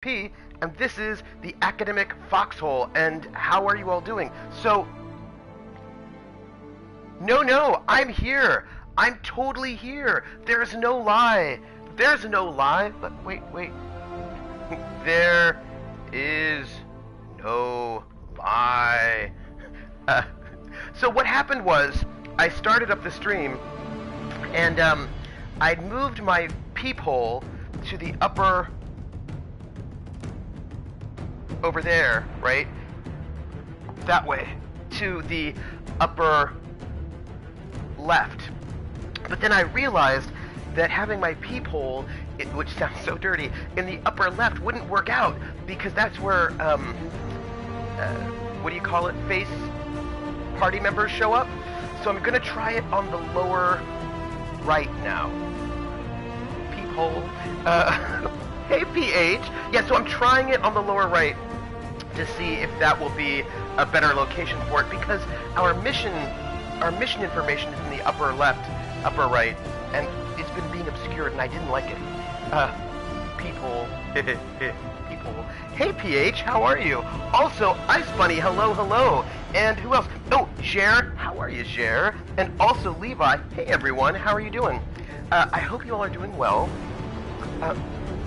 P, and this is the Academic Foxhole, and how are you all doing? So, no, I'm here. I'm totally here. There's no lie. There's no lie. But wait. There is no lie. Uh, so what happened was, I started up the stream, and I'd moved my peephole to the upper over there, right? That way, to the upper left. But then I realized that having my peephole, which sounds so dirty, in the upper left wouldn't work out, because that's where, what do you call it, face party members show up. So I'm gonna try it on the lower right now. Peephole. Hey PH. Yeah, so I'm trying it on the lower right to see if that will be a better location for it, because our mission information is in the upper left, upper right, and it's been being obscured, and I didn't like it. People. People. Hey PH, how are you? Also, Ice Bunny, hello. And who else? Oh, Jer, how are you, Jer? And also Levi, hey everyone, how are you doing? I hope you all are doing well.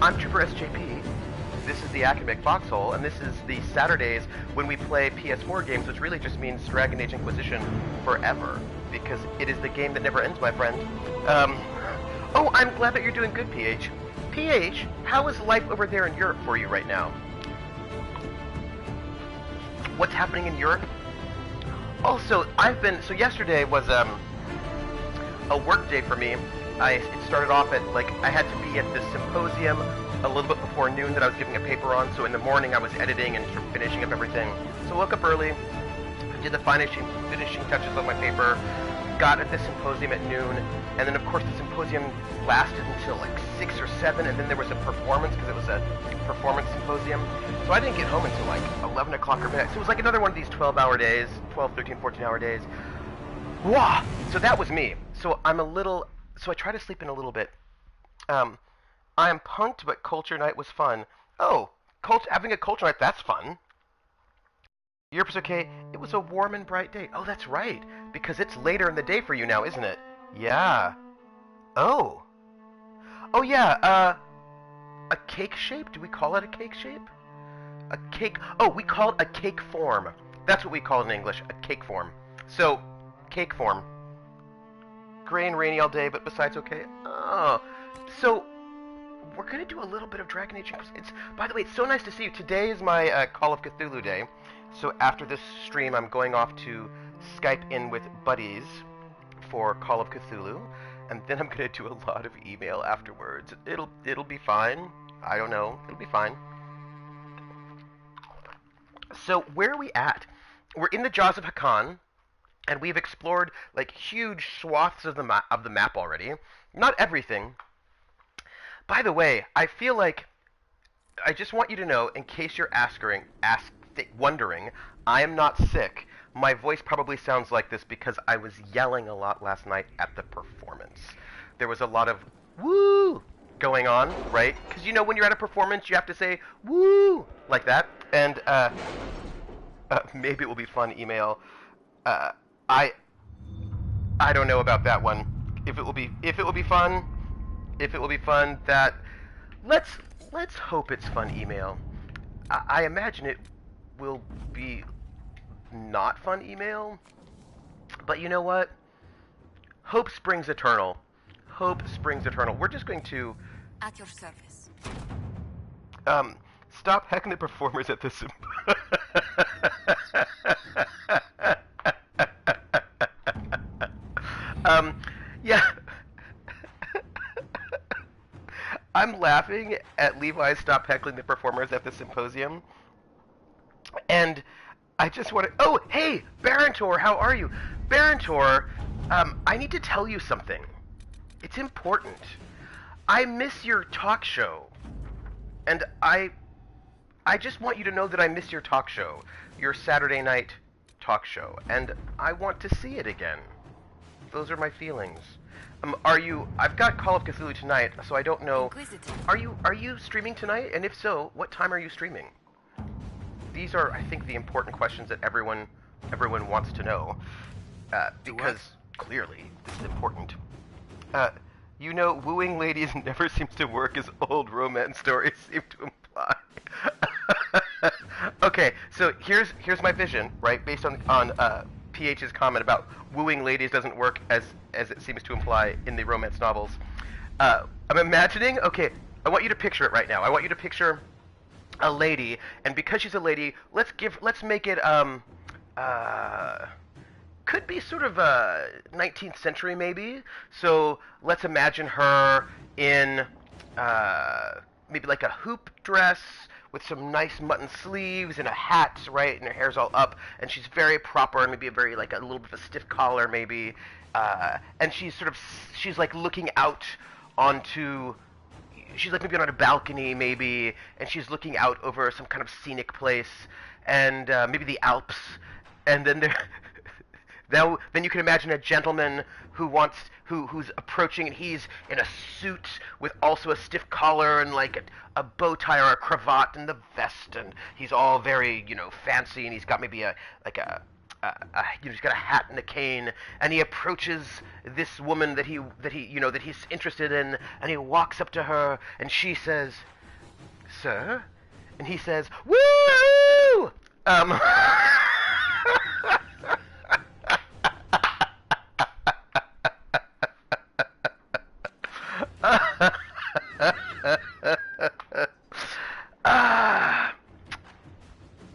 I'm Trooper SJP. This is the Academic Foxhole, and this is the Saturdays when we play PS4 games, which really just means Dragon Age Inquisition forever, because it is the game that never ends, my friend. Oh, I'm glad that you're doing good, PH. PH, how is life over there in Europe for you right now? What's happening in Europe? Also, so yesterday was, a work day for me. It started off at, I had to be at this symposium a little bit before noon that I was giving a paper on, so in the morning I was editing and sort of finishing up everything. So I woke up early, did the finishing touches on my paper, got at the symposium at noon, and then of course the symposium lasted until 6 or 7, and then there was a performance, because it was a performance symposium. So I didn't get home until 11 o'clock or midnight. So it was another one of these 12-hour days, 12, 13, 14-hour days. Wah! So that was me. So I try to sleep in a little bit. I am punked, but culture night was fun. Oh, having a culture night, that's fun. Europe's okay. It was a warm and bright day. Oh, that's right, because it's later in the day for you now, isn't it? Yeah. Oh. Oh, yeah, a cake shape? Do we call it a cake shape? A cake... Oh, we call it a cake form. That's what we call it in English, a cake form. So, cake form. Gray and rainy all day, but besides okay. Oh. So, we're going to do a little bit of Dragon Age. By the way, it's so nice to see you. Today is my Call of Cthulhu day. So after this stream, I'm going off to Skype in with buddies for Call of Cthulhu. And then I'm going to do a lot of email afterwards. It'll be fine. I don't know. It'll be fine. So where are we at? We're in the jaws of Hakkon, and we've explored huge swaths of the map already. Not everything. By the way, I feel like I just want you to know, in case you're wondering, I am not sick. My voice probably sounds like this because I was yelling a lot last night at the performance. There was a lot of woo going on, right? Because when you're at a performance, you have to say woo like that. And maybe it will be fun. Email. I don't know about that one. If it will be fun. That let's hope it's fun. Email. I imagine it will be not fun. Email. But you know what? Hope springs eternal. Hope springs eternal. We're just going to at your service. Stop heckling the performers at this. Yeah. I'm laughing at Levi stop heckling the performers at the symposium. And I just want to... Oh, hey, Barantor, how are you? Barantor, I need to tell you something. It's important. I miss your talk show. And I just want you to know that I miss your talk show. Your Saturday night talk show. And I want to see it again. Those are my feelings. Are you? I've got Call of Cthulhu tonight, so I don't know. Inquisition. Are you streaming tonight? And if so, what time are you streaming? These are, I think, the important questions that everyone wants to know, because clearly this is important. Wooing ladies never seems to work as old romance stories seem to imply. Okay, so here's my vision, right? Based on PH's comment about wooing ladies doesn't work as it seems to imply in the romance novels. I'm imagining. Okay, I want you to picture it right now. I want you to picture a lady, and because she's a lady, let's make it could be sort of 19th century maybe. So let's imagine her in maybe like a hoop dress with some nice mutton sleeves and a hat, right? And her hair's all up, and she's very proper, and maybe a little bit of a stiff collar, maybe. And she's like looking out onto. She's like maybe on a balcony, maybe, and she's looking out over some kind of scenic place, and maybe the Alps, and then then you can imagine a gentleman who's approaching, and he's in a suit with also a stiff collar and like a bow tie or a cravat and the vest, and he's all very fancy, and he's got maybe he's got a hat and a cane, and he approaches this woman that he's interested in, and he walks up to her, and she says, "Sir," and he says, "Woo!"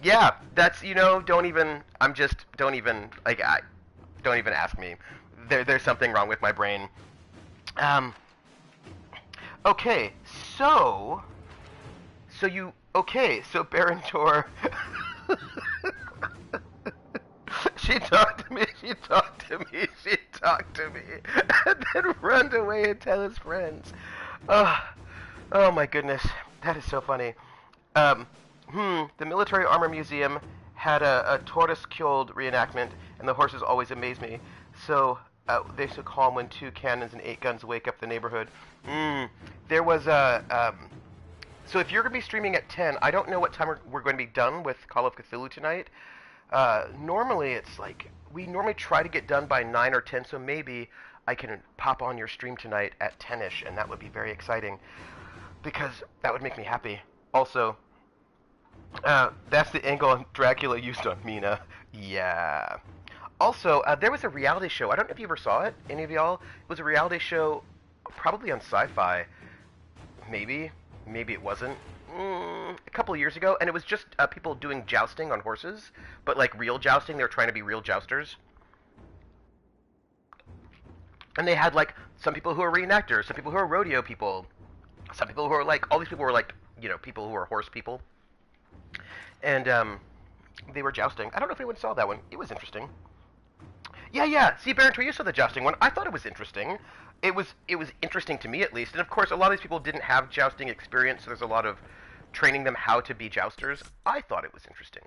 Yeah, that's don't even ask me. There's something wrong with my brain. Okay, so Barentor, she talked to me, and then run away and tell his friends. Oh my goodness, that is so funny. The Military Armor Museum had a tortoise-killed reenactment, and the horses always amaze me. So they used to call them when 2 cannons and 8 guns wake up the neighborhood. There was so if you're going to be streaming at 10, I don't know what time we're going to be done with Call of Cthulhu tonight. Normally it's like, we normally try to get done by 9 or 10, so maybe I can pop on your stream tonight at 10ish, and that would be very exciting, because that would make me happy. Also, that's the angle Dracula used on Mina. Yeah. Also, there was a reality show. I don't know if you ever saw it, any of y'all. It was a reality show, probably on Sci-Fi. Maybe it wasn't. A couple of years ago, and it was just people doing jousting on horses, but like real jousting. They were trying to be real jousters. And they had like some people who are reenactors, some people who are rodeo people, some people who are like, all these people were like, people who are horse people. And they were jousting. I don't know if anyone saw that one. It was interesting. Yeah. See, Baron, you saw the jousting one. I thought it was interesting. It was interesting to me, at least. And of course, a lot of these people didn't have jousting experience, so there's a lot of training them how to be jousters. I thought it was interesting.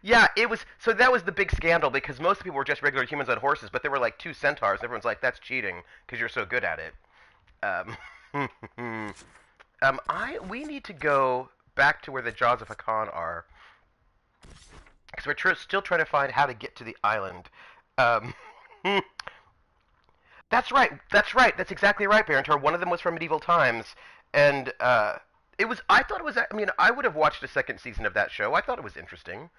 Yeah, it was. So that was the big scandal, because most people were just regular humans on horses, but there were like 2 centaurs, and everyone's like, "That's cheating because you're so good at it." We need to go back to where the Jaws of Hakkon are, because we're still trying to find how to get to the island. That's right. That's exactly right, Barentor. One of them was from medieval times, and it was. I thought it was. I mean, I would have watched a second season of that show. I thought it was interesting.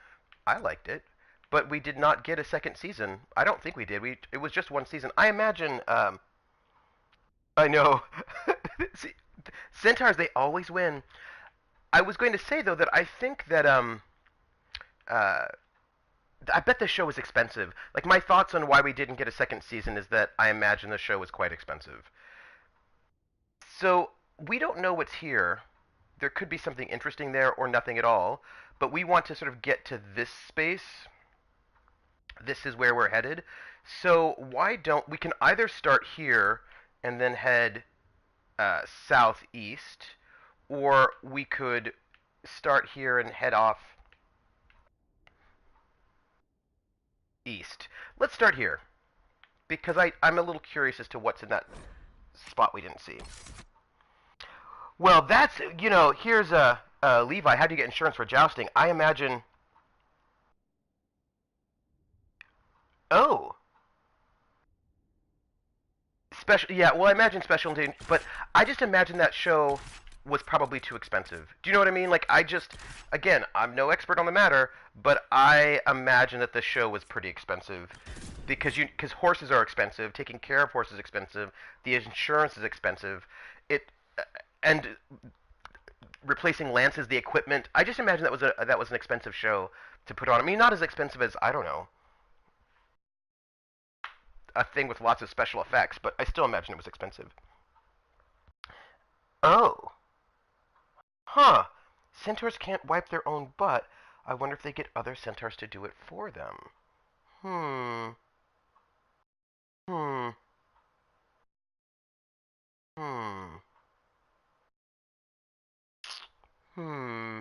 I liked it, but we did not get a second season. I don't think we did. It was just 1 season. I imagine. I know. See, centaurs, they always win. I was going to say though that I think that I bet the show was expensive. Like, my thoughts on why we didn't get a second season is that I imagine the show was quite expensive. So, we don't know what's here. There could be something interesting there or nothing at all. But we want to sort of get to this space. This is where we're headed. So, why don't we can either start here and then head southeast, or we could start here and head off East. Let's start here, because I'm a little curious as to what's in that spot we didn't see. Well, that's, here's Levi. How do you get insurance for jousting? I imagine. Oh, special. Yeah, well, I imagine special, but I just imagine that show was probably too expensive. Do you know what I mean? Like, again, I'm no expert on the matter, but I imagine that the show was pretty expensive because horses are expensive, taking care of horses is expensive, the insurance is expensive, it and replacing lances, the equipment. I just imagine that was an expensive show to put on. I mean, not as expensive as, I don't know, a thing with lots of special effects, but I still imagine it was expensive. Oh, huh. Centaurs can't wipe their own butt. I wonder if they get other centaurs to do it for them. Hmm. Hmm. Hmm. Hmm.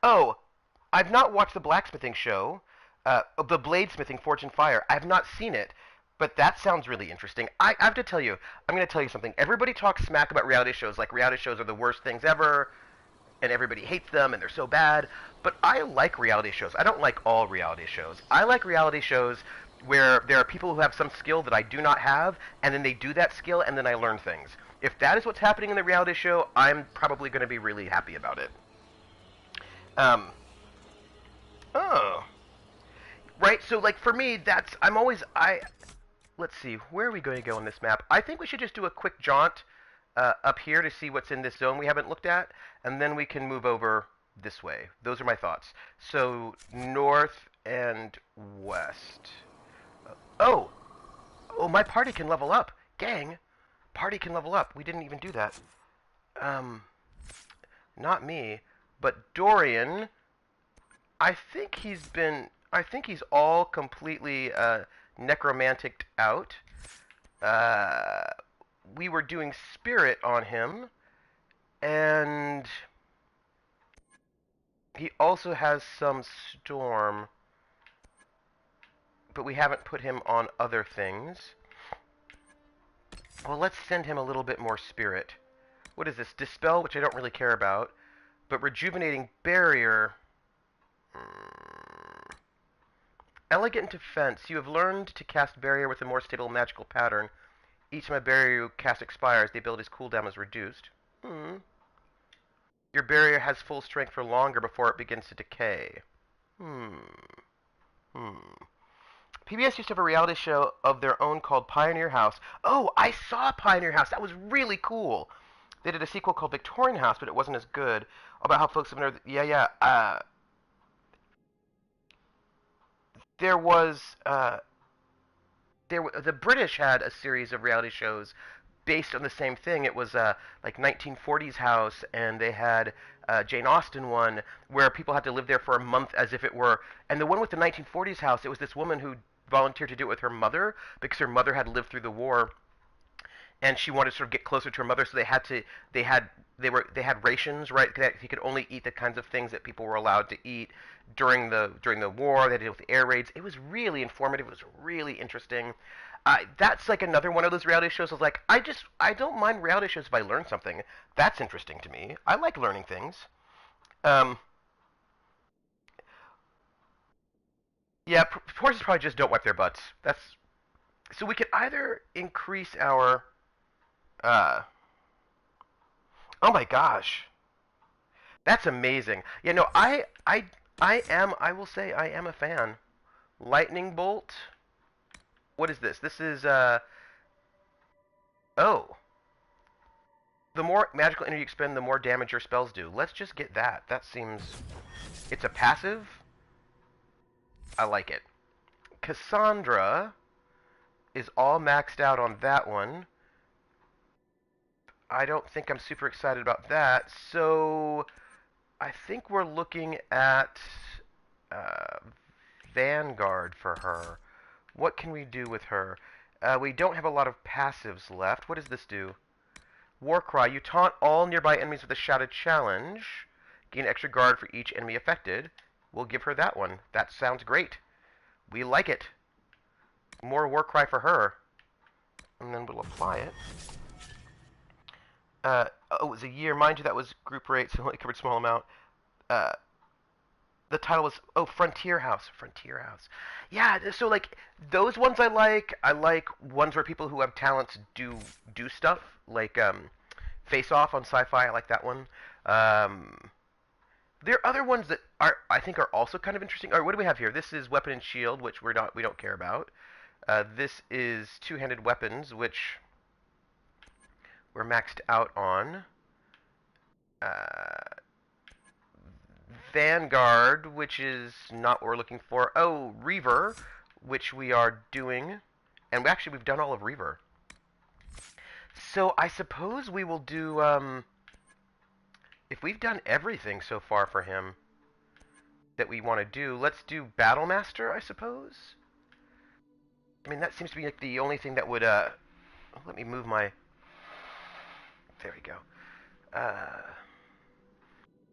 Oh, I've not watched the blacksmithing show, the bladesmithing Forge and Fire. I've not seen it, but that sounds really interesting. I have to tell you, I'm going to tell you something. Everybody talks smack about reality shows, like reality shows are the worst things ever, and everybody hates them, and they're so bad. But I like reality shows. I don't like all reality shows. I like reality shows where there are people who have some skill that I do not have, and then they do that skill, and then I learn things. If that is what's happening in the reality show, I'm probably going to be really happy about it. Um, oh, right. So, like for me, I'm always I. Let's see, where are we going to go on this map? I think we should just do a quick jaunt up here to see what's in this zone we haven't looked at, and then we can move over this way. Those are my thoughts. So north and west. Oh, oh, my party can level up, gang. Party can level up. We didn't even do that. Um, not me, but Dorian. I think he's all completely necromantic out. Uh, we were doing spirit on him, and he also has some storm, but we haven't put him on other things. Well, let's send him a little bit more spirit. What is this? Dispel, which I don't really care about, but rejuvenating barrier. Elegant defense. You have learned to cast barrier with a more stable magical pattern. Each time a barrier you cast expires, the ability's cooldown is reduced. Hmm. Your barrier has full strength for longer before it begins to decay. Hmm. Hmm. PBS used to have a reality show of their own called Pioneer House. Oh, I saw Pioneer House. That was really cool. They did a sequel called Victorian House, but it wasn't as good. About how folks have never. Yeah, yeah. There was. The British had a series of reality shows based on the same thing. It was like 1940s House, and they had Jane Austen one where people had to live there for a month as if it were. And the one with the 1940s House, it was this woman who volunteered to do it with her mother because her mother had lived through the war, and she wanted to sort of get closer to her mother. So they had rations, right? He could only eat the kinds of things that people were allowed to eat during the war. They had to deal with the air raids. It was really informative. It was really interesting. That's like another one of those reality shows. I was like, I don't mind reality shows if I learn something. That's interesting to me. I like learning things. Um, yeah, horses probably just don't wipe their butts. That's so we could either increase our. Uh, oh my gosh, that's amazing. Yeah, no, I will say I am a fan. Lightning bolt. What is this? This is oh. The more magical energy you expend, the more damage your spells do. Let's just get that. That seems it's a passive. I like it. Cassandra is all maxed out on that one. I don't think I'm super excited about that. So I think we're looking at uh, Vanguard for her. What can we do with her? We don't have a lot of passives left. What does this do? Warcry. You taunt all nearby enemies with a shouted challenge. Gain extra guard for each enemy affected. We'll give her that one. That sounds great. We like it. More war cry for her. And then we'll apply it. Oh, it was a year. Mind you, that was group rate, so only covered a small amount. Uh, the title was, oh, Frontier House. Frontier House. Yeah, so, like, those ones I like. I like ones where people who have talents do stuff. Like, Face Off on Sci-Fi. I like that one. There are other ones that I think are also kind of interesting. All right, what do we have here? This is Weapon and Shield, which we don't care about. This is Two-Handed Weapons, which we're maxed out on. Vanguard, which is not what we're looking for. Oh, Reaver, which we are doing. And we've done all of Reaver. So I suppose we will do, if we've done everything so far for him that we want to do, let's do Battlemaster, I suppose. I mean, that seems to be like the only thing that would, let me move my, there we go.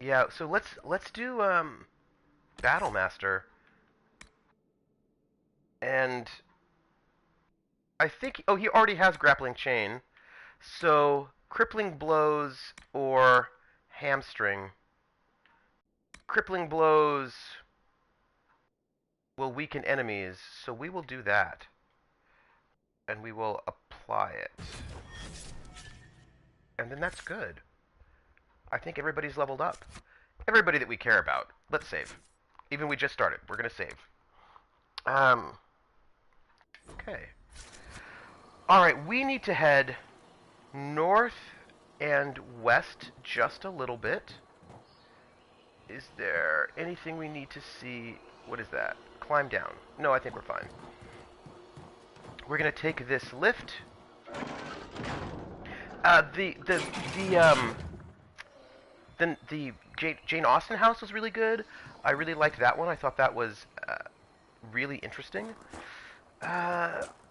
Yeah, so let's do Battlemaster. And I think, oh, he already has Grappling Chain. So Crippling Blows or Hamstring. Crippling Blows will weaken enemies, so we will do that. And we will apply it. And then that's good. I think everybody's leveled up. Everybody that we care about. Let's save. Even we just started. We're going to save. Okay. Alright, we need to head north and west just a little bit. Is there anything we need to see? What is that? Climb down. No, I think we're fine. We're going to take this lift. The Jane Austen house was really good. I really liked that one. I thought that was really interesting.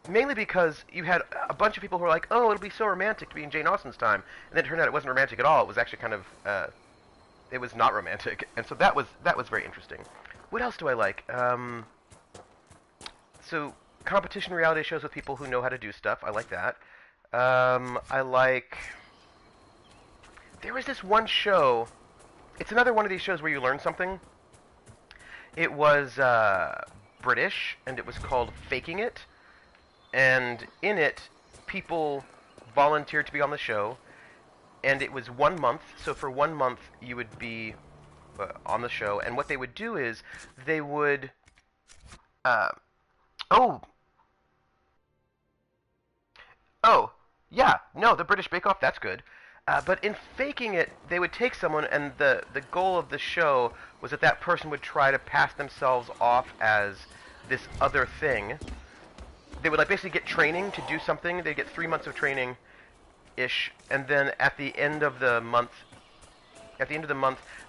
Mainly because you had a bunch of people who were like, "Oh, it'll be so romantic to be in Jane Austen's time," and then it turned out it wasn't romantic at all. It was actually kind of, it was not romantic, and so that was very interesting. What else do I like? So competition reality shows with people who know how to do stuff. I like that. I like. There was this one show. It's another one of these shows where you learn something. It was British, and it was called Faking It. And in it, people volunteered to be on the show, and it was 1 month. So for 1 month, you would be on the show, and what they would do is they would. Oh, yeah, no, the British Bake Off, that's good. But in Faking It, they would take someone, and the goal of the show was that that person would try to pass themselves off as this other thing. They would like basically get training to do something. They'd get 3 months of training-ish, and then at the end of the month,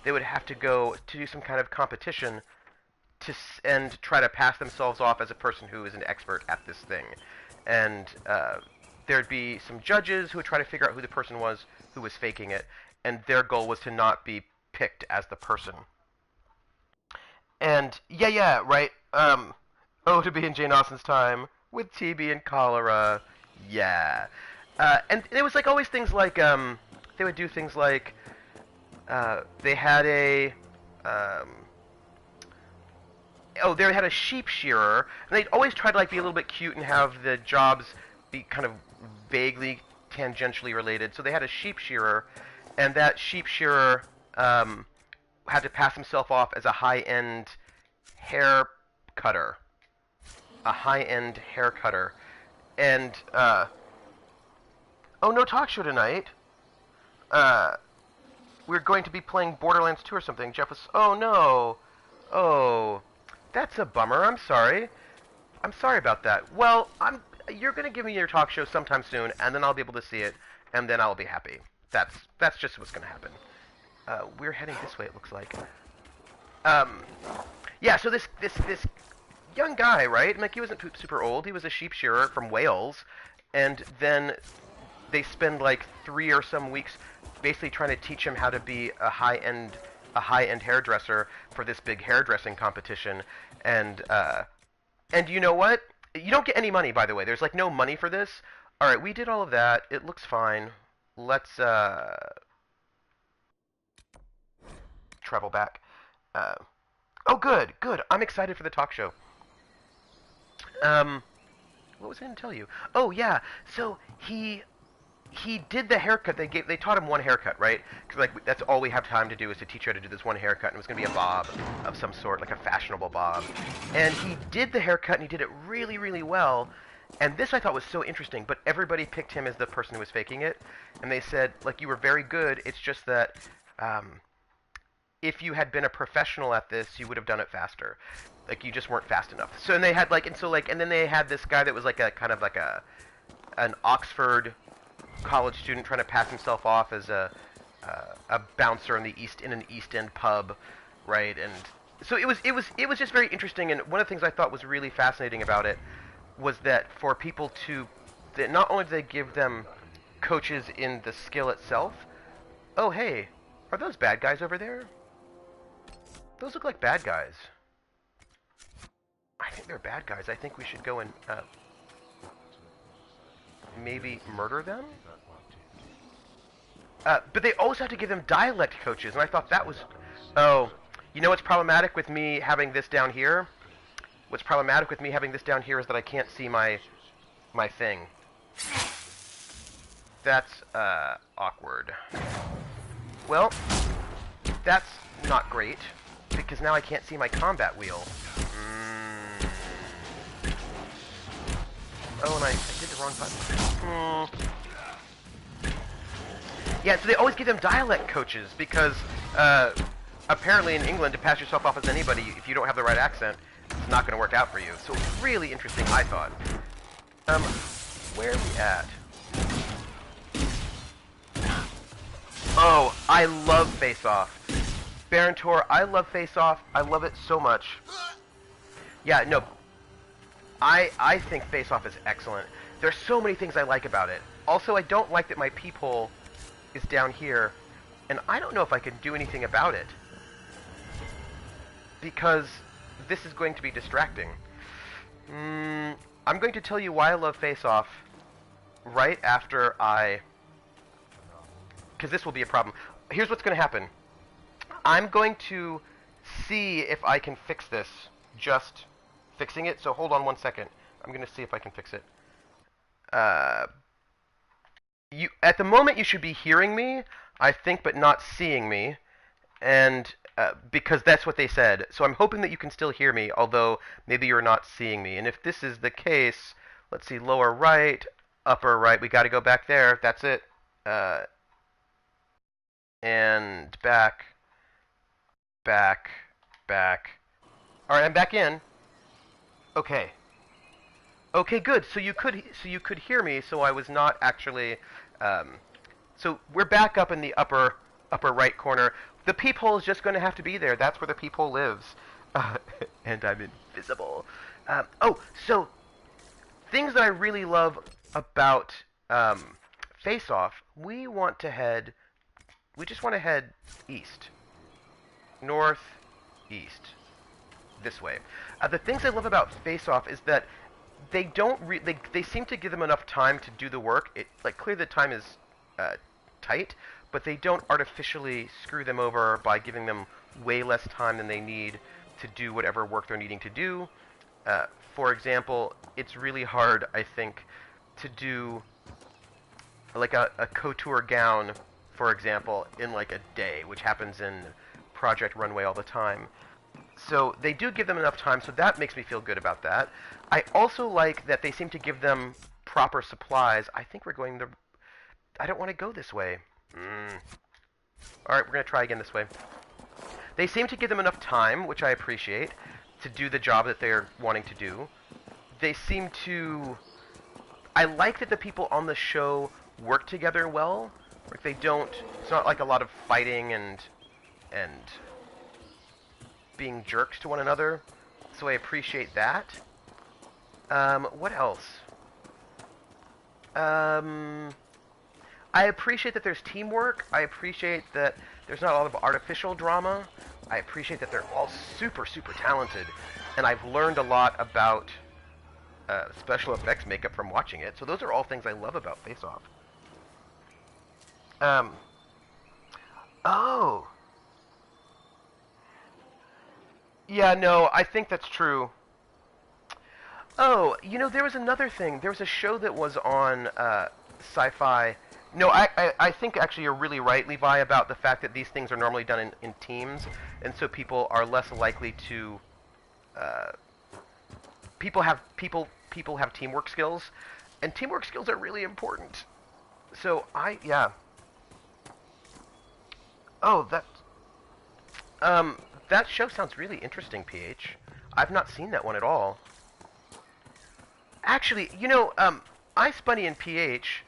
they would have to go to do some kind of competition and try to pass themselves off as a person who is an expert at this thing. And there'd be some judges who would try to figure out who the person was who was faking it, and their goal was to not be picked as the person. And yeah, right. Oh, to be in Jane Austen's time with TB and cholera. Yeah. And it was like always things like they would do things like they had a they had a sheep shearer, and they'd always try to like be a little bit cute and have the jobs be kind of vaguely tangentially related. So they had a sheep shearer, and that sheep shearer had to pass himself off as a high-end hair cutter. A high-end hair cutter. And, oh, no talk show tonight. We're going to be playing Borderlands 2 or something. Jeff was, oh, no. Oh, that's a bummer. I'm sorry. I'm sorry about that. Well, you're going to give me your talk show sometime soon, and then I'll be able to see it, and then I'll be happy. That's just what's going to happen. We're heading this way, it looks like. Yeah, so this young guy, right? Like, he wasn't super old. He was a sheep shearer from Wales, and then they spend like 3 or some weeks basically trying to teach him how to be a high-end hairdresser for this big hairdressing competition. And you know what? You don't get any money, by the way. There's like no money for this. All right, we did all of that. It looks fine. Let's travel back. Uh, oh, good, good. I'm excited for the talk show. What was I going to tell you? Oh yeah. So he did the haircut. They taught him one haircut, right? Because like that's all we have time to do is to teach you how to do this one haircut, and it was going to be a bob of some sort, like a fashionable bob. And he did the haircut, and he did it really, really well. And this I thought was so interesting, but everybody picked him as the person who was faking it, and they said, like, you were very good. It's just that if you had been a professional at this, you would have done it faster. Like you just weren't fast enough. So and they had like, and then they had this guy that was like a kind of like an Oxford college student trying to pass himself off as a bouncer in an East End pub, right? And so it was just very interesting. And one of the things I thought was really fascinating about it was that for people that not only do they give them coaches in the skill itself. Oh hey, are those bad guys over there? Those look like bad guys. I think they're bad guys. I think we should go and maybe murder them? But they always have to give them dialect coaches, and I thought that was... Oh, you know what's problematic with me having this down here? What's problematic with me having this down here is that I can't see my thing. That's, awkward. Well, that's not great, because now I can't see my combat wheel. Oh, and I did the wrong button. Yeah, so they always give them dialect coaches, because, apparently in England, to pass yourself off as anybody, if you don't have the right accent, it's not going to work out for you. So really interesting, I thought. Where are we at? Oh, I love Face Off. Baron-Tor, I love Face Off. I love it so much. Yeah, no. I think Face Off is excellent. There's so many things I like about it. Also, I don't like that my peephole is down here, and I don't know if I can do anything about it. Because this is going to be distracting. I'm going to tell you why I love Face Off right after because this will be a problem. Here's what's going to happen. I'm going to see if I can fix this. Just fixing it. So hold on one second. I'm going to see if I can fix it. At the moment, you should be hearing me, I think, but not seeing me. And because that's what they said. So I'm hoping that you can still hear me, although maybe you're not seeing me. And if this is the case, let's see, lower right, upper right. We got to go back there. That's it. And back. All right, I'm back in. Okay. Okay, good. So you could hear me. So I was not actually. So we're back up in the upper right corner. The peephole is just going to have to be there. That's where the peephole lives. And I'm invisible. So things that I really love about Face Off. We just want to head east. North, east. This way. The things I love about Face Off is that they don't they seem to give them enough time to do the work. Clearly the time is tight, but they don't artificially screw them over by giving them way less time than they need to do whatever work they're needing to do. For example, it's really hard, I think, to do like a couture gown, for example, in like a day, which happens in Project Runway all the time. So they do give them enough time, so that makes me feel good about that. I also like that they seem to give them proper supplies. I think we're going the... I don't want to go this way. Alright, we're going to try again this way. They seem to give them enough time, which I appreciate, to do the job that they're wanting to do. They seem to... I like that the people on the show work together well. Like they don't... It's not like a lot of fighting and being jerks to one another, so I appreciate that. What else? I appreciate that there's teamwork. I appreciate that there's not a lot of artificial drama. I appreciate that they're all super, super talented, and I've learned a lot about special effects makeup from watching it. So those are all things I love about Face Off. Oh. Yeah, no, I think that's true. Oh, there was another thing. There was a show that was on Sci-Fi. No, I think actually you're really right, Levi, about the fact that these things are normally done in teams, and so people are less likely to. People have teamwork skills, and teamwork skills are really important. So yeah. Oh, that show sounds really interesting, PH. I've not seen that one at all. Actually, Ice Bunny and PH,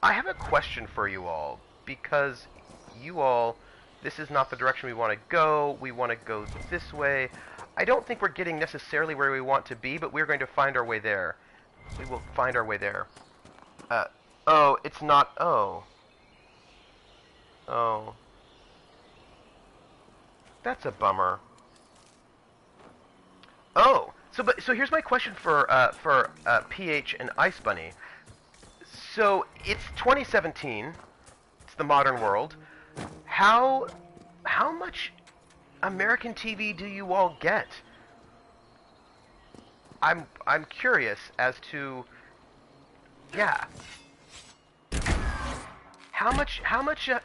I have a question for you all, because you all, this is not the direction we want to go. We want to go this way. I don't think we're getting necessarily where we want to be, but we're going to find our way there. We will find our way there. Oh, it's not, oh. Oh. That's a bummer. Oh, so here's my question for PH and Ice Bunny. So it's 2017. It's the modern world. How much American TV do you all get? I'm curious as to, yeah. How much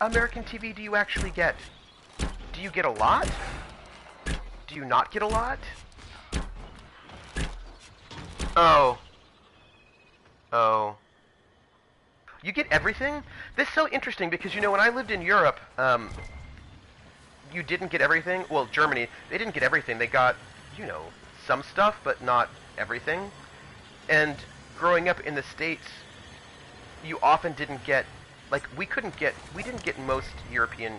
American TV do you actually get? Do you get a lot? Do you not get a lot? Oh. Oh. You get everything? This is so interesting because, when I lived in Europe, you didn't get everything. Well, Germany, they didn't get everything. They got, some stuff, but not everything. And growing up in the States, you often didn't get, we didn't get most European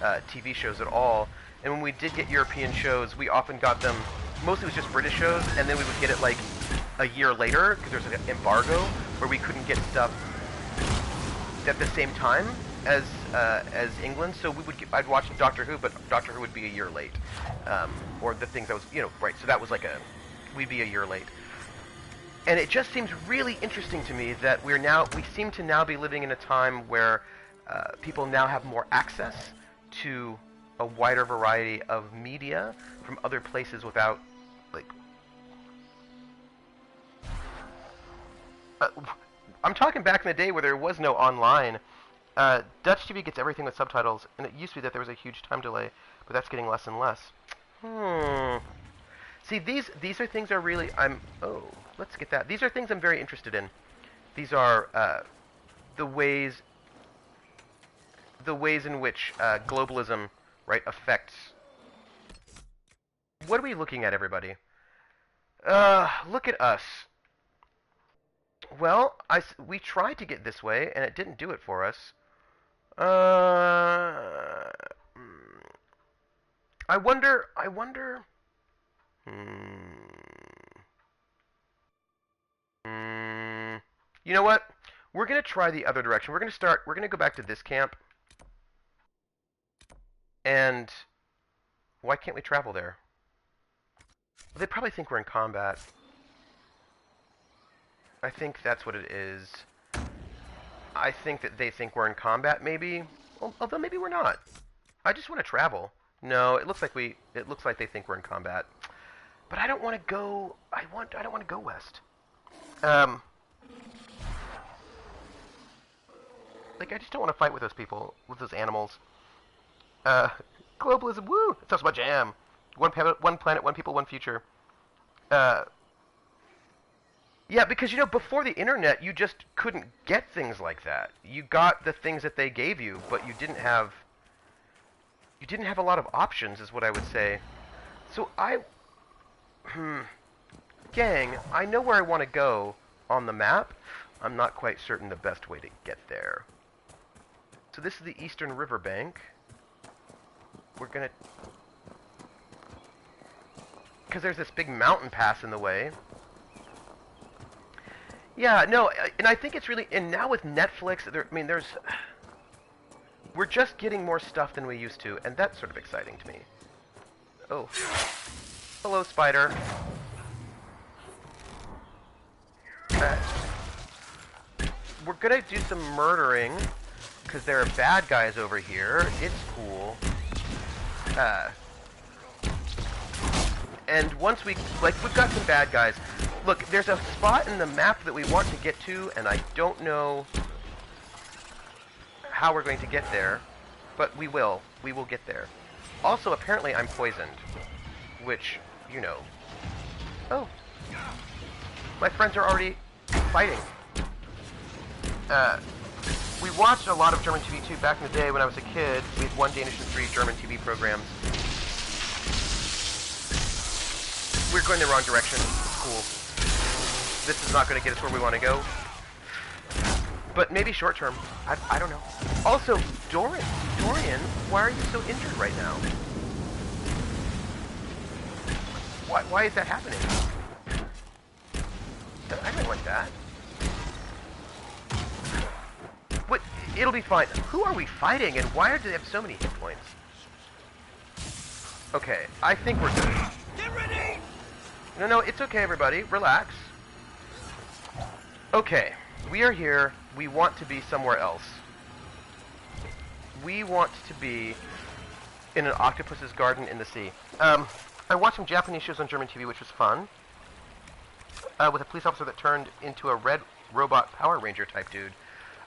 TV shows at all. And when we did get European shows, we often got them, mostly it was just British shows, and then we would get it a year later, because there's an embargo, where we couldn't get stuff at the same time as England. So I'd watch Doctor Who, but Doctor Who would be a year late. Or the things that was, right, so that was we'd be a year late. And it just seems really interesting to me that we seem to now be living in a time where people now have more access to a wider variety of media from other places without, I'm talking back in the day where there was no online. Dutch TV gets everything with subtitles, and it used to be that there was a huge time delay, but that's getting less and less. See, these are things let's get that. These are things I'm very interested in. These are the ways in which globalism, right, affects. What are we looking at, everybody? Look at us. Well, we tried to get this way, and it didn't do it for us. I wonder. You know what? We're gonna try the other direction. We're gonna go back to this camp. And why can't we travel there? Well, they probably think we're in combat. I think that's what it is. I think that they think we're in combat, maybe. Well, although maybe we're not. I just want to travel. No, it looks like they think we're in combat. But I don't want to go. I don't want to go west. I just don't want to fight with those people, with those animals. Globalism, woo! It's also my jam. One planet, one people, one future. Yeah, because, before the internet, you just couldn't get things like that. You got the things that they gave you, but you didn't have a lot of options, is what I would say. So gang, I know where I want to go on the map. I'm not quite certain the best way to get there. So this is the eastern riverbank. We're gonna, because there's this big mountain pass in the way. Yeah, no, and I think it's really, and now with Netflix, we're just getting more stuff than we used to, and that's sort of exciting to me. Oh. Hello, spider. Uh, we're gonna do some murdering, because there are bad guys over here. It's cool. And once we've got some bad guys. Look, there's a spot in the map that we want to get to, and I don't know how we're going to get there, but we will. We will get there. Also, apparently I'm poisoned, which, you know. Oh. My friends are already fighting. We watched a lot of German TV too back in the day when I was a kid. We had 1 Danish and 3 German TV programs. We're going the wrong direction. It's cool. This is not going to get us where we want to go. But maybe short term. I don't know. Also, Dorian, why are you so injured right now? Why is that happening? I don't like that. What? It'll be fine. Who are we fighting, and why do they have so many hit points? Okay, I think we're good. Get ready! No, it's okay, everybody. Relax. Okay, we are here. We want to be somewhere else. We want to be in an octopus's garden in the sea. I watched some Japanese shows on German TV, which was fun. With a police officer that turned into a red robot Power Ranger type dude.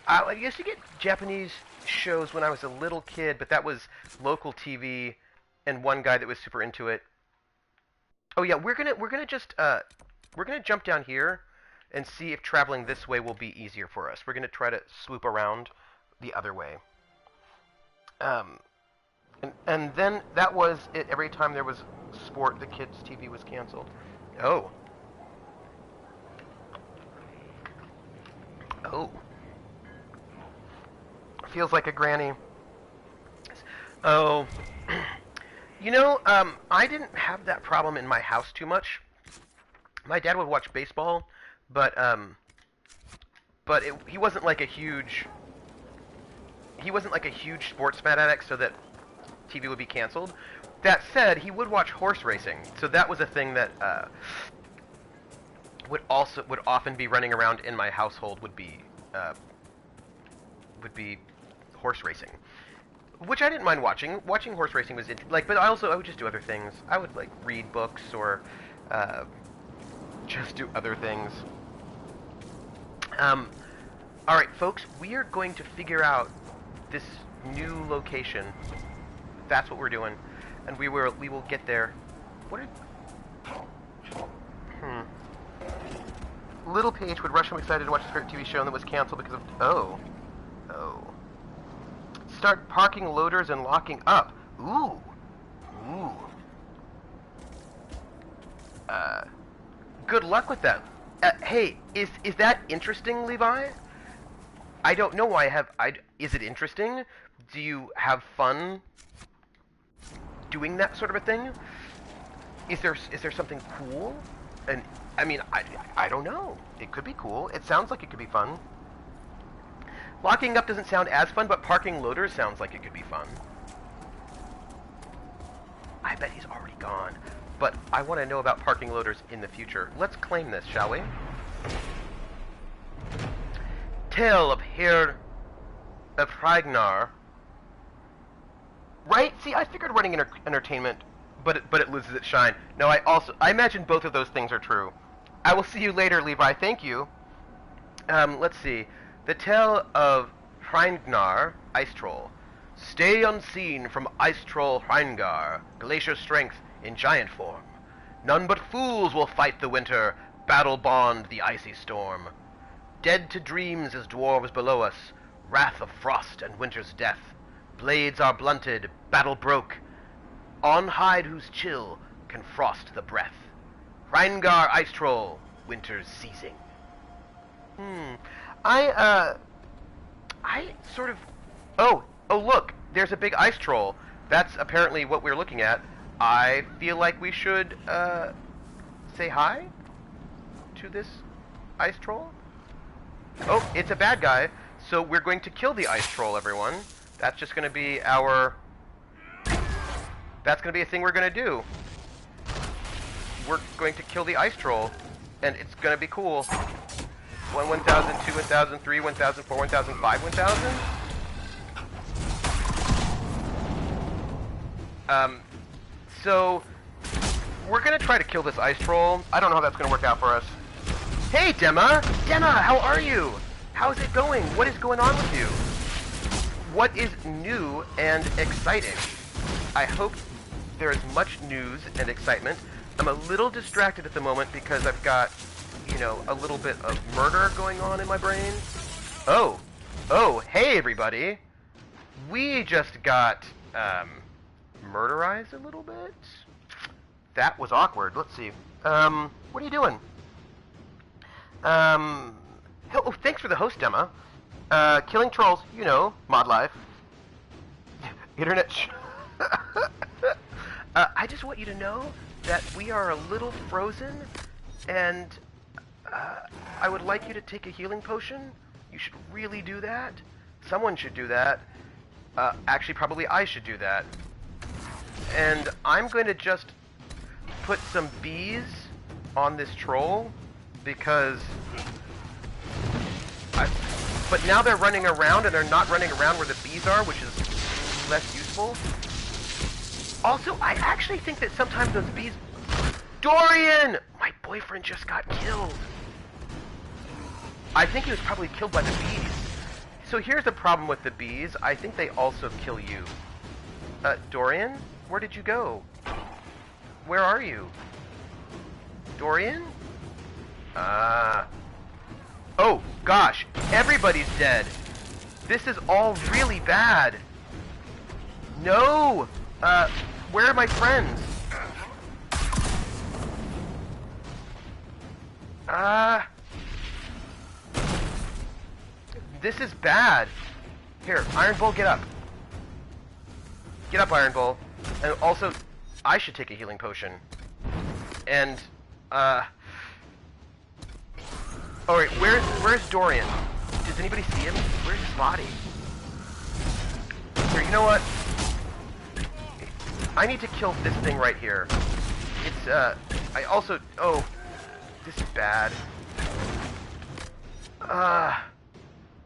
I used to get Japanese shows when I was a little kid, but that was local TV and one guy that was super into it. Oh yeah, we're gonna jump down here and see if traveling this way will be easier for us. We're gonna try to swoop around the other way. And then that was it. Every time there was sport, the kids' TV was canceled. Oh. Oh. Feels like a granny. Oh. You know, I didn't have that problem in my house too much. My dad would watch baseball, but he wasn't like a huge sports fanatic, so that TV would be canceled. That said, he would watch horse racing, so that was a thing that would often be running around in my household. Would be horse racing, which I didn't mind watching. Watching horse racing was but I would just do other things. I would like read books or just do other things. All right, folks, we are going to figure out this new location. That's what we're doing, and we will get there. What did? Little Paige would rush home excited to watch his favorite TV show that was canceled because of oh. Start parking loaders and locking up. Ooh. Good luck with that. Hey, is that interesting, Levi? I don't know why is it interesting? Do you have fun doing that sort of a thing? Is there something cool? And I mean, I don't know. It could be cool. It sounds like it could be fun. Locking up doesn't sound as fun, but parking loaders sounds like it could be fun. I bet he's already gone. But I want to know about parking loaders in the future. Let's claim this, shall we? Tale of Ragnar. Right? See, I figured running entertainment, but it loses its shine. No, I imagine both of those things are true. I will see you later, Levi. Thank you. Let's see. The Tale of Ragnar, Ice Troll. Stay unseen from Ice Troll Ragnar, glacier strength in giant form. None but fools will fight the winter, battle bond the icy storm. Dead to dreams as dwarves below us, wrath of frost and winter's death. Blades are blunted, battle broke. On hide whose chill can frost the breath. Ragnar Ice Troll, winter's ceasing. I sort of... Oh, look, there's a big ice troll. That's apparently what we're looking at. I feel like we should, say hi to this ice troll. Oh, it's a bad guy, so we're going to kill the ice troll, everyone. That's just going to be our... That's going to be a thing we're going to do. We're going to kill the ice troll, and it's going to be cool. 1, 1000, 2, 1000, 3, 1000, 4, 1000, 5, 1000. So we're gonna try to kill this ice troll. I don't know how that's gonna work out for us. Hey, Dema! Dema, how are you? How's it going? What is going on with you? What is new and exciting? I hope there is much news and excitement. I'm a little distracted at the moment because I've got, you know, a little bit of murder going on in my brain. Oh, hey everybody. We just got, murderized a little bit. That was awkward. Let's see. What are you doing? Oh, thanks for the host, Emma. Killing trolls, you know, mod life. Internet. I just want you to know that we are a little frozen, and I would like you to take a healing potion. You should really do that. Someone should do that. Actually, probably I should do that. And I'm going to just put some bees on this troll because but now they're running around and they're not running around where the bees are, which is less useful. Also, I actually think that sometimes those bees... Dorian! My boyfriend just got killed. I think he was probably killed by the bees. So here's the problem with the bees. I think they also kill you. Dorian? Where did you go? Where are you? Dorian? Oh, gosh. Everybody's dead. This is all really bad. No! Where are my friends? This is bad. Here, Iron Bull, get up. Get up, Iron Bull. And also, I should take a healing potion. And, alright, where's Dorian? Does anybody see him? Where's his body? Here, you know what? I need to kill this thing right here. It's, I also... Oh, this is bad.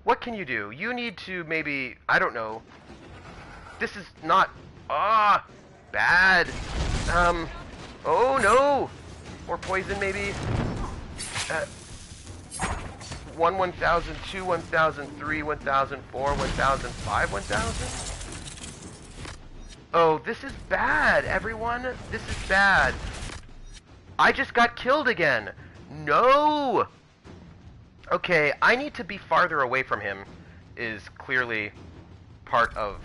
What can you do? You need to maybe... I don't know. This is not... bad. Oh no! More poison, maybe? 1, 1000, 2, 1000, 3, 1000, 4, 1000, 5, 1000? Oh, this is bad, everyone. This is bad. I just got killed again. No! Okay, I need to be farther away from him, is clearly part of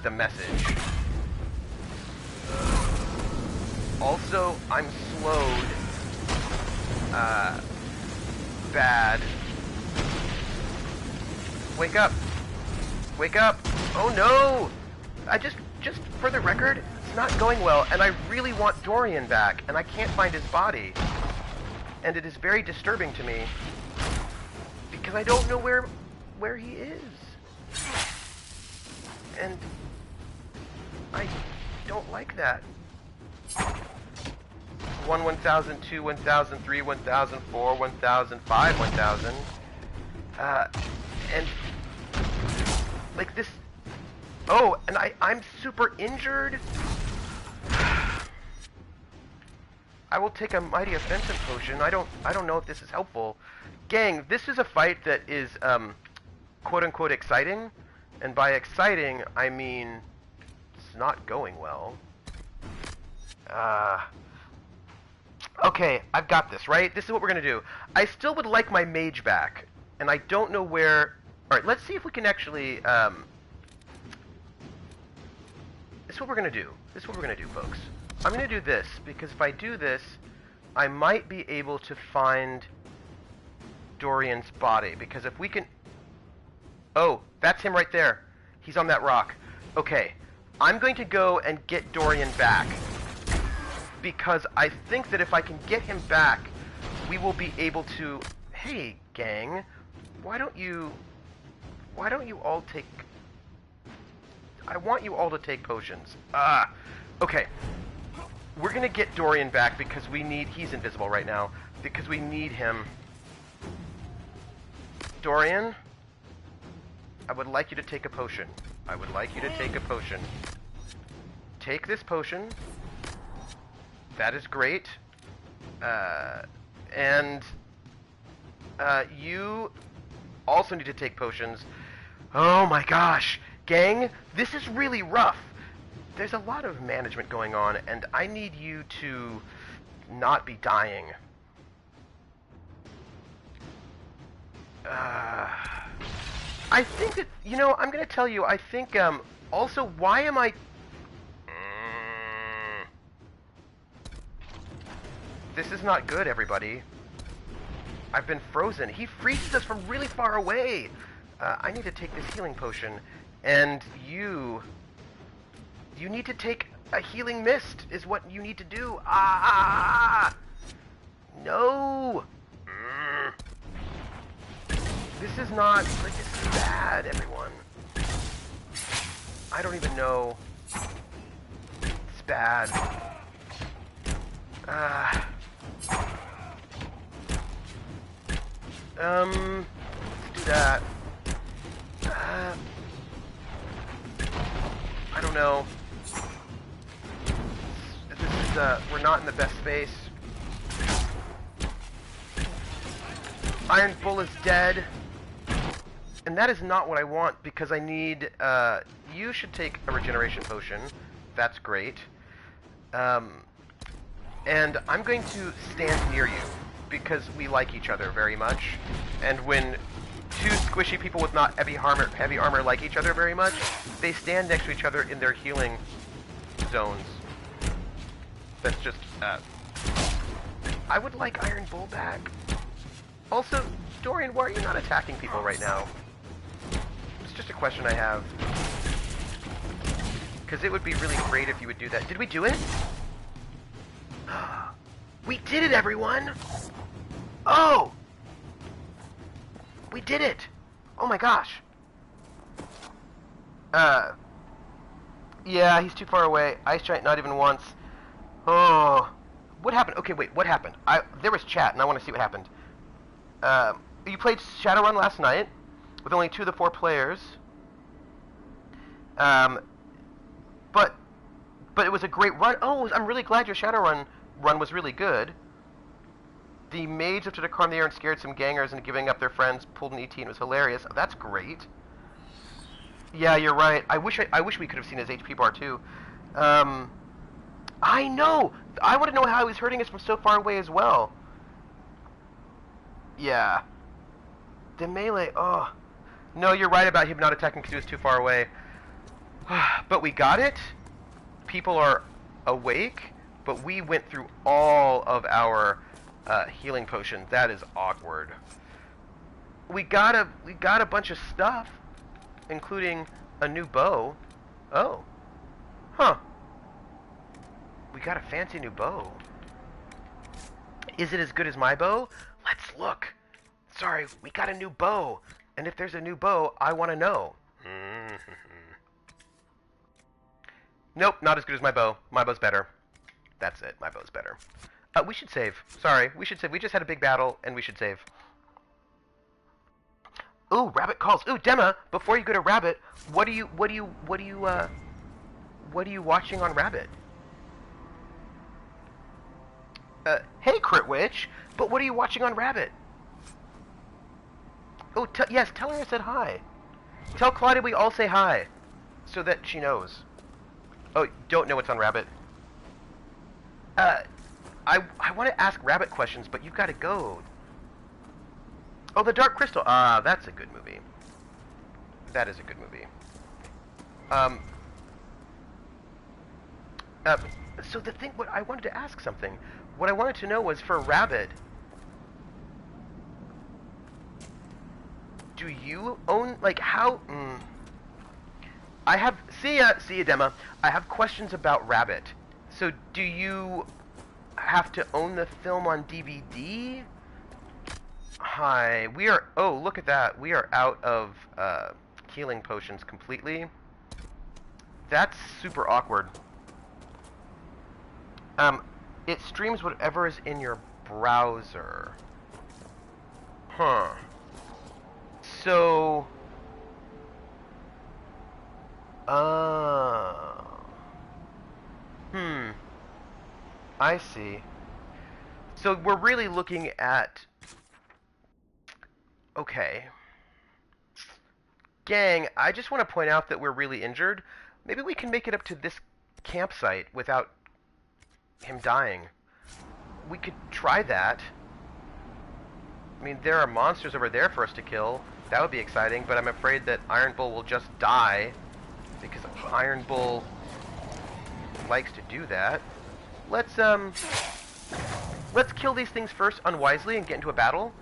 the message. Also, I'm slowed. Bad. Wake up. Wake up. Oh no! Just for the record, it's not going well, and I really want Dorian back, and I can't find his body. And it is very disturbing to me, because I don't know where he is. And I don't like that. 1, 1000, 2, 1000, 3, 1000, 4, 1000, 5, 1000. And like this. Oh, and I'm super injured. I will take a mighty offensive potion. I don't know if this is helpful. Gang, this is a fight that is quote unquote exciting, and by exciting I mean it's not going well. Okay, I've got this, right? This is what we're gonna do. I still would like my mage back, and I don't know where. Alright, let's see if we can actually, this is what we're gonna do. This is what we're gonna do, folks. I'm gonna do this, because if I do this, I might be able to find Dorian's body, because if we can... Oh, that's him right there. He's on that rock. Okay, I'm going to go and get Dorian back, because I think that if I can get him back, we will be able to... Hey, gang, why don't you all take... I want you all to take potions. Okay. We're gonna get Dorian back because we need... He's invisible right now. Because we need him. Dorian, I would like you to take a potion. I would like you to take a potion. Take this potion. That is great. And you also need to take potions. Oh my gosh. Gang, this is really rough. There's a lot of management going on, and I need you to not be dying. I think that, you know, I'm going to tell you, I think, also, why am I... This is not good, everybody. I've been frozen. He freezes us from really far away. I need to take this healing potion, and you need to take a healing mist, is what you need to do. No! This is not, like, this is bad, everyone. I don't even know. It's bad. Let's do that. I don't know. This is, we're not in the best space. Iron Bull is dead. And that is not what I want, because I need, you should take a regeneration potion. That's great. And I'm going to stand near you, because we like each other very much. And when two squishy people with not heavy armor like each other very much, they stand next to each other in their healing zones. That's just, I would like Iron Bull back. Also, Dorian, why are you not attacking people right now? It's just a question I have. Because it would be really great if you would do that. Did we do it? We did it, everyone! Oh! We did it! Oh my gosh. Yeah, he's too far away. Ice Giant not even once. Oh. What happened? Okay, wait, what happened? There was chat, and I want to see what happened. You played Shadowrun last night, with only 2 of the 4 players. But it was a great run. Oh, I'm really glad your Shadowrun run was really good. The mage lifted a car in the air and scared some gangers into giving up their friends, pulled an ET, and it was hilarious. Oh, that's great. Yeah, you're right. I wish we could have seen his HP bar too. I know! I want to know how he was hurting us from so far away as well. Yeah. The melee, oh. No, you're right about him not attacking because he was too far away. But we got it. People are awake, but we went through all of our healing potions. That is awkward. We got a bunch of stuff, including a new bow. Oh. Huh. We got a fancy new bow. Is it as good as my bow? Let's look. Sorry, we got a new bow. And if there's a new bow, I want to know. Nope, not as good as my bow. My bow's better. That's it. My bow's better. We should save. Sorry, we should save. We just had a big battle, and we should save. Ooh, Rabbit calls. Ooh, Dema, before you go to Rabbit, what are you watching on Rabbit? Hey, Crit Witch, but what are you watching on Rabbit? Oh, yes, tell her I said hi. Tell Claudia we all say hi, so that she knows. Oh, don't know what's on Rabbit. I want to ask Rabbit questions, but you've got to go. Oh, The Dark Crystal. Ah, that's a good movie. That is a good movie. So the thing, what I wanted to ask something. What I wanted to know was for Rabbit. Do you own, like, how? I have. See ya, Dema. I have questions about Rabbit. So, do you have to own the film on DVD? Hi, we are. Oh, look at that. We are out of healing potions completely. That's super awkward. It streams whatever is in your browser. Huh. So, uh, hmm, I see. So we're really looking at, okay. Gang, I just want to point out that we're really injured. Maybe we can make it up to this campsite without him dying. We could try that. I mean, there are monsters over there for us to kill. That would be exciting, but I'm afraid that Iron Bull will just die because Iron Bull likes to do that. Let's kill these things first unwisely and get into a battle,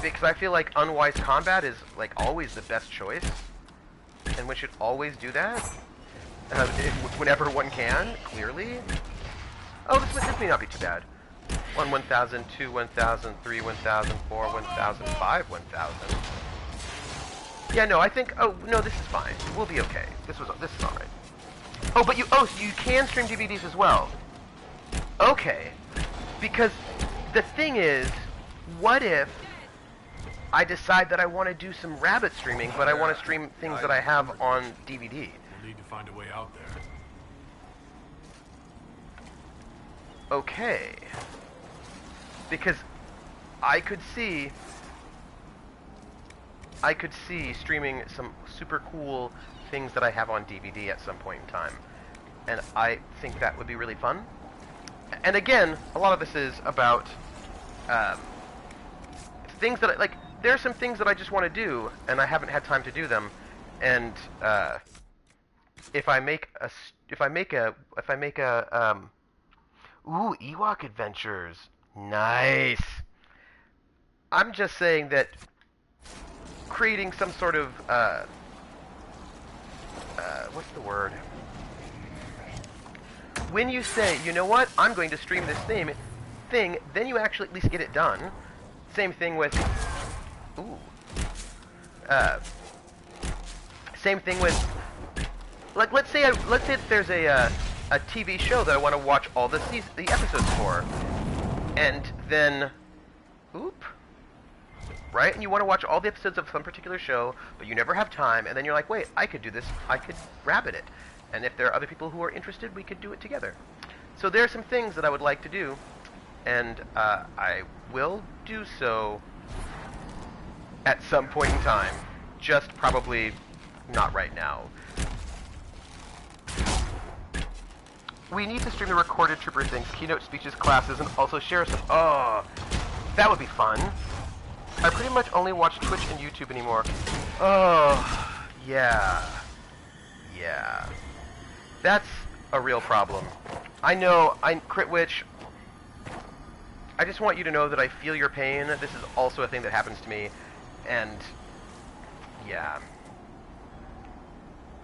because I feel like unwise combat is like always the best choice, and we should always do that whenever one can. Clearly. Oh, this may not be too bad. 1 1,000, 2 1,000, 3 1,000, 4 1,000, 5 1,000. Yeah, no, I think. Oh no, this is fine. We'll be okay. This is all right. Oh, but so you can stream DVDs as well. Okay, because the thing is, what if I decide that I want to do some rabbit streaming, but I want to stream things that I have on DVD? We'll need to find a way out there. Okay. Because I could see streaming some super cool things that I have on DVD at some point in time. And I think that would be really fun. And again, a lot of this is about things that there are some things that I just want to do, and I haven't had time to do them. And if I make a ooh, Ewok Adventures, nice. I'm just saying that creating some sort of what's the word? When you say, you know what, I'm going to stream this thing, then you actually at least get it done. Same thing with, same thing with, like, let's say that there's a TV show that I want to watch all the episodes for, and then, right? And you want to watch all the episodes of some particular show, but you never have time, and then you're like, wait, I could do this, I could rabbit it. And if there are other people who are interested, we could do it together. So there are some things that I would like to do, and I will do so at some point in time. Just probably not right now. We need to stream the recorded Trooper things, keynote speeches, classes, and also share some. Oh, that would be fun. I pretty much only watch Twitch and YouTube anymore. Oh, yeah. Yeah. That's a real problem. I know, Crit Witch, I just want you to know that I feel your pain. This is also a thing that happens to me, and yeah.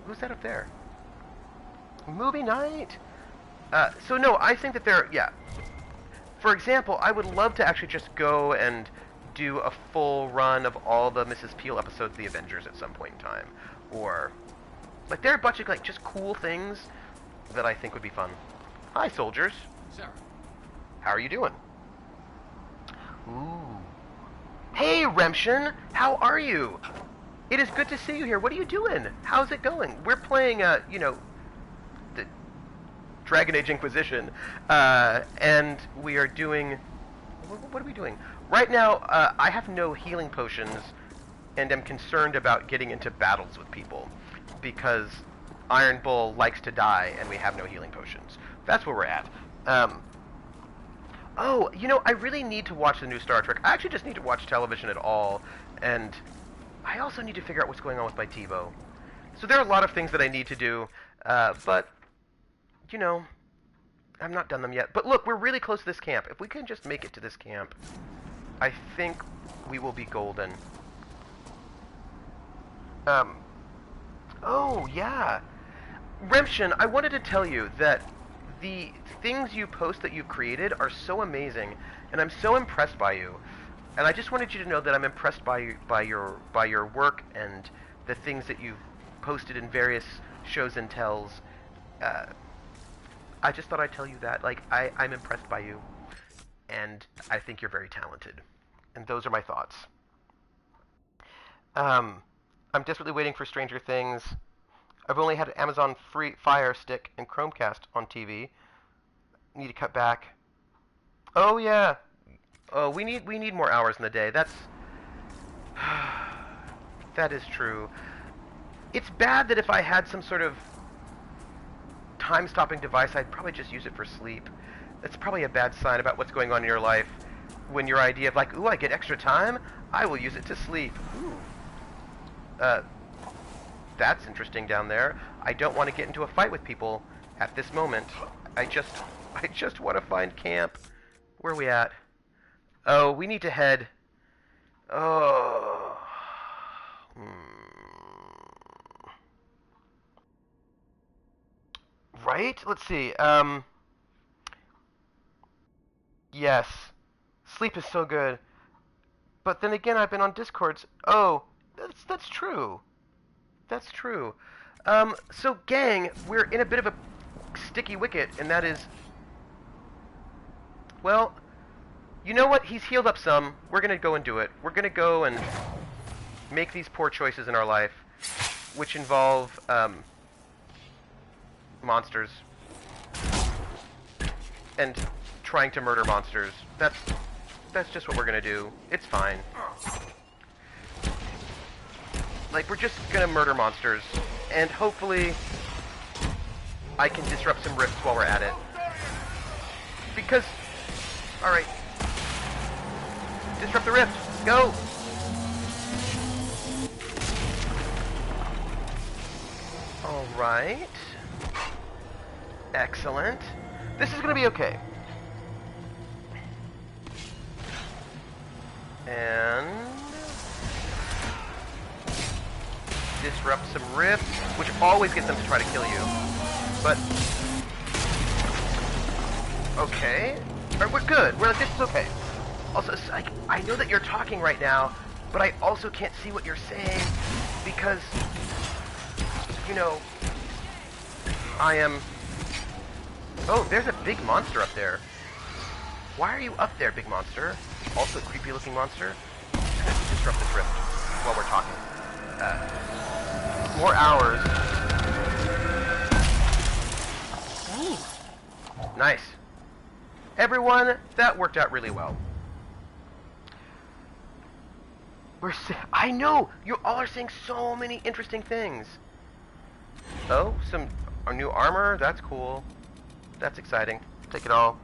Who's that up there? Movie night? So no, I think that yeah. For example, I would love to actually just go and do a full run of all the Mrs. Peel episodes of The Avengers at some point in time. Or, like, there are a bunch of, like, just cool things that I think would be fun. Hi, soldiers. Sarah. How are you doing? Ooh. Hey, Remshin! How are you? It is good to see you here. What are you doing? How's it going? We're playing, you know, the Dragon Age Inquisition, and we are doing... What are we doing? Right now, I have no healing potions, and am concerned about getting into battles with people, because Iron Bull likes to die, and we have no healing potions. That's where we're at. Oh, you know, I really need to watch the new Star Trek. I actually just need to watch television at all, and I also need to figure out what's going on with my TiVo. So there are a lot of things that I need to do, but, you know, I've not done them yet. But look, we're really close to this camp. If we can just make it to this camp, I think we will be golden. Oh, yeah. Remshin, I wanted to tell you that the things you post that you've created are so amazing, and I'm so impressed by you. And I just wanted you to know that I'm impressed by your work and the things that you've posted in various shows and tells. I just thought I'd tell you that. Like, I'm impressed by you, and I think you're very talented. And those are my thoughts. I'm desperately waiting for Stranger Things. I've only had Amazon free Fire Stick and Chromecast on TV. Need to cut back. Oh yeah. Oh, we need more hours in the day. That is true. It's bad that if I had some sort of time-stopping device, I'd probably just use it for sleep. That's probably a bad sign about what's going on in your life. When your idea of like, ooh, I get extra time, I will use it to sleep. Ooh. That's interesting down there. I don't want to get into a fight with people at this moment. I just want to find camp. Where are we at? Oh, we need to head. Oh. Right? Let's see. Yes. Sleep is so good. But then again, I've been on Discords. Oh, that's true. That's true. So gang, we're in a bit of a sticky wicket, and that is, well, you know what? He's healed up some. We're gonna go and do it. We're gonna go and make these poor choices in our life, which involve, monsters. And trying to murder monsters. That's just what we're gonna do. It's fine. Like, we're just gonna murder monsters, and hopefully I can disrupt some rifts while we're at it. Because, alright. Disrupt the rift! Go! Alright. Excellent. This is gonna be okay. And disrupt some rifts, which always gets them to try to kill you. But okay, alright, we're good. We're like, this is okay. Also, it's like, I know that you're talking right now, but I also can't see what you're saying because, you know, I am. Oh, there's a big monster up there. Why are you up there, big monster? Also, creepy-looking monster. Let's disrupt this rift while we're talking. More hours. Ooh. Nice. Everyone, that worked out really well. I know! You all are saying so many interesting things. Oh, some new armor? That's cool. That's exciting. Take it all.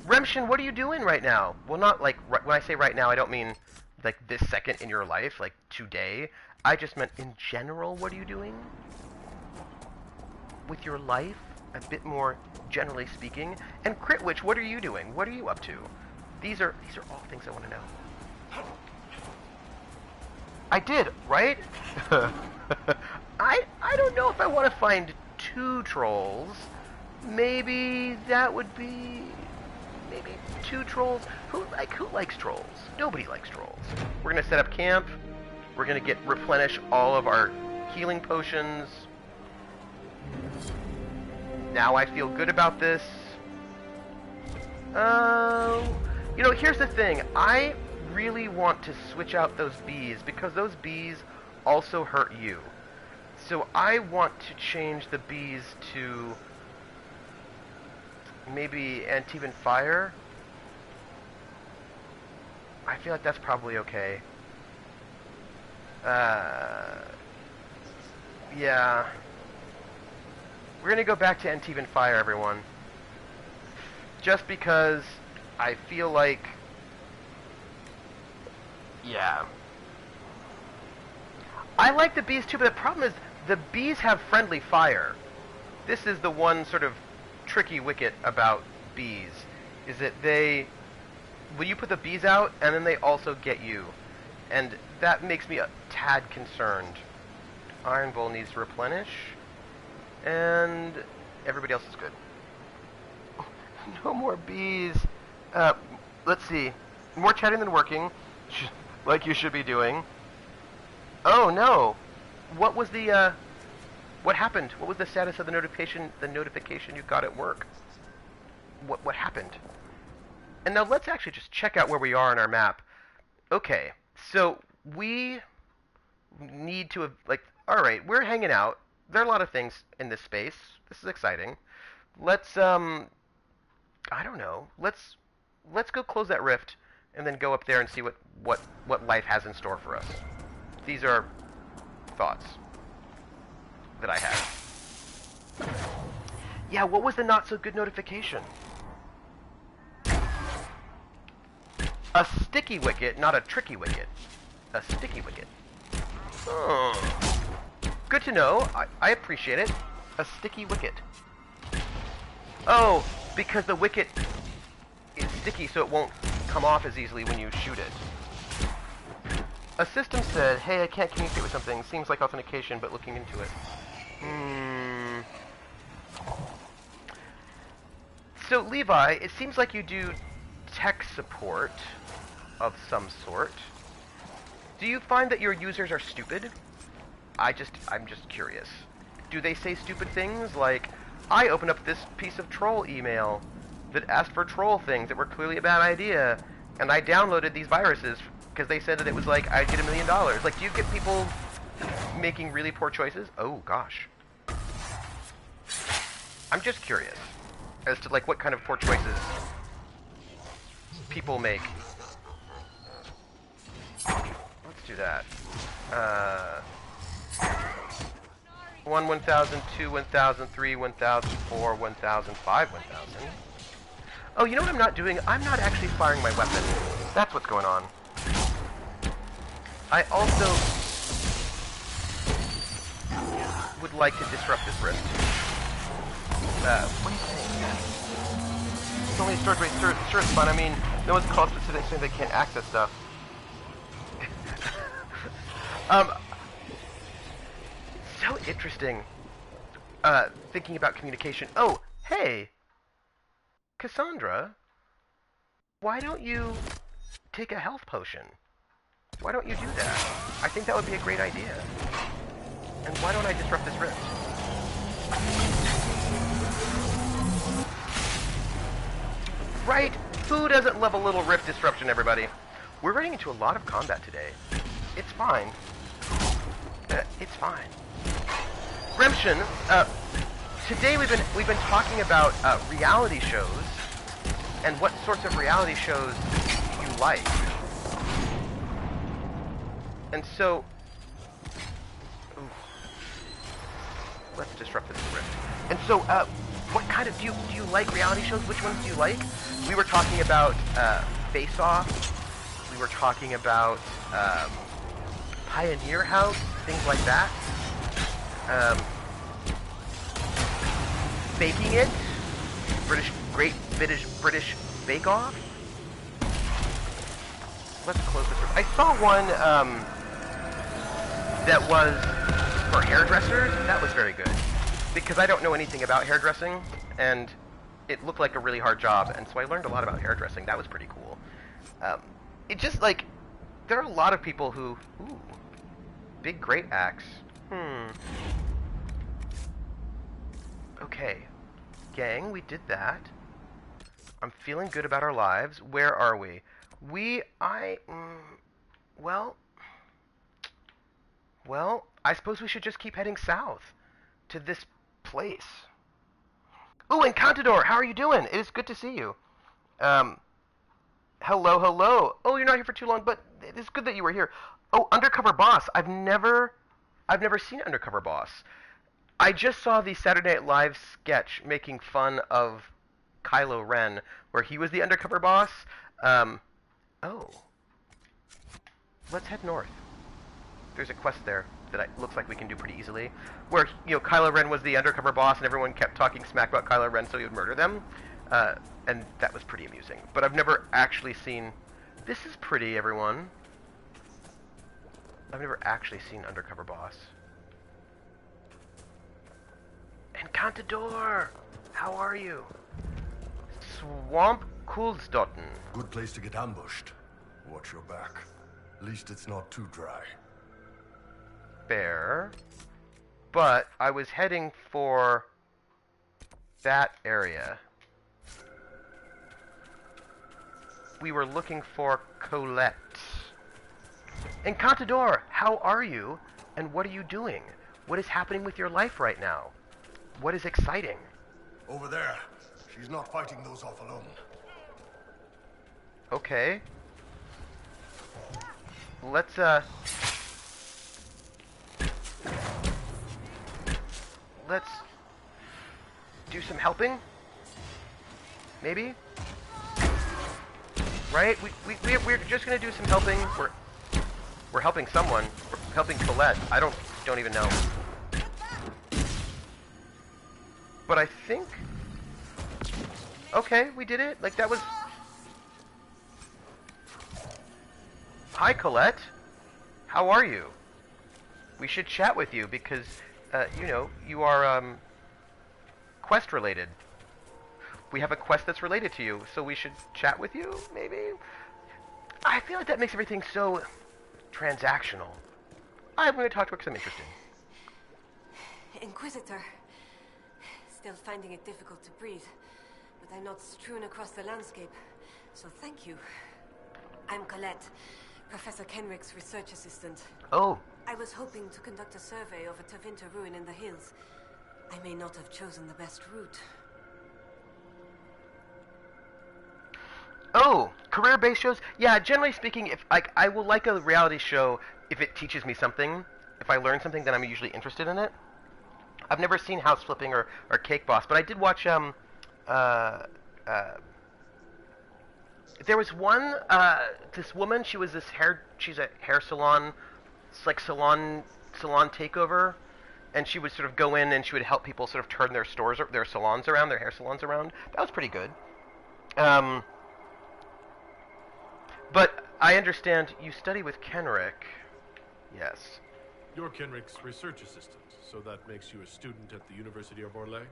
Remshin, what are you doing right now? Well, not like, when I say right now, I don't mean like this second in your life, like today. I just meant in general, what are you doing? With your life, a bit more generally speaking. And Critwitch, what are you doing? What are you up to? These are all things I want to know. I did, right? I don't know if I want to find 2 trolls. Maybe that would be... Maybe 2 trolls. Who likes trolls? Nobody likes trolls. We're gonna set up camp. We're gonna replenish all of our healing potions. Now I feel good about this. You know, here's the thing. I really want to switch out those bees because those bees also hurt you. So I want to change the bees to maybe Antivan Fire. I feel like that's probably okay. Yeah. We're gonna go back to Antivan Fire, everyone. Just because I feel like... Yeah. I like the bees too, but the problem is the bees have friendly fire. This is the one sort of tricky wicket about bees, is that when you put the bees out, and then they also get you. And that makes me a tad concerned. Iron Bowl needs to replenish. And everybody else is good. No more bees. Let's see. More chatting than working. Like you should be doing. Oh no. What was the, what happened? What was the status of the notification you got at work? What happened? And now let's actually just check out where we are on our map. Okay, so we need to have, like, alright, we're hanging out. There are a lot of things in this space. This is exciting. Let's, I don't know. Let's go close that rift and then go up there and see what life has in store for us. These are thoughts that I had. Yeah, what was the not so good notification? A sticky wicket, not a tricky wicket. A sticky wicket. Oh. Good to know. I appreciate it. A sticky wicket. Oh, because the wicket is sticky so it won't come off as easily when you shoot it. A system said, hey, I can't communicate with something. Seems like authentication, but looking into it. So, Levi, it seems like you do tech support of some sort. Do you find that your users are stupid? I'm just curious. Do they say stupid things like, I opened up this piece of troll email that asked for troll things that were clearly a bad idea, and I downloaded these viruses because they said that it was like, I'd get $1 million. Like, do you get people making really poor choices? Oh, gosh. I'm just curious as to, like, what kind of poor choices people make. Let's do that. 1, 1,000, 2, 1,000, 3, 1,000, 4, 1,000, 5, 1,000. Oh, you know what I'm not doing? I'm not actually firing my weapon. That's what's going on. I also would like to disrupt this rift. What do you think? It's only a storage rate. Sure, it's fun. I mean, no one's called specific saying they can't access stuff. So interesting. Thinking about communication. Oh, hey, Cassandra. Why don't you take a health potion? Why don't you do that? I think that would be a great idea. And why don't I disrupt this rift? Right? Who doesn't love a little rift disruption, everybody? We're running into a lot of combat today. It's fine. It's fine. Remshin, today we've been talking about reality shows and what sorts of reality shows you like. And so, let's disrupt this rift. And so, what kind of do you like reality shows? Which ones do you like? We were talking about Face Off. We were talking about Pioneer House, things like that. Baking It, British Bake Off. Let's close this room. I saw one that was for hairdressers. That was very good because I don't know anything about hairdressing, and it looked like a really hard job, and so I learned a lot about hairdressing. That was pretty cool. It just like there are a lot of people who big great axe. Okay. Gang, we did that. I'm feeling good about our lives. Where are we? Well, I suppose we should just keep heading south to this place. Ooh, Encantador, how are you doing? It is good to see you. Hello. Oh, you're not here for too long, but it is good that you were here. Oh, Undercover Boss. I've never seen Undercover Boss. I just saw the Saturday Night Live sketch making fun of Kylo Ren, where he was the undercover boss. Oh. Let's head north. There's a quest there that looks like we can do pretty easily, where, Kylo Ren was the undercover boss, and everyone kept talking smack about Kylo Ren so he would murder them. And that was pretty amusing. But I've never actually seen... This is pretty, everyone. I've never actually seen Undercover Boss. Encantador! How are you? Swamp Kulsdotten. Good place to get ambushed. Watch your back. At least it's not too dry. Fair. But I was heading for that area. We were looking for Colette. Encantador, how are you? And what are you doing? What is happening with your life right now? What is exciting? Over there. She's not fighting those off alone. Okay. Let's, let's do some helping? Maybe? Right? We're just gonna do some helping. We're helping someone. We're helping Colette. I don't even know. But I think... Okay, we did it. Like, that was... Hi, Colette. How are you? We should chat with you because, you know, you are, quest-related. We have a quest that's related to you, so we should chat with you, maybe? I feel like that makes everything so transactional. I'm going to talk to her because I'm interested. Inquisitor. Still finding it difficult to breathe, but I'm not strewn across the landscape, so thank you. I'm Colette, Professor Kenrick's research assistant. Oh. I was hoping to conduct a survey of a Tevinter ruin in the hills. I may not have chosen the best route. Oh, career-based shows? Yeah, generally speaking, if I will like a reality show if it teaches me something. If I learn something, then I'm usually interested in it. I've never seen House Flipping or Cake Boss, but I did watch there was one this woman, she's a hair salon, it's like salon takeover, and she would sort of go in and she would help people sort of turn their salons around, their hair salons around. That was pretty good. But I understand you study with Kenrick. Yes. You're Kenrick's research assistant, so that makes you a student at the University of Orlais?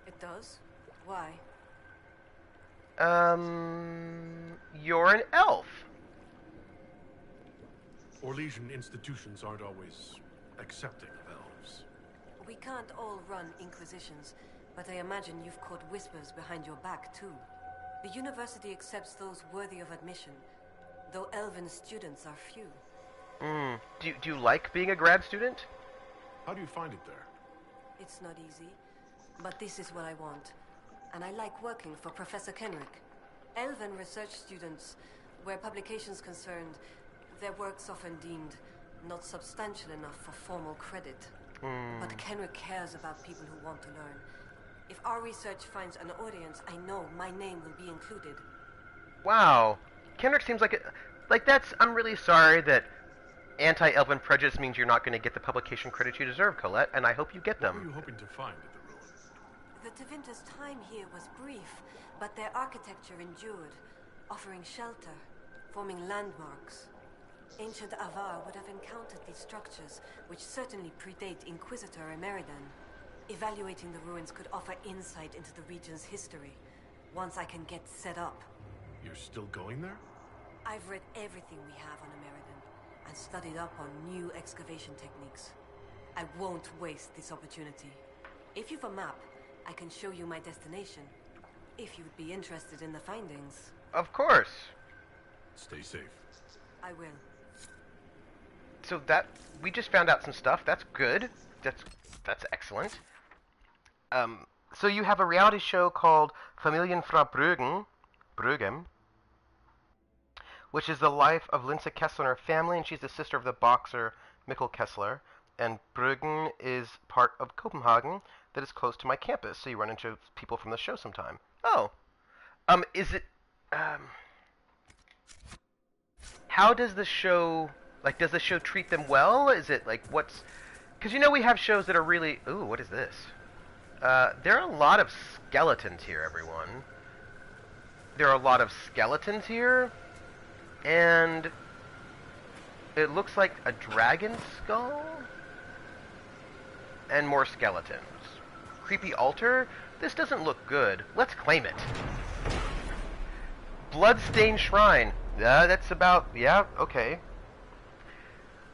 It does? Why? You're an elf. Orlesian institutions aren't always accepting of elves. We can't all run Inquisitions, but I imagine you've caught whispers behind your back, too. The university accepts those worthy of admission, though elven students are few. Do you like being a grad student? How do you find it there? It's not easy, but this is what I want. And I like working for Professor Kenrick. Elven research students, where publications concerned, their work's often deemed not substantial enough for formal credit. But Kenrick cares about people who want to learn. If our research finds an audience, I know my name will be included. Wow. Kenrick seems like I'm really sorry that anti-elven prejudice means you're not going to get the publication credit you deserve, Colette, and I hope you get them. What were you hoping to find at the ruin? The Tevinter's time here was brief, but their architecture endured, offering shelter, forming landmarks. Ancient Avar would have encountered these structures, which certainly predate Inquisitor Emeridan. Evaluating the ruins could offer insight into the region's history, once I can get set up. You're still going there? I've read everything we have on Emeridan, and studied up on new excavation techniques. I won't waste this opportunity. If you've a map, I can show you my destination, if you'd be interested in the findings. Of course. Stay safe. I will. So we just found out some stuff. That's good. That's excellent. So you have a reality show called Familien fra Bruggen, which is the life of Linse Kessler and her family, and she's the sister of the boxer Mikkel Kessler. And Bruggen is part of Copenhagen that is close to my campus, so you run into people from the show sometime. Oh. How does the show... Like, does the show treat them well? Is it, like, what's... Because, you know, we have shows that are really... Ooh, what is this? There are a lot of skeletons here, everyone. There are a lot of skeletons here. And... it looks like a dragon skull? And more skeletons. Creepy altar? This doesn't look good. Let's claim it. Bloodstained shrine. That's about... Yeah, okay.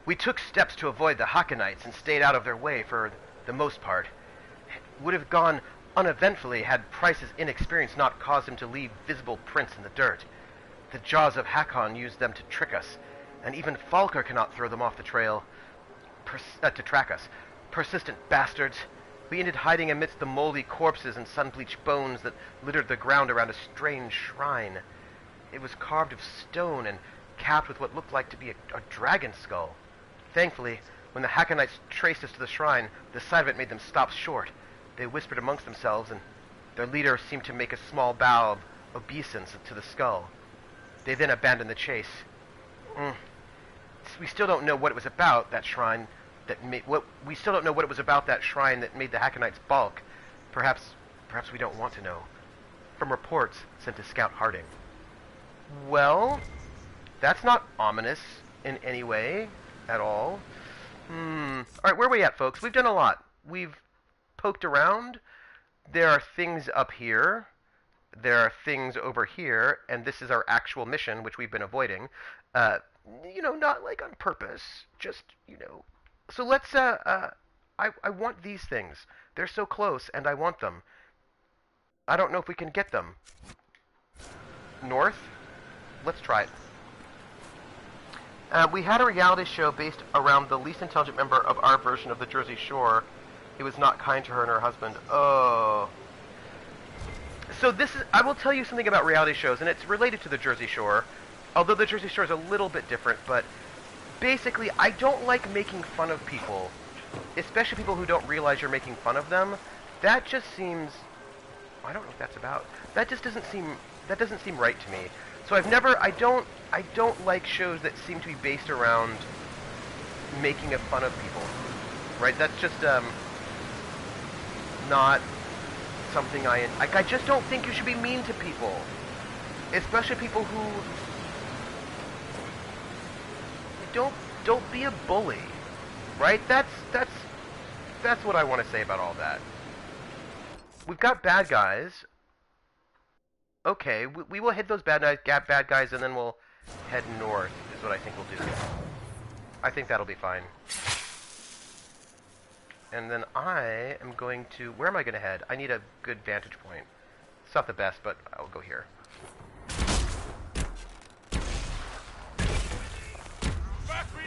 We took steps to avoid the Hakkonites and stayed out of their way for the most part. It would have gone uneventfully had Price's inexperience not caused him to leave visible prints in the dirt. The jaws of Hakkon used them to trick us. and even Falker cannot throw them off the trail to track us. Persistent bastards. We ended hiding amidst the moldy corpses and sun-bleached bones that littered the ground around a strange shrine. It was carved of stone and capped with what looked like to be a dragon skull. Thankfully, when the Hakkonites traced us to the shrine, the sight of it made them stop short. They whispered amongst themselves, and their leader seemed to make a small bow of obeisance to the skull. They then abandoned the chase. We still don't know what it was about, that shrine that made we still don't know what it was about that shrine that made the Hakkonites balk. Perhaps we don't want to know. From reports sent to Scout Harding. Well, that's not ominous in any way at all. Alright, where are we at, folks? We've done a lot. We've poked around. There are things up here. There are things over here. And this is our actual mission, which we've been avoiding. Not like on purpose. Just, So let's, I want these things. They're so close, and I want them. I don't know if we can get them. North? Let's try it. We had a reality show based around the least intelligent member of our version of the Jersey Shore. He was not kind to her and her husband. Oh. So I will tell you something about reality shows, and it's related to the Jersey Shore. Although the Jersey Shore is a little bit different, but basically, I don't like making fun of people. Especially people who don't realize you're making fun of them. That just seems... I don't know what that's about. That doesn't seem right to me. So I don't like shows that seem to be based around making fun of people, right? That's just not something I just don't think you should be mean to people, especially people who don't be a bully, right? That's what I want to say about all that. We've got bad guys. Okay, we will hit those bad guys, and then we'll head north, is what I think we'll do. I think that'll be fine. And then I am going to... Where am I going to head? I need a good vantage point. It's not the best, but I'll go here.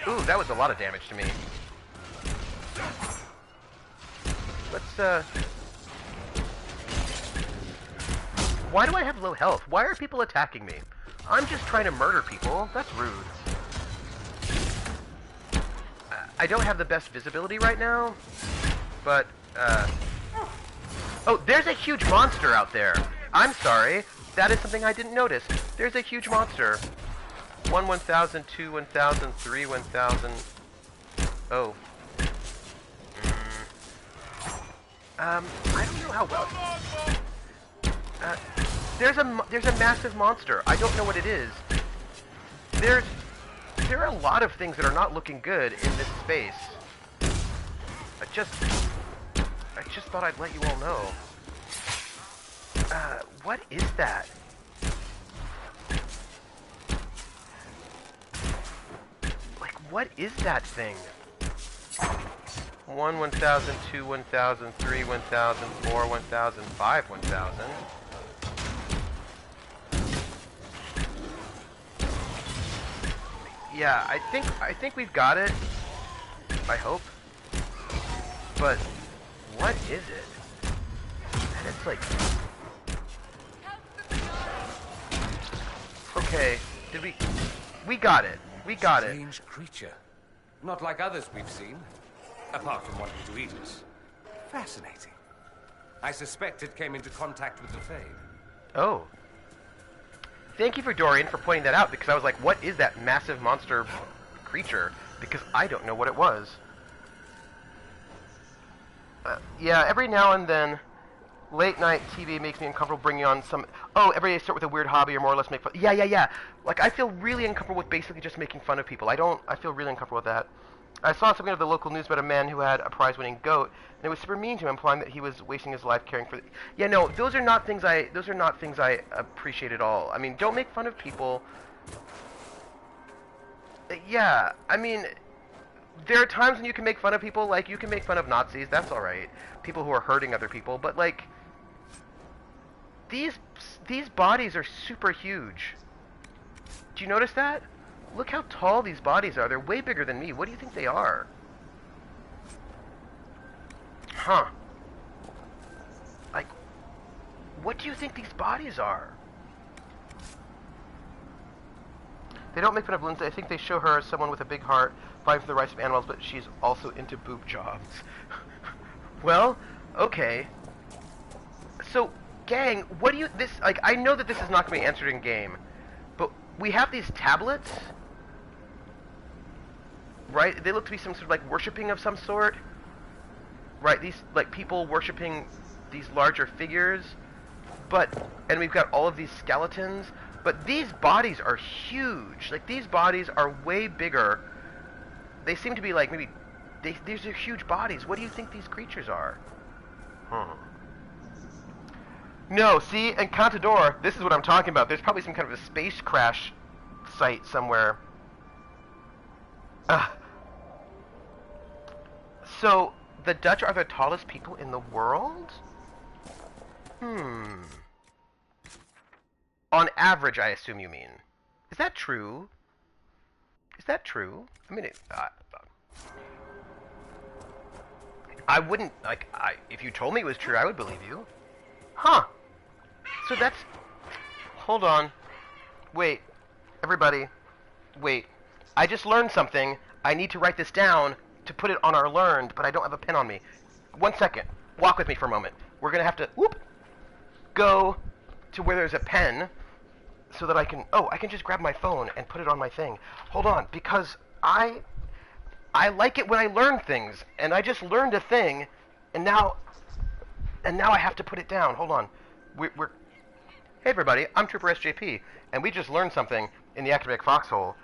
Ooh, that was a lot of damage to me. Let's, Why do I have low health? Why are people attacking me? I'm just trying to murder people. That's rude. I don't have the best visibility right now, but, Oh, there's a huge monster out there. I'm sorry. That is something I didn't notice. There's a huge monster. 1, 1,000, 2, 1,000, 3, 1,000... Oh. I don't know how well... There's a massive monster. I don't know what it is. There are a lot of things that are not looking good in this space. I just thought I'd let you all know. What is that? Like, what is that thing? 1, 1,000, 2, 1,000, 3, 1,000, 4, 1,000, 5, 1,000. Yeah, I think we've got it. I hope. But what is it? And it's like... Okay, we got it. We got it. Strange creature. Not like others we've seen. Apart from wanting to eat us. Fascinating. I suspect it came into contact with the Fade. Oh. Thank you for Dorian for pointing that out, because I was like, what is that massive monster creature? Because I don't know what it was. Yeah, every now and then, late night TV makes me uncomfortable bringing on some... Oh, every day I start with a weird hobby or more or less make fun... Yeah. Like, I feel really uncomfortable with basically just making fun of people. I feel really uncomfortable with that. I saw something of the local news about a man who had a prize-winning goat, and it was super mean to him, implying that he was wasting his life caring for... Yeah, no, those are not things I appreciate at all. I mean, don't make fun of people. Yeah, I mean, there are times when you can make fun of people, like, you can make fun of Nazis, that's alright. People who are hurting other people, but, like, these bodies are super huge. Do you notice that? Look how tall these bodies are. They're way bigger than me. What do you think they are? Huh. Like, what do you think these bodies are? They don't make fun of Lindsay. I think they show her as someone with a big heart, fighting for the rights of animals, but she's also into boob jobs. Well, okay. So, gang, what do you... Like, I know that this is not going to be answered in game, but we have these tablets, right? They look to be some sort of, like, worshipping of some sort. Right, these, like, people worshipping these larger figures. But, and we've got all of these skeletons. But these bodies are huge. Like, these bodies are way bigger. They seem to be, like, maybe... these are huge bodies. What do you think these creatures are? No, see, in Contador, this is what I'm talking about. There's probably some kind of a space crash site somewhere. So, the Dutch are the tallest people in the world? On average, I assume you mean. Is that true? Is that true? I mean, I wouldn't, like, if you told me it was true, I would believe you. Huh. So that's... Hold on. Wait. Everybody. Wait. I just learned something. I need to write this down to put it on our learned, but I don't have a pen on me. 1 second. Walk with me for a moment. We're going to have to, go to where there's a pen so that I can, I can just grab my phone and put it on my thing. Hold on, because I like it when I learn things, and I just learned a thing, and now I have to put it down. Hold on. Hey everybody, I'm Trooper SJP, and we just learned something in the Academic Foxhole,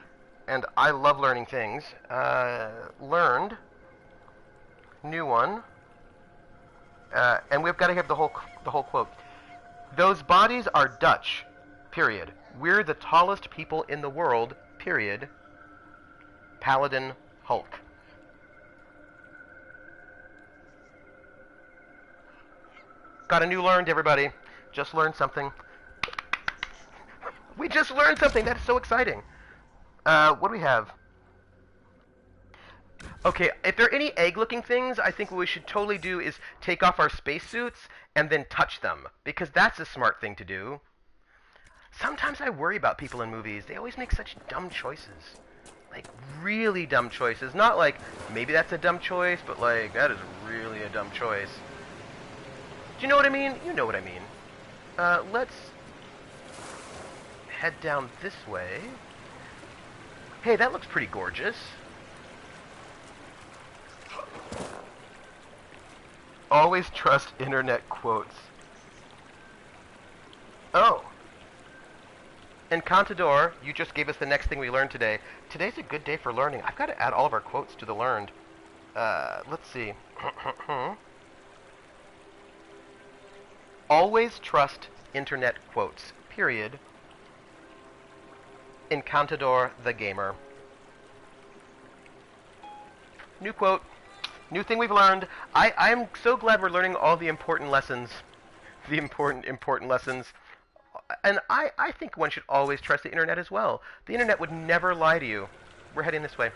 and I love learning things. Learned. New one. And we've got to have the whole quote. Those bodies are Dutch, period. We're the tallest people in the world, period. Paladin Hulk. Got a new learned, everybody. Just learned something. We just learned something. That's so exciting. What do we have? Okay, if there are any egg-looking things, I think what we should totally do is take off our spacesuits and then touch them, because that's a smart thing to do. Sometimes I worry about people in movies. They always make such dumb choices. Like, really dumb choices. Not like, maybe that's a dumb choice, but like, that is really a dumb choice. Do you know what I mean? You know what I mean. Let's head down this way. Hey, that looks pretty gorgeous. Always trust internet quotes. Oh. And Contador, you just gave us the next thing we learned today. Today's a good day for learning. I've got to add all of our quotes to the learned. Let's see. Always trust internet quotes. Period. In Contador the Gamer. New quote. New thing we've learned. I'm so glad we're learning all the important lessons. The important lessons. And I think one should always trust the internet as well. The internet would never lie to you. We're heading this way.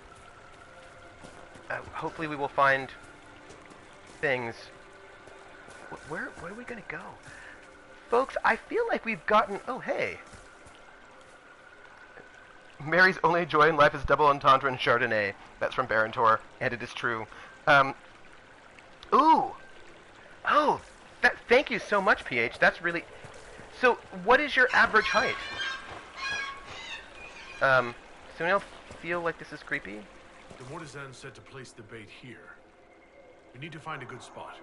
Hopefully we will find things. Where are we going to go? Folks, I feel like we've gotten... Oh, hey. Mary's only joy in life is double entendre and Chardonnay. That's from Barontor, and it is true. Ooh. Oh, thank you so much, PH. That's really... So, what is your average height? Does anyone else feel like this is creepy? The Mortizan said to place the bait here. We need to find a good spot.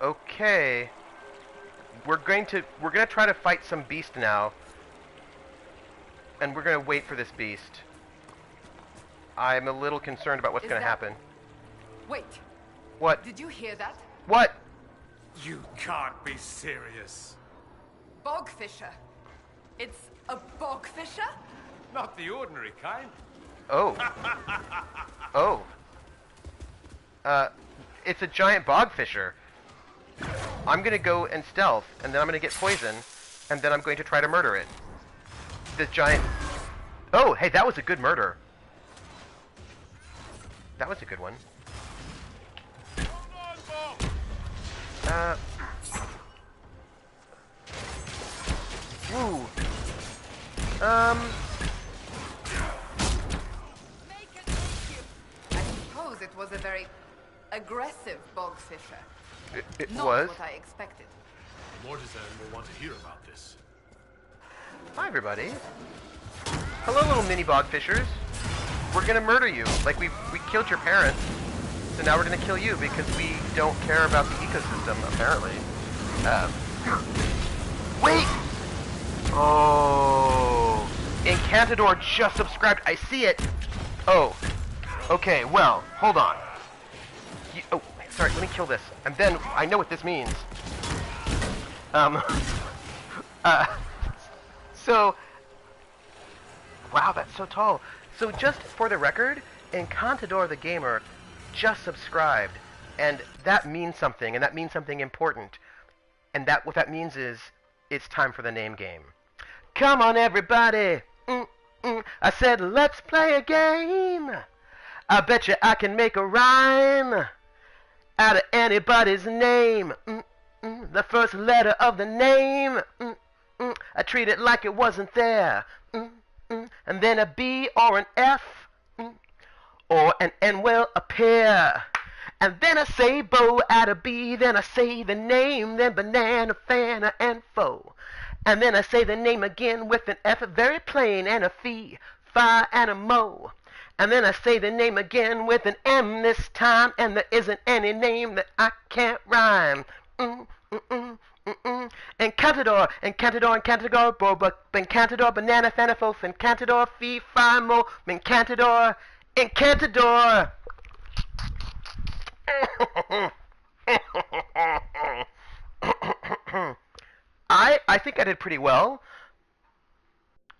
Okay. We're gonna try to fight some beast now. And we're gonna wait for this beast. I'm a little concerned about what's gonna happen. Wait. What? Did you hear that? What? You can't be serious. Bogfisher. It's a bogfisher? Not the ordinary kind. Oh. Oh. It's a giant bogfisher. I'm gonna go and stealth, and then I'm gonna get poison, and then I'm going to try to murder it. This giant... Oh, hey, that was a good murder. That was a good one. Woo. I suppose it was a very aggressive bogfisher. It Not was. what I expected. Mortizan will want to hear about this. Hi, everybody. Hello, little mini bogfishers. We're gonna murder you. Like, we killed your parents, so now we're gonna kill you because we don't care about the ecosystem, apparently. Wait! Oh. Encantador just subscribed. I see it. Oh. Okay, well, hold on. Oh, sorry, let me kill this. And then, I know what this means. So, wow, that's so tall. So just for the record, Encantador the Gamer just subscribed, and that means something, and that means something important. And that what that means is, it's time for the name game. Come on, everybody! I said, let's play a game! I bet you I can make a rhyme out of anybody's name. The first letter of the name. I treat it like it wasn't there. And then a B or an F or an N will appear. And then I say bow at a B, then I say the name, then banana, fana, and foe. And then I say the name again with an F, very plain, and a fee, fi, and a mo. And then I say the name again with an M this time, and there isn't any name that I can't rhyme. Encantador, Encantador, Encantador, Boba, Encantador, Banana, Fanafof, Encantador, Fee, Fi, Mo, Encantador, Encantador. I think I did pretty well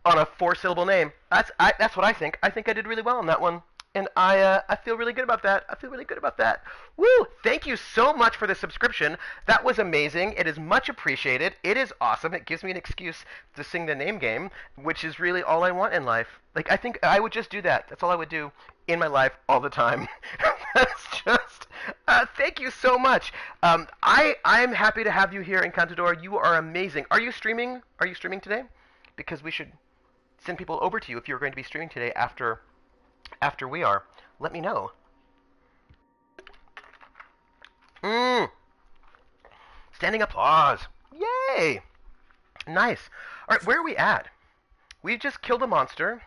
on a 4-syllable name. That's what I think. I think I did really well on that one. And I feel really good about that. I feel really good about that. Woo! Thank you so much for the subscription. That was amazing. It is much appreciated. It is awesome. It gives me an excuse to sing the name game, which is really all I want in life. Like, I think I would just do that. That's all I would do in my life all the time. That's just... thank you so much. I'm happy to have you here, Encantador. You are amazing. Are you streaming? Are you streaming today? Because we should send people over to you if you're going to be streaming today after we are. Let me know. Standing applause. Yay! Nice. Alright, where are we at? We've just killed a monster.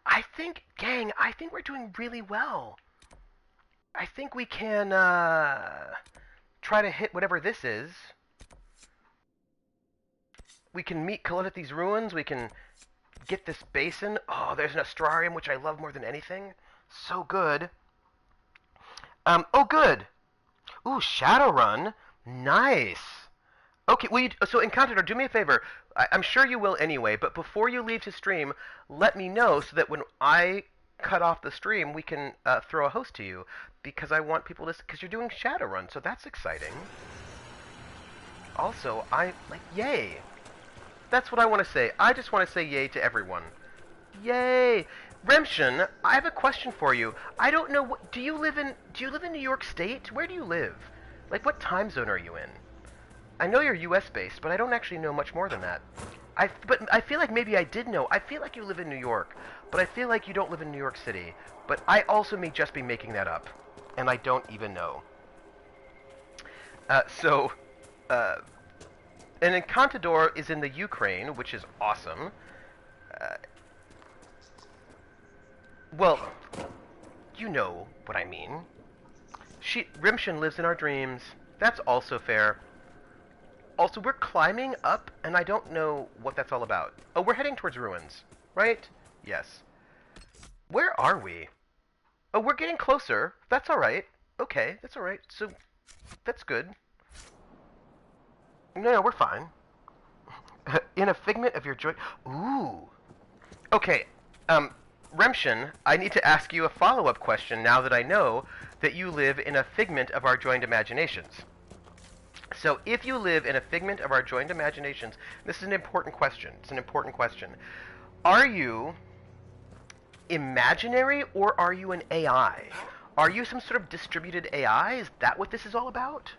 I think, gang, I think we're doing really well. I think we can, try to hit whatever this is. We can collect at these ruins. We can get this basin. Oh, there's an astrarium, which I love more than anything. So good. Oh, good. Ooh, Shadowrun. Nice. Okay, so Encantador, do me a favor. I'm sure you will anyway, but before you leave to stream, let me know so that when I cut off the stream, we can throw a host to you. Because I want people to... Because you're doing Shadowrun, so that's exciting. Also, yay. That's what I want to say. I just want to say yay to everyone. Yay! Remshin, I have a question for you. I don't know do you live in New York State? Where do you live? Like, what time zone are you in? I know you're US based, but I don't actually know much more than that. But I feel like maybe I did know. I feel like you live in New York, but I feel like you don't live in New York City. But I also may just be making that up, and I don't even know. And Encantador is in the Ukraine, which is awesome. Well, you know what I mean. Rimshin lives in our dreams. That's also fair. Also, we're climbing up, and I don't know what that's all about. Oh, we're heading towards ruins, right? Yes. Where are we? Oh, we're getting closer. That's all right. Okay, that's all right. So, that's good. No, we're fine. In a figment of your joy... Ooh. Okay, Remshin, I need to ask you a follow-up question now that I know that you live in a figment of our joined imaginations. So, if you live in a figment of our joined imaginations, this is an important question. It's an important question. are you imaginary or are you an AI? Are you some sort of distributed AI? Is that what this is all about?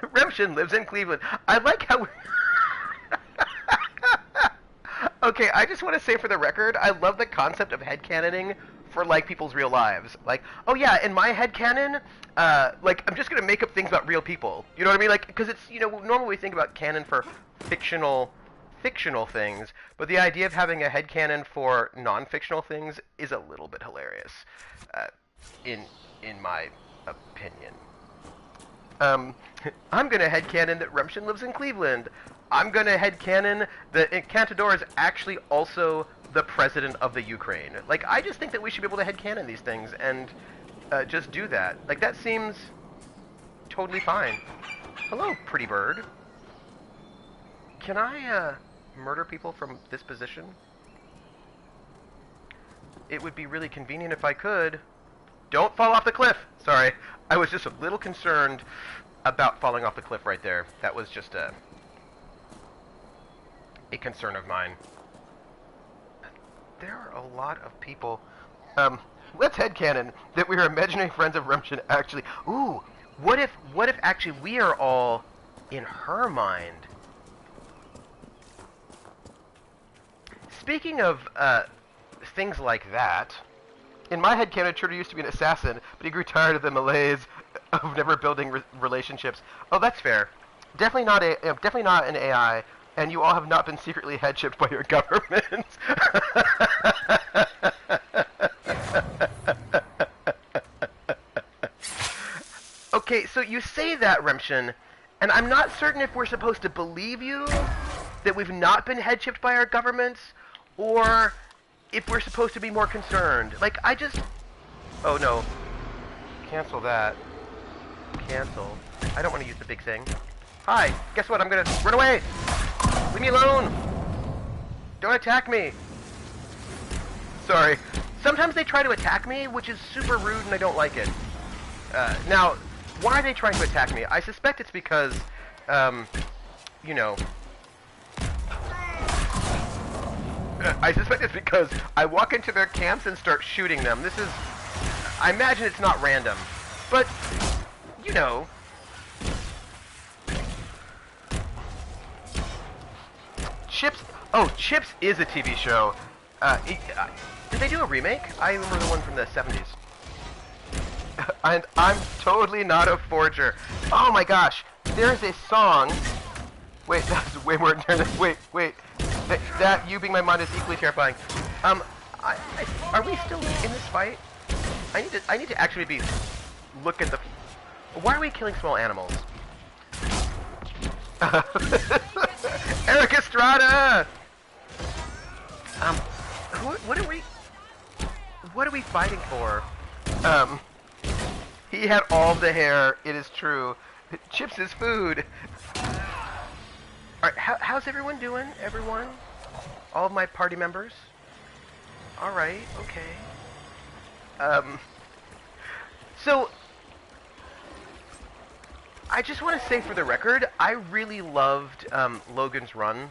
Remshin lives in Cleveland. I like how... Okay, I just want to say for the record, I love the concept of headcanoning for, like, people's real lives. Like, oh yeah, in my headcanon, like, I'm just going to make up things about real people. You know what I mean? Like, because it's, you know, normally we think about canon for fictional things, but the idea of having a headcanon for non-fictional things is a little bit hilarious, in my opinion. I'm gonna headcanon that Remshin lives in Cleveland. I'm gonna headcanon that Encantador is actually also the president of the Ukraine. Like, I just think that we should be able to headcanon these things and just do that. Like, that seems totally fine. Hello, pretty bird. Can I murder people from this position? It would be really convenient if I could. Don't fall off the cliff! Sorry, I was just a little concerned about falling off the cliff right there. That was just a concern of mine. There are a lot of people. Let's headcanon that we are imaginary friends of Remshin actually. Ooh, what if actually we are all in her mind? Speaking of things like that, in my headcanon, Truder used to be an assassin, but he grew tired of the malaise of never building relationships. Oh, that's fair. Definitely not an AI, and you all have not been secretly head-shipped by your government. Okay, so you say that, Remshin, and I'm not certain if we're supposed to believe you that we've not been head-shipped by our governments, or if we're supposed to be more concerned. Like, I just... Oh, no. Cancel that. Cancel. I don't want to use the big thing. Hi, guess what? I'm gonna run away! Leave me alone! Don't attack me! Sorry. Sometimes they try to attack me, which is super rude and I don't like it. Now, why are they trying to attack me? I suspect it's because, you know... I suspect it's because I walk into their camps and start shooting them. This is... I imagine it's not random. But, you know... Chips... Oh, Chips is a TV show. Did they do a remake? I remember the one from the 70s. And I'm totally not a forger. Oh my gosh. There's a song... Wait, that's way more intense. Wait. That you being my mind is equally terrifying. Are we still in this fight? I need to actually look at the... Why are we killing small animals? Eric Estrada! What are we fighting for? He had all the hair, it is true. Chips is food. Alright, how's everyone doing? Everyone? All of my party members? Alright, okay. So, I just want to say for the record, I really loved Logan's Run,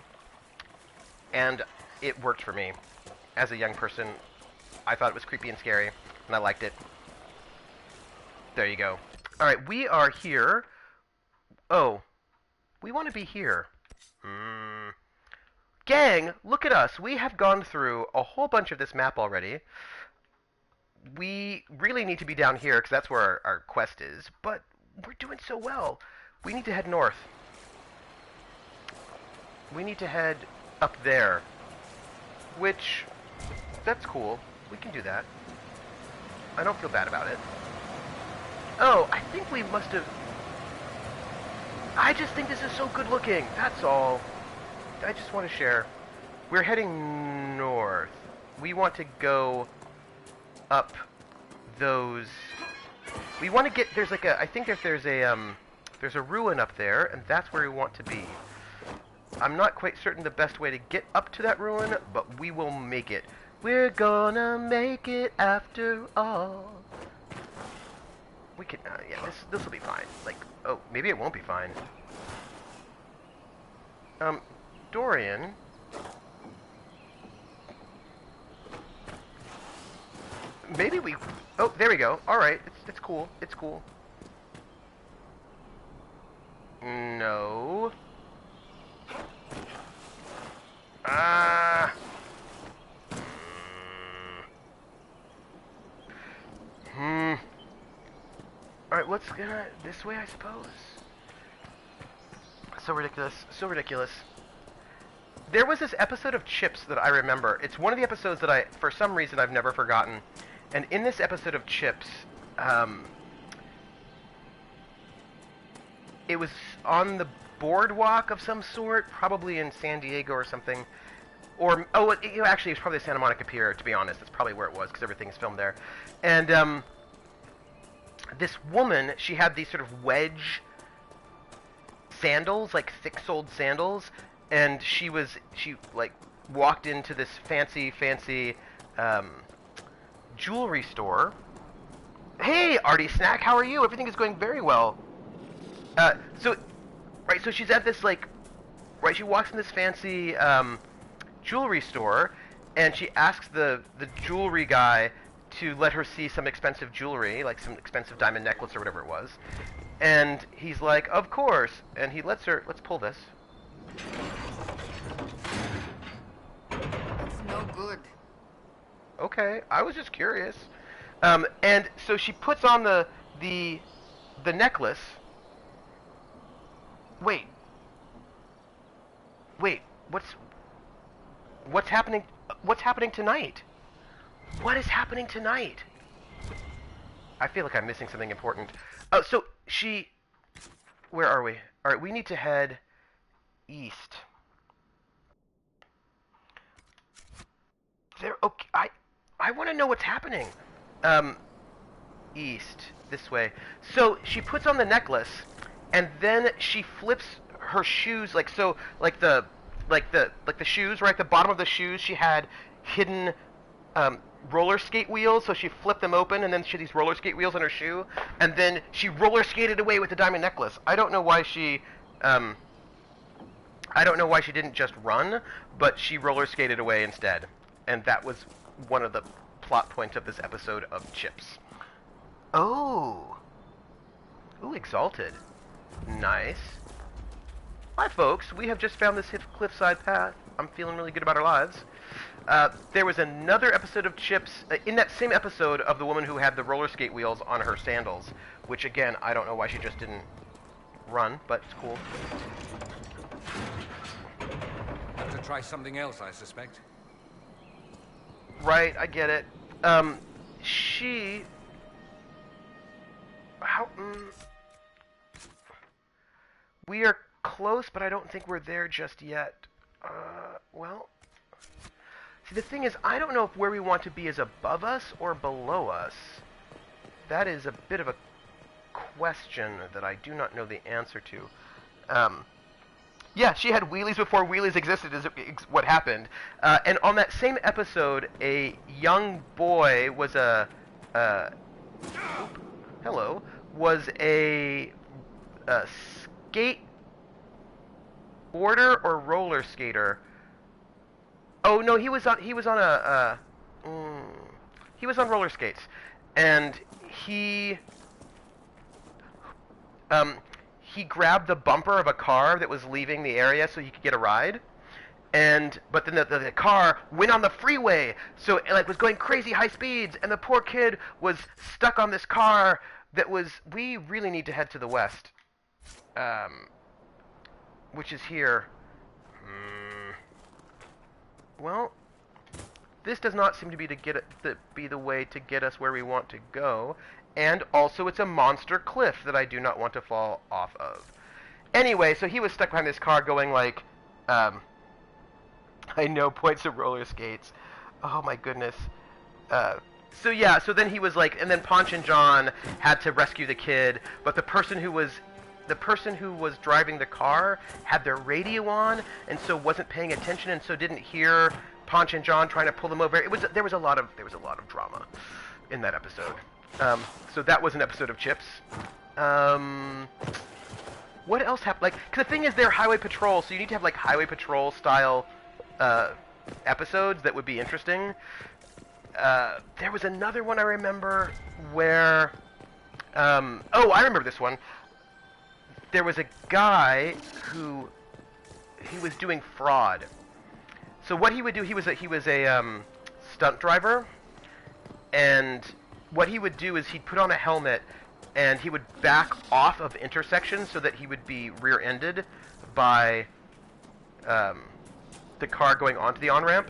and it worked for me. As a young person, I thought it was creepy and scary, and I liked it. There you go. Alright, we are here. Oh, we want to be here. Gang, look at us. We have gone through a whole bunch of this map already. We really need to be down here, because that's where our quest is, but we're doing so well. We need to head north. We need to head up there, which, that's cool. We can do that. I don't feel bad about it. Oh, I think we must have... I just think this is so good looking. That's all. I just want to share. We're heading north. We want to go up those... We want to get... There's like a... I think if there's a ruin up there, and that's where we want to be. I'm not quite certain the best way to get up to that ruin, but we will make it. We're gonna make it after all. We can... yeah, this will be fine. Like... Oh, maybe it won't be fine. historian. Maybe we... Oh, there we go. Alright, it's cool. It's cool. No. Alright, what's gonna... This way, I suppose? So ridiculous. So ridiculous. There was this episode of Chips that I remember. It's one of the episodes that I, for some reason, I've never forgotten. And in this episode of Chips, it was on the boardwalk of some sort, probably in San Diego or something. Or, actually, it was probably the Santa Monica Pier, to be honest. That's probably where it was, because everything's filmed there. And, this woman, she had these sort of wedge sandals, like thick-soled sandals, and she walked into this fancy, jewelry store. Hey, Artie Snack, how are you? Everything is going very well. So she's at this, she walks in this fancy, jewelry store, and she asks the jewelry guy to let her see some expensive jewelry, like some expensive diamond necklace or whatever it was. And he's like, of course. And he lets her, let's pull this. It's no good. Okay, I was just curious. And so she puts on the necklace. Wait, what's happening? What's happening tonight? What is happening tonight? I feel like I'm missing something important. Oh, so she... Where are we? Alright, we need to head east. There... Okay, I want to know what's happening. East. This way. So, she puts on the necklace, and then she flips her shoes, the shoes, right? The bottom of the shoes, she had hidden, roller skate wheels, so she flipped them open, and then she had these roller skate wheels on her shoe, and then she roller skated away with the diamond necklace. I don't know why she didn't just run, but she roller skated away instead. And that was one of the plot points of this episode of Chips. Oh. Ooh, Exalted. Nice. Hi folks, we have just found this cliffside path. I'm feeling really good about our lives. There was another episode of Chips, in that same episode of the woman who had the roller skate wheels on her sandals, which again, I don't know why she just didn't run, but it's cool. Have to try something else, I suspect. Right, I get it. We are close, but I don't think we're there just yet. Well... See, the thing is, I don't know if where we want to be is above us or below us. That is a bit of a question that I do not know the answer to. Yeah, she had wheelies before wheelies existed, is what happened. And on that same episode, a young boy was a skateboarder or roller skater. Oh no, he was on roller skates, and he grabbed the bumper of a car that was leaving the area so he could get a ride, but then the car went on the freeway, so it was going crazy high speeds, and the poor kid was stuck on this car that was. We really need to head to the west, which is here. Well, this does not seem to be be the way to get us where we want to go, and also it's a monster cliff that I do not want to fall off of. Anyway, so he was stuck behind this car going I know points of roller skates. Oh my goodness. So yeah, so then he was and then Ponch and John had to rescue the kid, but the person who was driving the car had their radio on, and so wasn't paying attention, and so didn't hear Ponch and John trying to pull them over. There was a lot of drama in that episode. So that was an episode of Chips. What else happened? Like, 'cause the thing is, they're highway patrol, so you need to have like highway patrol style episodes that would be interesting. There was another one I remember where, oh, I remember this one. There was a guy who he was doing fraud. So what he would do, he was a stunt driver, and what he would do is he'd put on a helmet and he would back off of intersections so that he would be rear-ended by the car going onto the on-ramp.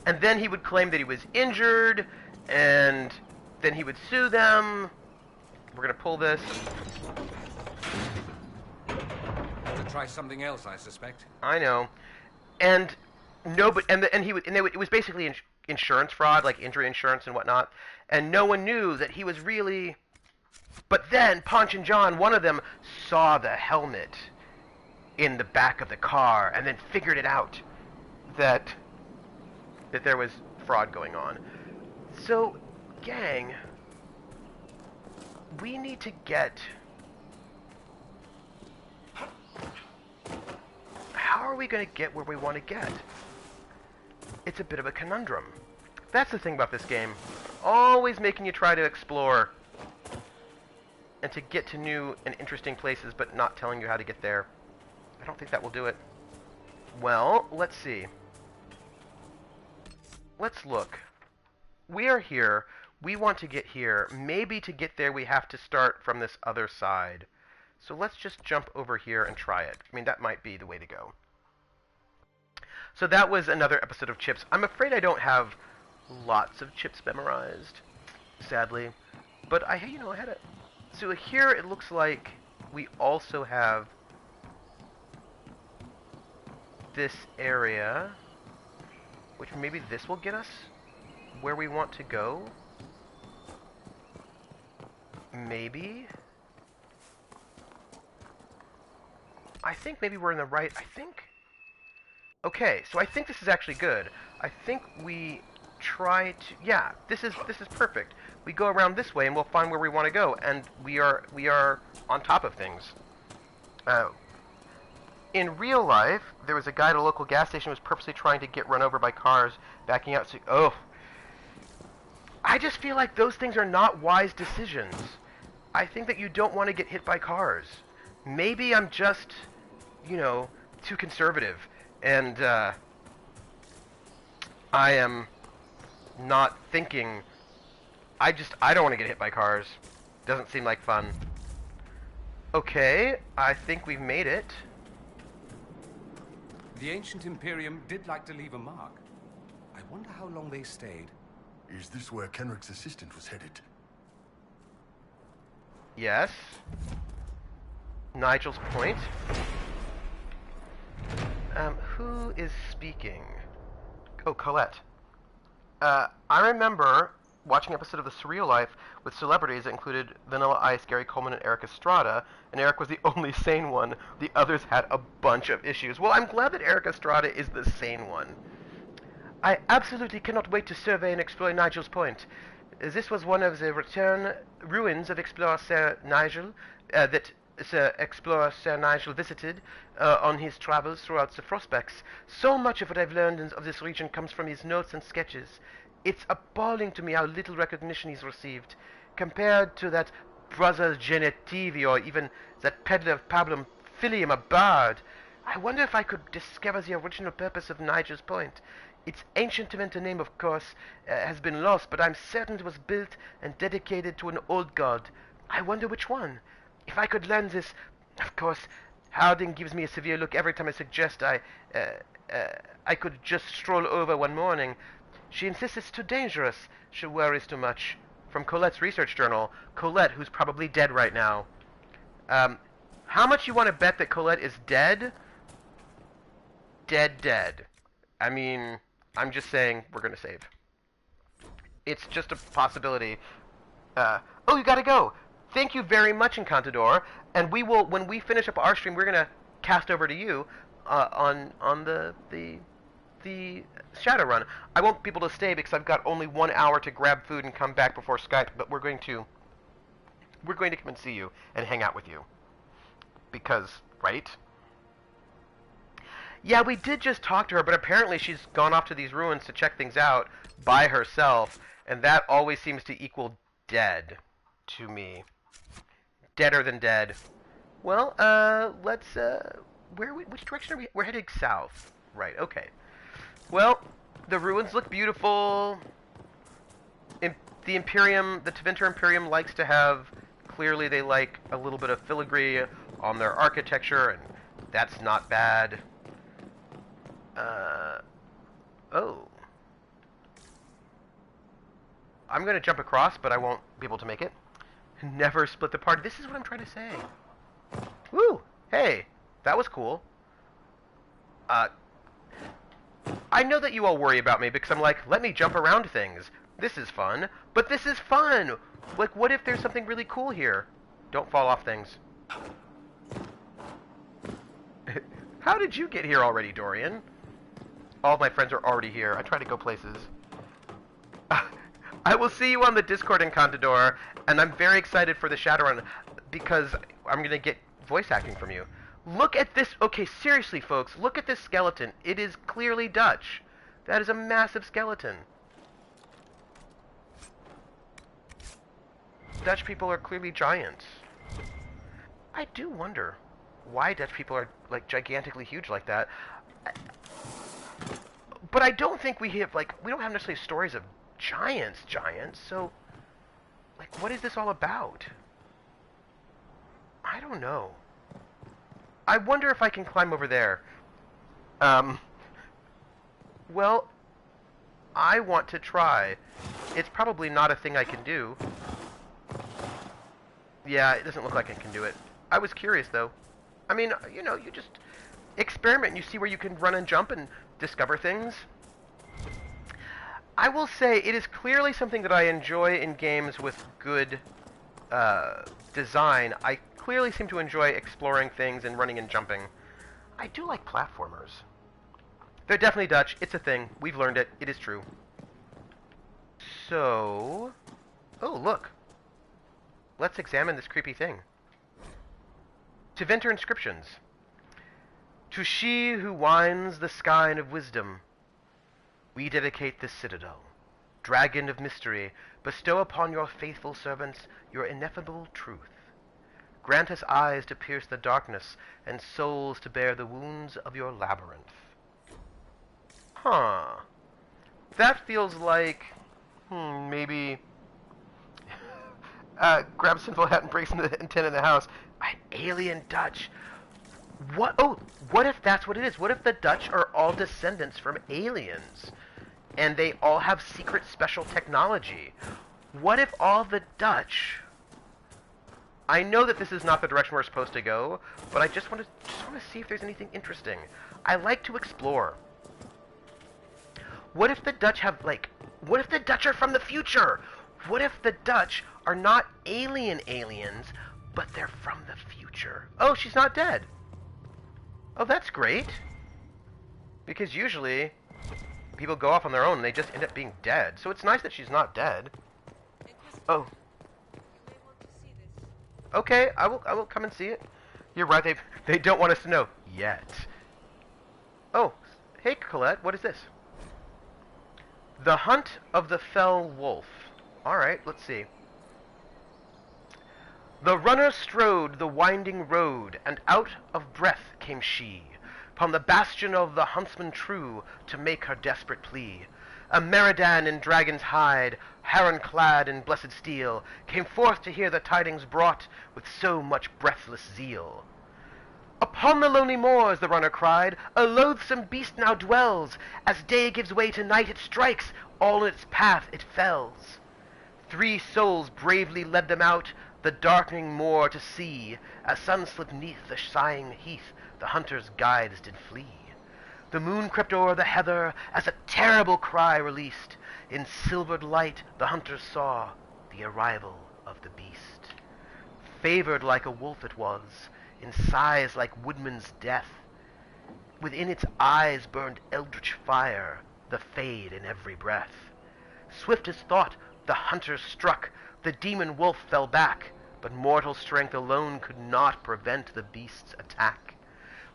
And then he would claim that he was injured, and then he would sue them. We're going to pull this. To try something else, I suspect. I know. And no, but it was basically insurance fraud, like injury insurance and whatnot. And no one knew that he was really. But then Ponch and John, one of them, saw the helmet in the back of the car, and then figured it out that there was fraud going on. So, gang, we need to get. How are we going to get where we want to get? It's a bit of a conundrum. That's the thing about this game. Always making you try to explore and to get to new and interesting places, but not telling you how to get there. I don't think that will do it. Well, let's see. Let's look. We are here. We want to get here. Maybe to get there we have to start from this other side. So let's just jump over here and try it. I mean, that might be the way to go. So that was another episode of Chips. I'm afraid I don't have lots of Chips memorized, sadly. But I had it. So here it looks like we also have this area, which maybe this will get us where we want to go. Maybe. I think maybe we're in the right, Okay, so I think this is actually good. I think we try to, yeah, this is perfect. We go around this way and we'll find where we want to go, and we are on top of things. In real life, there was a guy at a local gas station who was purposely trying to get run over by cars backing out. So, I just feel like those things are not wise decisions. I think that you don't want to get hit by cars. Maybe I'm just, too conservative, and I am not thinking. I don't want to get hit by cars. Doesn't seem like fun. Okay, I think we've made it. The ancient Imperium did like to leave a mark. I wonder how long they stayed. Is this where Kenrick's assistant was headed? Yes. Nigel's Point. Who is speaking? Oh, Colette. I remember watching an episode of The Surreal Life with celebrities that included Vanilla Ice, Gary Coleman, and Eric Estrada, and Eric was the only sane one. The others had a bunch of issues. Well, I'm glad that Eric Estrada is the sane one. I absolutely cannot wait to survey and explore Nigel's Point. This was one of the ruins of Explorer Sir Nigel that Explorer Sir Nigel visited on his travels throughout the Frostbacks. So much of what I've learned of this region comes from his notes and sketches. It's appalling to me how little recognition he's received, compared to that Brother Genetivi or even that peddler of Pablum Filium, a bard. I wonder if I could discover the original purpose of Nigel's Point. Its ancient inventor name, of course, has been lost, but I'm certain it was built and dedicated to an old god. I wonder which one. If I could learn this, of course, Harding gives me a severe look every time I suggest I could just stroll over one morning. She insists it's too dangerous. She worries too much. From Colette's research journal. Colette, who's probably dead right now. How much you want to bet that Colette is dead? Dead. I mean, I'm just saying we're going to save. It's just a possibility. Oh, you gotta go. Thank you very much, Encantador. And we will, when we finish up our stream, we're going to cast over to you on the Shadowrun. I want people to stay because I've got only 1 hour to grab food and come back before Skype, but we're going to come and see you and hang out with you. because, right? Yeah, we did just talk to her, but apparently she's gone off to these ruins to check things out by herself, and that always seems to equal dead to me. Deader than dead. Well, let's, which direction are we? We're heading south. Right, okay. Well, the ruins look beautiful. The Imperium, the Tevinter Imperium likes to have, clearly they like a little bit of filigree on their architecture, and that's not bad. Oh. I'm going to jump across, but I won't be able to make it. Never split the party. This is what I'm trying to say. Woo! Hey, that was cool. I know that you all worry about me because I'm like, let me jump around things. This is fun. But this is fun! Like, what if there's something really cool here? Don't fall off things. How did you get here already, Dorian? All of my friends are already here. I try to go places. I will see you on the Discord, Encantador, and I'm very excited for the Shadowrun because I'm going to get voice acting from you. Look at this. Okay, seriously, folks, look at this skeleton. It is clearly Dutch. That is a massive skeleton. Dutch people are clearly giants. I do wonder why Dutch people are, like, gigantically huge like that. But I don't think we have, like, we don't have necessarily stories of giants, so, like, what is this all about? I don't know. I wonder if I can climb over there. Well, I want to try. It's probably not a thing I can do. Yeah, it doesn't look like I can do it. I was curious, though. I mean, you know, you just experiment and you see where you can run and jump and discover things. I will say it is clearly something that I enjoy in games with good design. I clearly seem to enjoy exploring things and running and jumping. I do like platformers. They're definitely Dutch. It's a thing. We've learned it. It is true. So... Oh, look. Let's examine this creepy thing. Tevinter inscriptions. To she who winds the skein of wisdom, we dedicate this citadel. Dragon of mystery, bestow upon your faithful servants your ineffable truth. Grant us eyes to pierce the darkness and souls to bear the wounds of your labyrinth. Huh. That feels like... maybe... grab a sinful hat and break some antenna in the house. An alien Dutch. What? Oh, what if that's what it is? What if the Dutch are all descendants from aliens? And they all have secret special technology? What if all the Dutch... I know that this is not the direction we're supposed to go, but I just want to see if there's anything interesting. I like to explore. What if the Dutch have, like... What if the Dutch are from the future? What if the Dutch are not aliens, but they're from the future? Oh, she's not dead. Oh, that's great. Because usually, people go off on their own and they just end up being dead. So it's nice that she's not dead. Oh. Okay, I will come and see it. You're right, they don't want us to know. Yet. Oh, hey Colette, what is this? The Hunt of the Fell Wolf. Alright, let's see. The runner strode the winding road, and out of breath came she, upon the bastion of the huntsman true, to make her desperate plea. A Meridan in dragon's hide, heron-clad in blessed steel, came forth to hear the tidings brought with so much breathless zeal. Upon the lonely moors, the runner cried, a loathsome beast now dwells. As day gives way to night it strikes, all in its path it fells. 3 souls bravely led them out, the darkening moor to see. As sun slipped neath the sighing heath, the hunter's guides did flee. The moon crept o'er the heather, as a terrible cry released. In silvered light the hunters saw the arrival of the beast. Favored like a wolf it was, in size like woodman's death. Within its eyes burned eldritch fire, the fade in every breath. Swift as thought the hunter struck, the demon wolf fell back, but mortal strength alone could not prevent the beast's attack.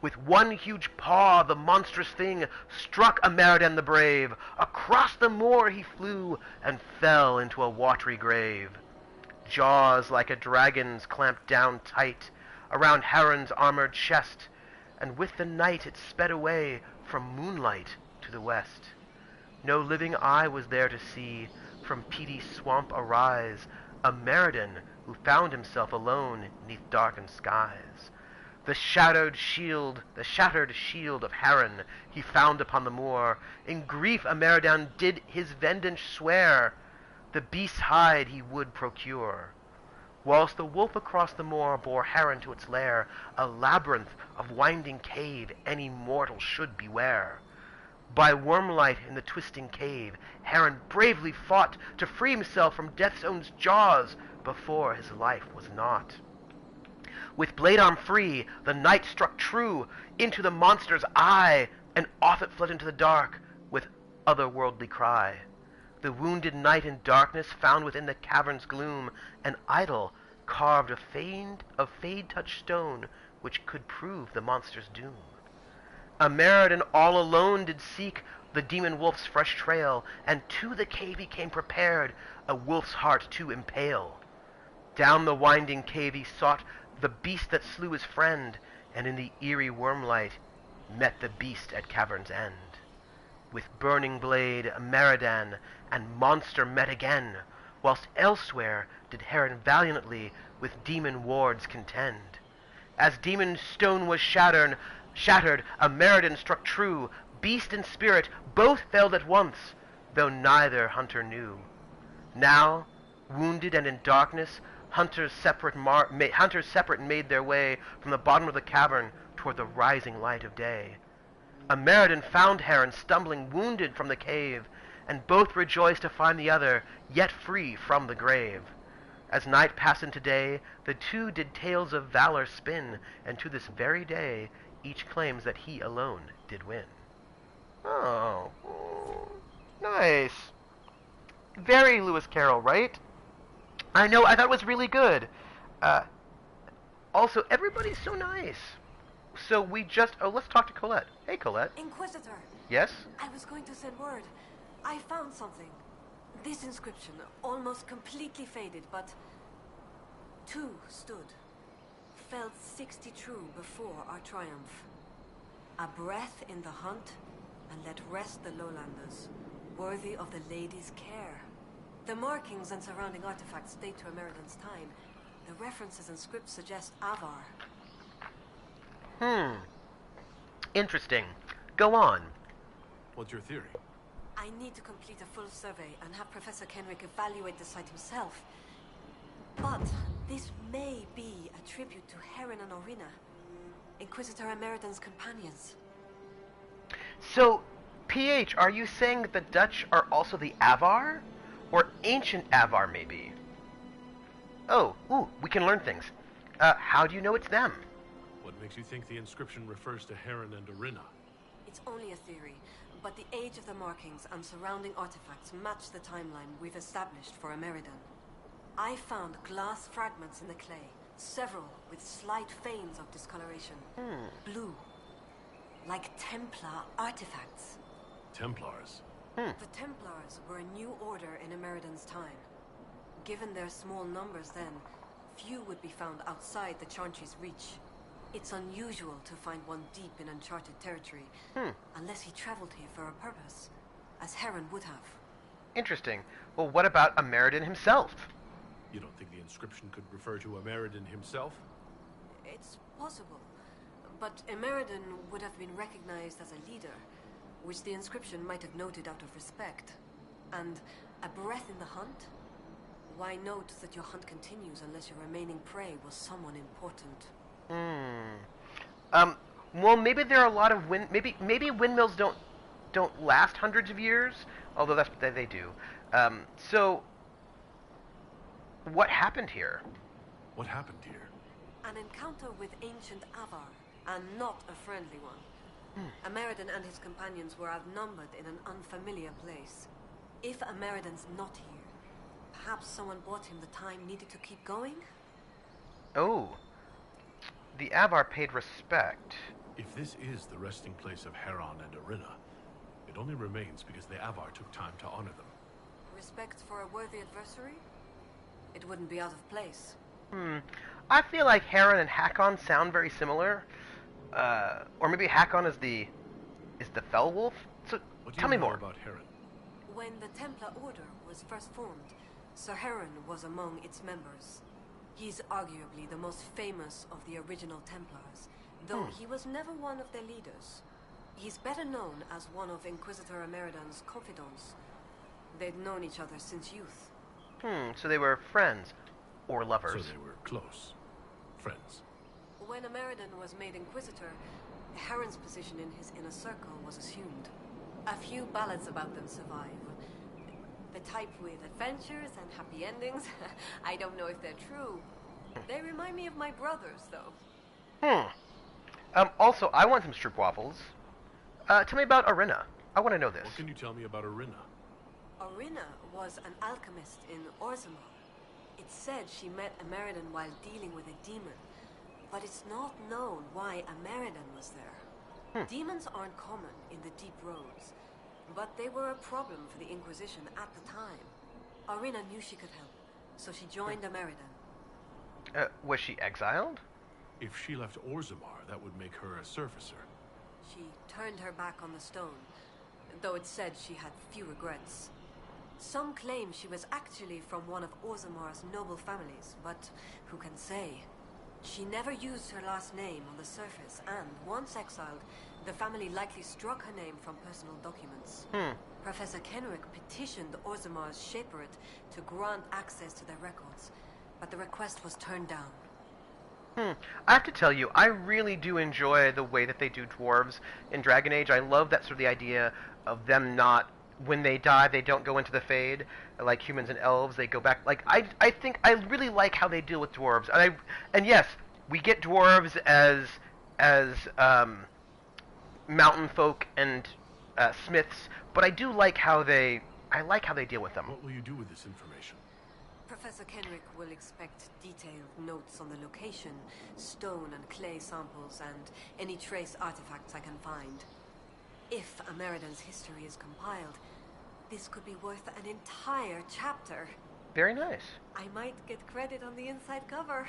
With one huge paw, the monstrous thing struck Ameridan the brave. Across the moor he flew, and fell into a watery grave. Jaws like a dragon's clamped down tight around Haren's armored chest, and with the night it sped away from moonlight to the west. No living eye was there to see from peaty swamp arise Ameridan, who found himself alone 'neath darkened skies. The shattered shield of Haron he found upon the moor. In grief Ameridan did his vengeance swear, the beast's hide he would procure. Whilst the wolf across the moor bore Haron to its lair, a labyrinth of winding cave any mortal should beware. By wormlight in the twisting cave, Haron bravely fought to free himself from death's own jaws before his life was naught. With blade arm free, the knight struck true into the monster's eye, and off it fled into the dark with otherworldly cry. The wounded knight in darkness found within the cavern's gloom an idol carved of fade-touched stone, which could prove the monster's doom. Ameridan all alone did seek the demon wolf's fresh trail, and to the cave he came prepared, a wolf's heart to impale. Down the winding cave he sought the beast that slew his friend, and in the eerie wormlight met the beast at cavern's end. With burning blade Ameridan and monster met again, whilst elsewhere did Haron valiantly with demon wards contend. As demon stone was shattered, Ameridan struck true. Beast and spirit both felled at once, though neither hunter knew. Now, wounded and in darkness, hunters separate made their way from the bottom of the cavern toward the rising light of day. Ameridan found Haron stumbling wounded from the cave, and both rejoiced to find the other yet free from the grave. As night passed into day, the two did tales of valor spin, and to this very day each claims that he alone did win. Oh, nice. Very Lewis Carroll, right? I know, I thought it was really good. Also, everybody's so nice. So let's talk to Colette. Hey, Colette. Inquisitor. Yes? I was going to send word. I found something. This inscription, almost completely faded, but 2 stood. Felt 60 true before our triumph. A breath in the hunt, and let rest the lowlanders, worthy of the lady's care. The markings and surrounding artifacts date to Ameridan's time. The references and scripts suggest Avar. Interesting. Go on. What's your theory? I need to complete a full survey and have Professor Kenrick evaluate the site himself. But this may be a tribute to Heron and Orina, Inquisitor Ameridan's companions. So, PH, are you saying that the Dutch are also the Avar? Or ancient Avar, maybe? Oh, we can learn things. How do you know it's them? What makes you think the inscription refers to Heron and Orina? It's only a theory, but the age of the markings and surrounding artifacts match the timeline we've established for Ameridan. I found glass fragments in the clay, several with slight veins of discoloration. Blue. Like Templar artifacts. Templars? The Templars were a new order in Ameridan's time. Given their small numbers then, few would be found outside the Chauncey's reach. It's unusual to find one deep in uncharted territory, unless he traveled here for a purpose, as Heron would have. Interesting. Well, what about Ameridan himself? You don't think the inscription could refer to Ameridan himself? It's possible, but Ameridan would have been recognized as a leader, which the inscription might have noted out of respect. And a breath in the hunt? Why note that your hunt continues unless your remaining prey was someone important? Well, maybe there are a lot of maybe windmills don't last hundreds of years, although they do. So, what happened here? What happened here? An encounter with ancient Avar, and not a friendly one. Ameridan and his companions were outnumbered in an unfamiliar place. If Ameridan's not here, perhaps someone bought him the time needed to keep going? Oh, the Avar paid respect. If this is the resting place of Heron and Arena, it only remains because the Avar took time to honor them. Respect for a worthy adversary? It wouldn't be out of place. I feel like Heron and Hakkon sound very similar. Or maybe Hakkon is the Fell Wolf. So What do tell you me know more. about Heron? When the Templar Order was first formed, Sir Heron was among its members. He's arguably the most famous of the original Templars, though he was never one of their leaders. He's better known as one of Inquisitor Emeridan's confidants. They'd known each other since youth. So they were friends. Or So lovers. they were close. Friends. When Emeridan was made Inquisitor, Heron's position in his inner circle was assumed. A few ballads about them survive. The type with adventures and happy endings. I don't know if they're true. They remind me of my brothers, though. Also, I want some stroopwafels. Tell me about Arena. I want to know this. What can you tell me about Arena? Arena was an alchemist in Orzammar. It's said she met Emeridan while dealing with a demon, but it's not known why Emeridan was there. Demons aren't common in the deep roads, but they were a problem for the Inquisition at the time. Arena knew she could help, so she joined Emeridan. Was she exiled? If she left Orzammar, that would make her a surfacer. She turned her back on the stone, though it's said she had few regrets. Some claim she was actually from one of Orzammar's noble families, but who can say? She never used her last name on the surface, and once exiled, the family likely struck her name from personal documents. Professor Kenrick petitioned Orzammar's Shaperate to grant access to their records, but the request was turned down. I have to tell you, I really do enjoy the way that they do dwarves in Dragon Age. I love that sort of the idea of them not, when they die, they don't go into the Fade like humans and elves. They go back. Like I think I really like how they deal with dwarves. And yes, we get dwarves as mountain folk and smiths, but I do like how they deal with them. What will you do with this information? Professor Kenrick will expect detailed notes on the location, stone and clay samples, and any trace artifacts I can find. If Emeridan's history is compiled, this could be worth an entire chapter. Very nice. I might get credit on the inside cover.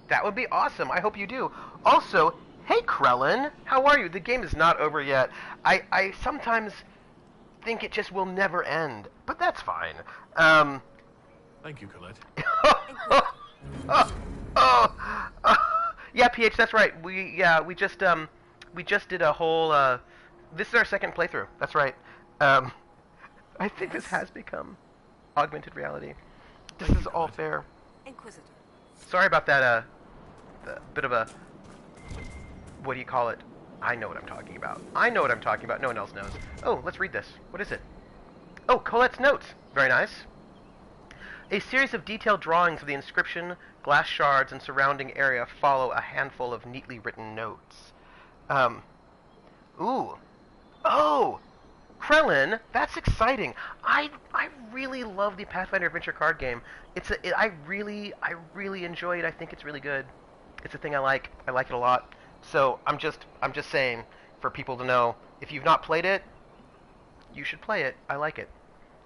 That would be awesome. I hope you do. Also, hey Krellin, how are you? The game is not over yet. I sometimes think it just will never end, but that's fine. Thank you, Colette. Yeah, PH, that's right. We just did a whole. This is our second playthrough. That's right. I think this has become augmented reality. This is all fair. Inquisitor. Sorry about that. The bit of a. What do you call it? I know what I'm talking about. I know what I'm talking about. No one else knows. Oh, let's read this. What is it? Oh, Colette's notes. Very nice. A series of detailed drawings of the inscription, glass shards, and surrounding area follow a handful of neatly written notes. Ooh. Oh! Krellin, that's exciting. I really love the Pathfinder Adventure card game. I really enjoy it. I think it's really good. It's a thing I like. I like it a lot. So I'm just saying for people to know, if you've not played it, you should play it. I like it.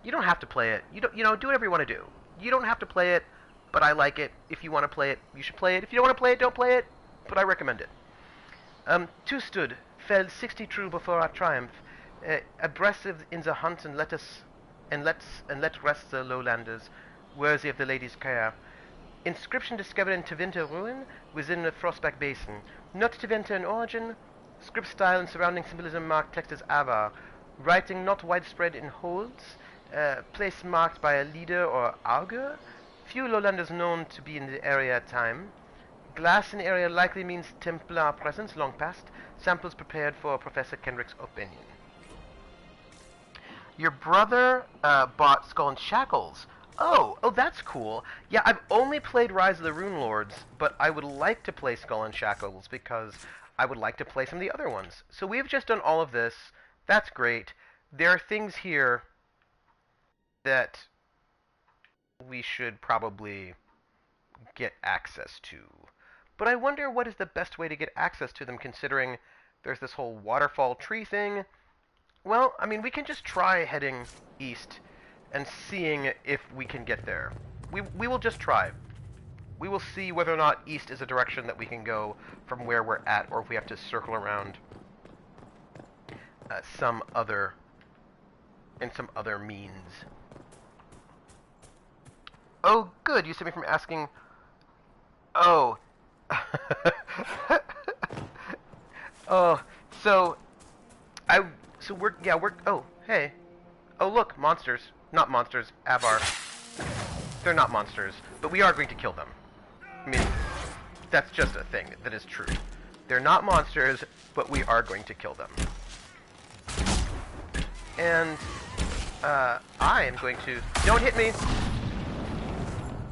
You don't have to play it. Do whatever you want to do. You don't have to play it, but I like it. If you want to play it, you should play it. If you don't want to play it, don't play it, but I recommend it. Two stood, fell 60 true before our triumph, abreast in the hunt, and let rest the lowlanders, worthy of the lady's care. Inscription discovered in Tevinter ruin, within the Frostback Basin. Not Tevinter in origin, script style and surrounding symbolism marked text as Avar. Writing not widespread in holds, place marked by a leader or augur. Few lowlanders known to be in the area at time. Glass in area likely means Templar presence, long past. Samples prepared for Professor Kenrick's opinion. Your brother bought Skull and Shackles. Oh, that's cool. Yeah, I've only played Rise of the Rune Lords, but I would like to play Skull and Shackles because I would like to play some of the other ones. So we've just done all of this. That's great. There are things here that we should probably get access to. But I wonder what is the best way to get access to them, considering there's this whole waterfall tree thing. Well, I mean, we can just try heading east and seeing if we can get there. We will just try. We will see whether or not east is a direction that we can go from where we're at, or if we have to circle around some other means. Oh, good. You saved me from asking. Oh. Oh, so we're oh, hey. Oh, look, monsters. Not monsters, Avar. They're not monsters, but we are going to kill them. I mean, that's just a thing that is true. They're not monsters, but we are going to kill them. And I am going to... Don't hit me!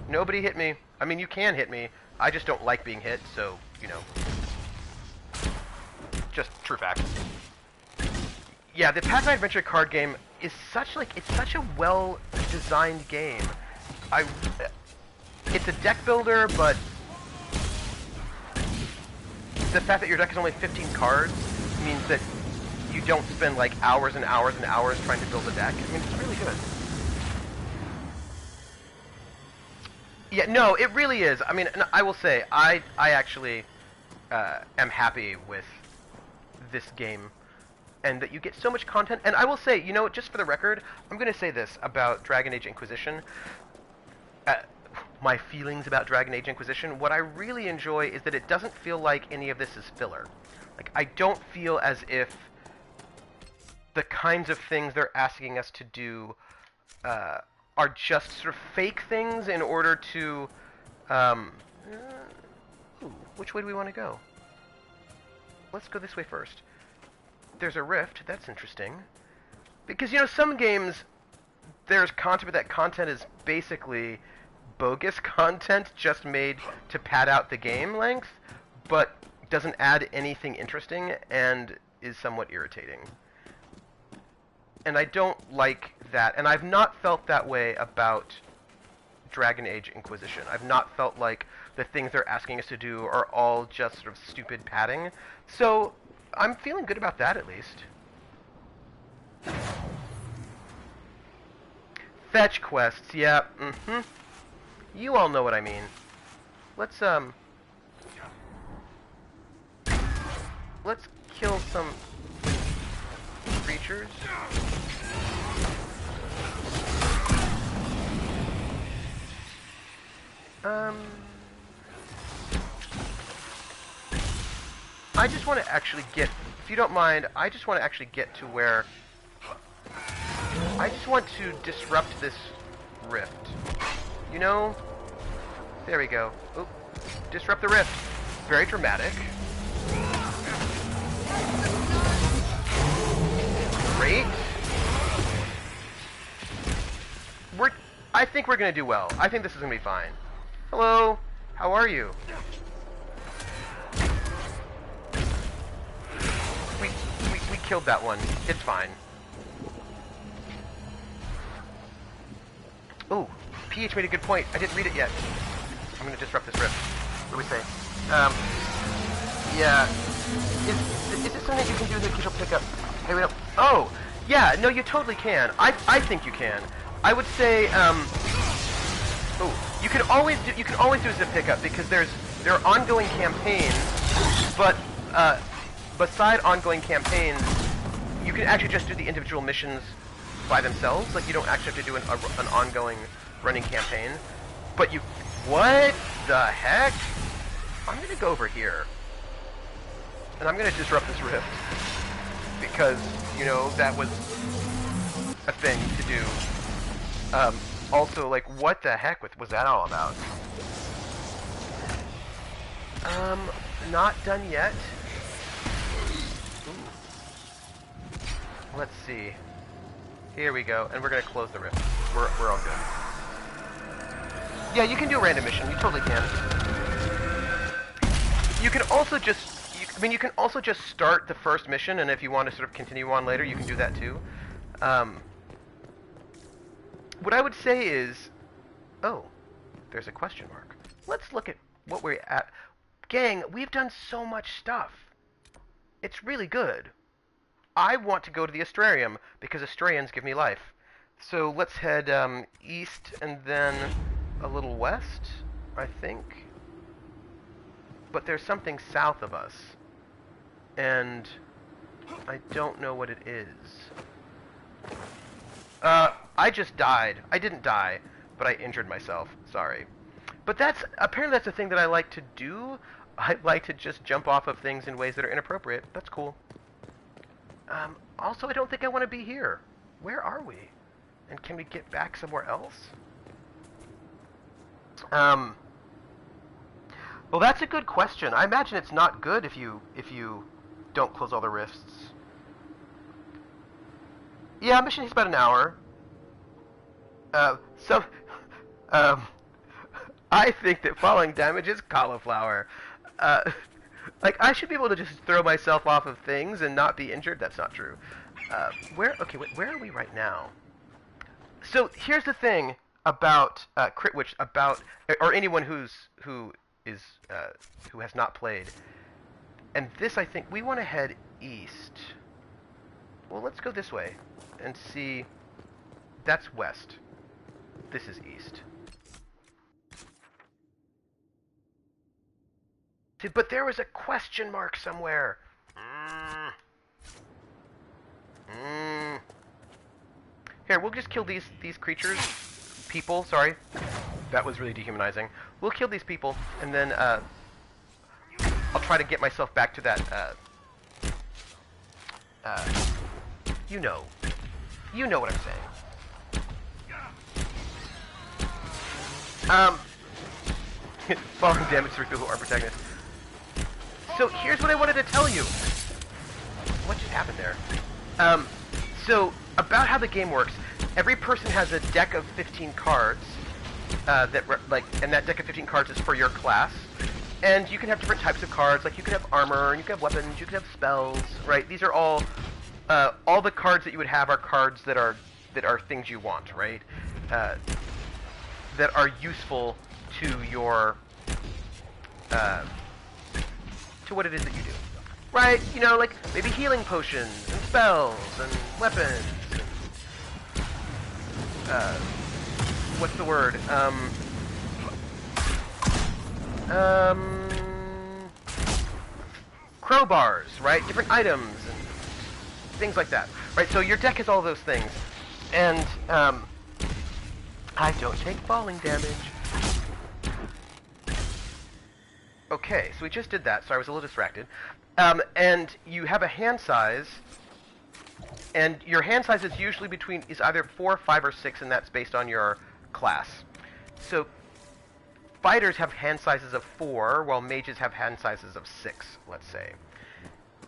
Nobody hit me. I mean, you can hit me. I just don't like being hit, so, you know. Just true fact. Yeah, the Path Adventure card game is such, like, it's such a well-designed game. It's a deck builder, but the fact that your deck is only 15 cards means that you don't spend, like, hours and hours and hours trying to build a deck. I mean, it's really good. Yeah, no, it really is. I mean, I will say, I actually am happy with this game, and that you get so much content. And I will say, you know, just for the record, I'm going to say this about Dragon Age Inquisition. My feelings about Dragon Age Inquisition, what I really enjoy is that it doesn't feel like any of this is filler. Like, I don't feel as if the kinds of things they're asking us to do are just sort of fake things in order to... ooh, which way do we want to go? Let's go this way first. There's a rift. That's interesting. Because, you know, some games, there's content, but that content is basically bogus content just made to pad out the game length, but doesn't add anything interesting and is somewhat irritating. And I don't like that, and I've not felt that way about Dragon Age Inquisition. I've not felt like the things they're asking us to do are all just sort of stupid padding. So I'm feeling good about that, at least. Fetch quests, yeah, You all know what I mean. Let's kill some creatures. I just want to actually get, if you don't mind, I just want to actually get to where, I just want to disrupt this rift. You know? There we go. Oop. Disrupt the rift. Very dramatic. Great. I think we're gonna do well. I think this is gonna be fine. Hello. How are you? We killed that one. It's fine. Oh, PH made a good point. I didn't read it yet. I'm gonna disrupt this rift. What do we say? Yeah. Is this something you can do with the occasional pickup? Hey, wait up. Oh, yeah. No, you totally can. I think you can. I would say, oh, you can always do as a pickup because there are ongoing campaigns, but beside ongoing campaigns, you can actually just do the individual missions by themselves. Like, you don't actually have to do an ongoing running campaign. But you, what the heck? I'm gonna go over here, and I'm gonna disrupt this rift because, you know, that was a thing to do. Also, like, what the heck was that all about? Not done yet. Ooh. Let's see. Here we go, and we're gonna close the rift. We're all good. Yeah, you can do a random mission. You totally can. You can also just, you can also just start the first mission, and if you want to sort of continue on later, you can do that too. What I would say is, oh, there's a question mark. let's look at what we're at. Gang, we've done so much stuff. It's really good. I want to go to the Astrarium because Astrarians give me life. So let's head east and then a little west, I think. But there's something south of us. And I don't know what it is. I just died. I didn't die, but I injured myself. Sorry. But apparently that's a thing that I like to do. I like to just jump off of things in ways that are inappropriate. That's cool. Also, I don't think I want to be here. Where are we? And can we get back somewhere else? Well, that's a good question. I imagine it's not good if you don't close all the rifts. Yeah, mission takes about an hour. I think that falling damage is cauliflower. Like, I should be able to just throw myself off of things and not be injured. That's not true. Okay, wait, where are we right now? So, here's the thing about Critwitch, or anyone who has not played. And this, I think, we want to head east. Well, let's go this way and see. That's west. This is east. See, but there was a question mark somewhere. Here, we'll just kill these creatures. People, sorry. That was really dehumanizing. We'll kill these people, and then I'll try to get myself back to that, you know what I'm saying. Falling damage to people who aren't protagonists. So here's what I wanted to tell you. What just happened there? So about how the game works. Every person has a deck of 15 cards, and that deck of 15 cards is for your class. And you can have different types of cards. Like you can have armor, and you can have weapons, you can have spells, right? These are all the cards that you would have are cards that are things you want, right? That are useful to your to what it is that you do, right? You know, like maybe healing potions and spells and weapons. And, what's the word? Crowbars, right? Different items and things like that, right? So your deck has all those things, and I don't take falling damage. Okay, so we just did that. Sorry, I was a little distracted. And you have a hand size, and your hand size is usually is either 4, 5, or 6, and that's based on your class. So fighters have hand sizes of 4, while mages have hand sizes of 6, let's say.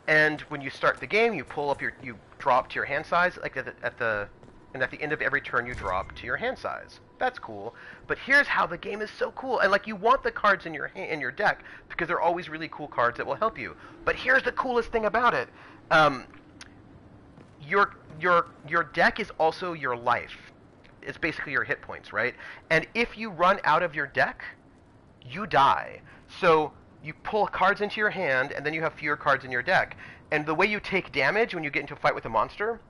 And when you start the game, you draw up to your hand size, like and at the end of every turn you draw up to your hand size. That's cool. But here's how the game is so cool. And like you want the cards in your deck because they're always really cool cards that will help you. But here's the coolest thing about it. Your deck is also your life. It's basically your hit points, right? And if you run out of your deck, you die. So you pull cards into your hand, and then you have fewer cards in your deck. And the way you take damage when you get into a fight with a monster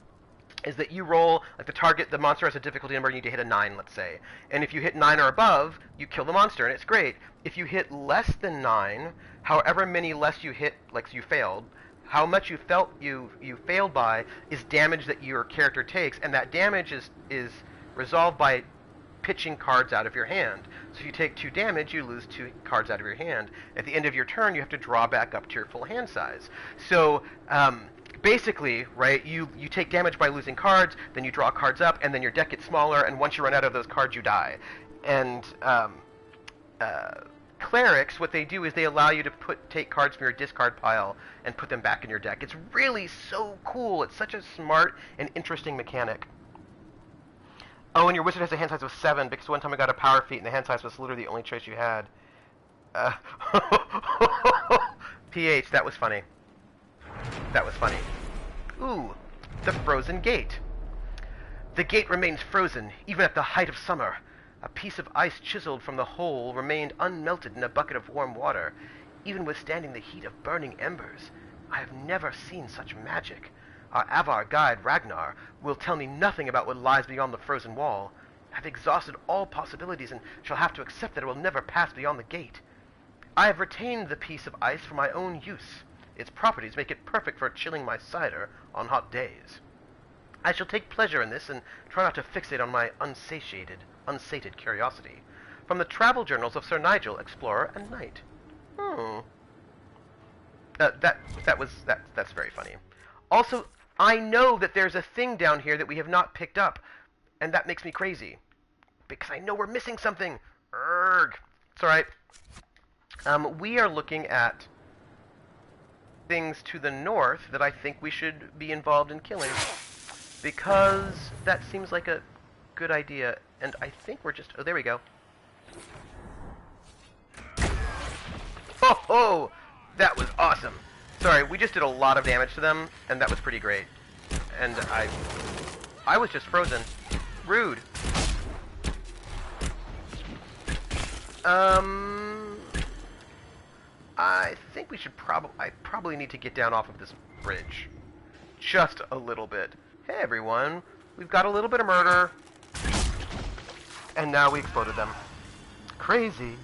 is that you roll, like the monster has a difficulty number, and you need to hit a 9, let's say. And if you hit 9 or above, you kill the monster, and it's great. If you hit less than 9, however many less you hit, like you failed, how much you failed by is damage that your character takes, and that damage is resolved by pitching cards out of your hand. So if you take 2 damage, you lose 2 cards out of your hand. At the end of your turn, you have to draw back up to your full hand size. So, basically, right, you take damage by losing cards, then you draw cards up, and then your deck gets smaller, and once you run out of those cards, you die. And clerics, what they do is they allow you to take cards from your discard pile and put them back in your deck. It's really so cool. It's such a smart and interesting mechanic. Oh, and your wizard has a hand size of 7, because one time I got a power feat, and the hand size was literally the only choice you had. PH, that was funny. That was funny. Ooh, the frozen gate. The gate remains frozen, even at the height of summer. A piece of ice chiseled from the hole remained unmelted in a bucket of warm water, even withstanding the heat of burning embers. I have never seen such magic. Our Avar guide, Ragnar, will tell me nothing about what lies beyond the frozen wall. I have exhausted all possibilities and shall have to accept that it will never pass beyond the gate. I have retained the piece of ice for my own use. Its properties make it perfect for chilling my cider on hot days. I shall take pleasure in this and try not to fixate on my unsated curiosity. From the travel journals of Sir Nigel, Explorer and Knight. That's very funny. Also, I know that there's a thing down here that we have not picked up, and that makes me crazy. Because I know we're missing something. Urgh. It's alright. We are looking at things to the north that I think we should be involved in killing. Because that seems like a good idea, and I think we're just... Oh, there we go. Oh, that was awesome. Sorry, we just did a lot of damage to them, and that was pretty great. And I was just frozen. Rude. I think we should I probably need to get down off of this bridge. Just a little bit. Hey everyone, we've got a little bit of murder. And now we exploded them. Crazy.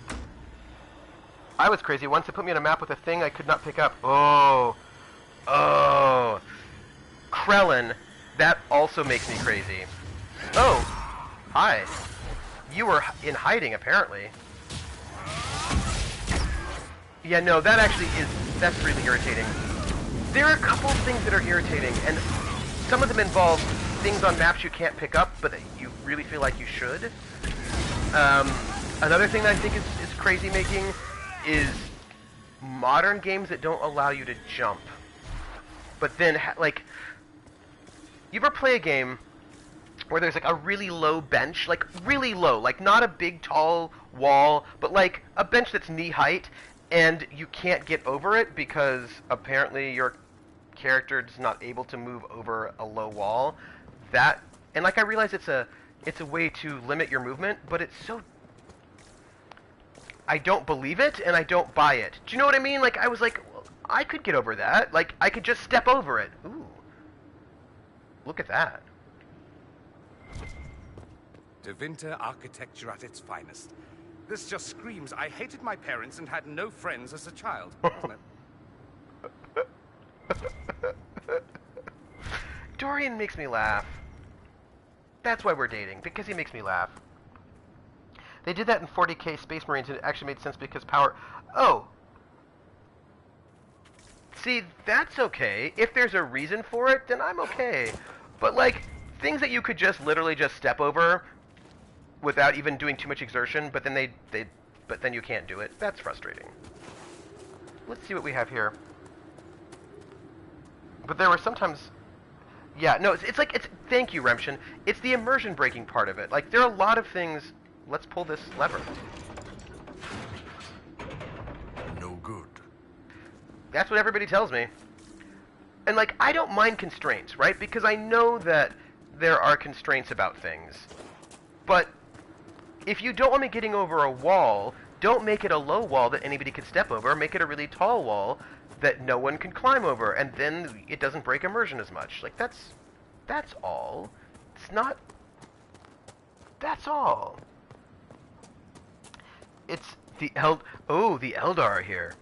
I was crazy. Once it put me on a map with a thing I could not pick up. Oh. Krellin, that also makes me crazy. Oh, hi. You were in hiding, apparently. Yeah, no, that actually that's really irritating. There are a couple of things that are irritating, and some of them involve things on maps you can't pick up, but that you really feel like you should. Another thing that I think is crazy making is modern games that don't allow you to jump. But then, like, you ever play a game where there's like a really low bench, like really low, like not a big tall wall, but like a bench that's knee height, and you can't get over it because apparently your character is not able to move over a low wall? That, and like I realize it's a way to limit your movement, but it's so... I don't believe it, and I don't buy it. Do you know what I mean? Like, I was like, well, I could get over that. Like, I could just step over it. Ooh. Look at that. De Winter architecture at its finest. This just screams, I hated my parents and had no friends as a child, doesn't it? Dorian makes me laugh. That's why we're dating, because he makes me laugh. They did that in 40K Space Marines, and it actually made sense because power... Oh. See, that's okay. If there's a reason for it, then I'm okay. But, like, things that you could just literally just step over without even doing too much exertion, but then but then you can't do it. That's frustrating. Let's see what we have here. But there were sometimes... Yeah, no, it's thank you, Remshin. It's the immersion breaking part of it. Like, there are a lot of things... Let's pull this lever. No good. That's what everybody tells me. And, like, I don't mind constraints, right? Because I know that there are constraints about things. But if you don't want me getting over a wall, don't make it a low wall that anybody can step over. Make it a really tall wall that no one can climb over, and then it doesn't break immersion as much. Like, that's all. It's not... That's all. It's the the Eldar are here.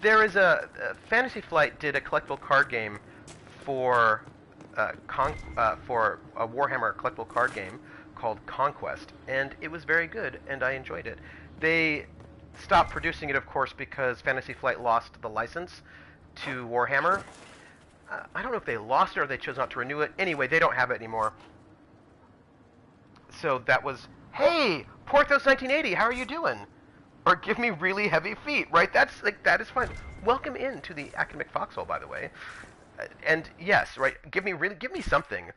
There is Fantasy Flight did a collectible card game for a Warhammer collectible card game called Conquest, and it was very good, and I enjoyed it. They stopped producing it, of course, because Fantasy Flight lost the license to Warhammer. I don't know if they lost it or they chose not to renew it. Anyway, they don't have it anymore. So that was... Hey, Porthos 1980, how are you doing? Or give me really heavy feet, right? That's like, that is fine. Welcome into the academic foxhole, by the way. And yes, right, give me something.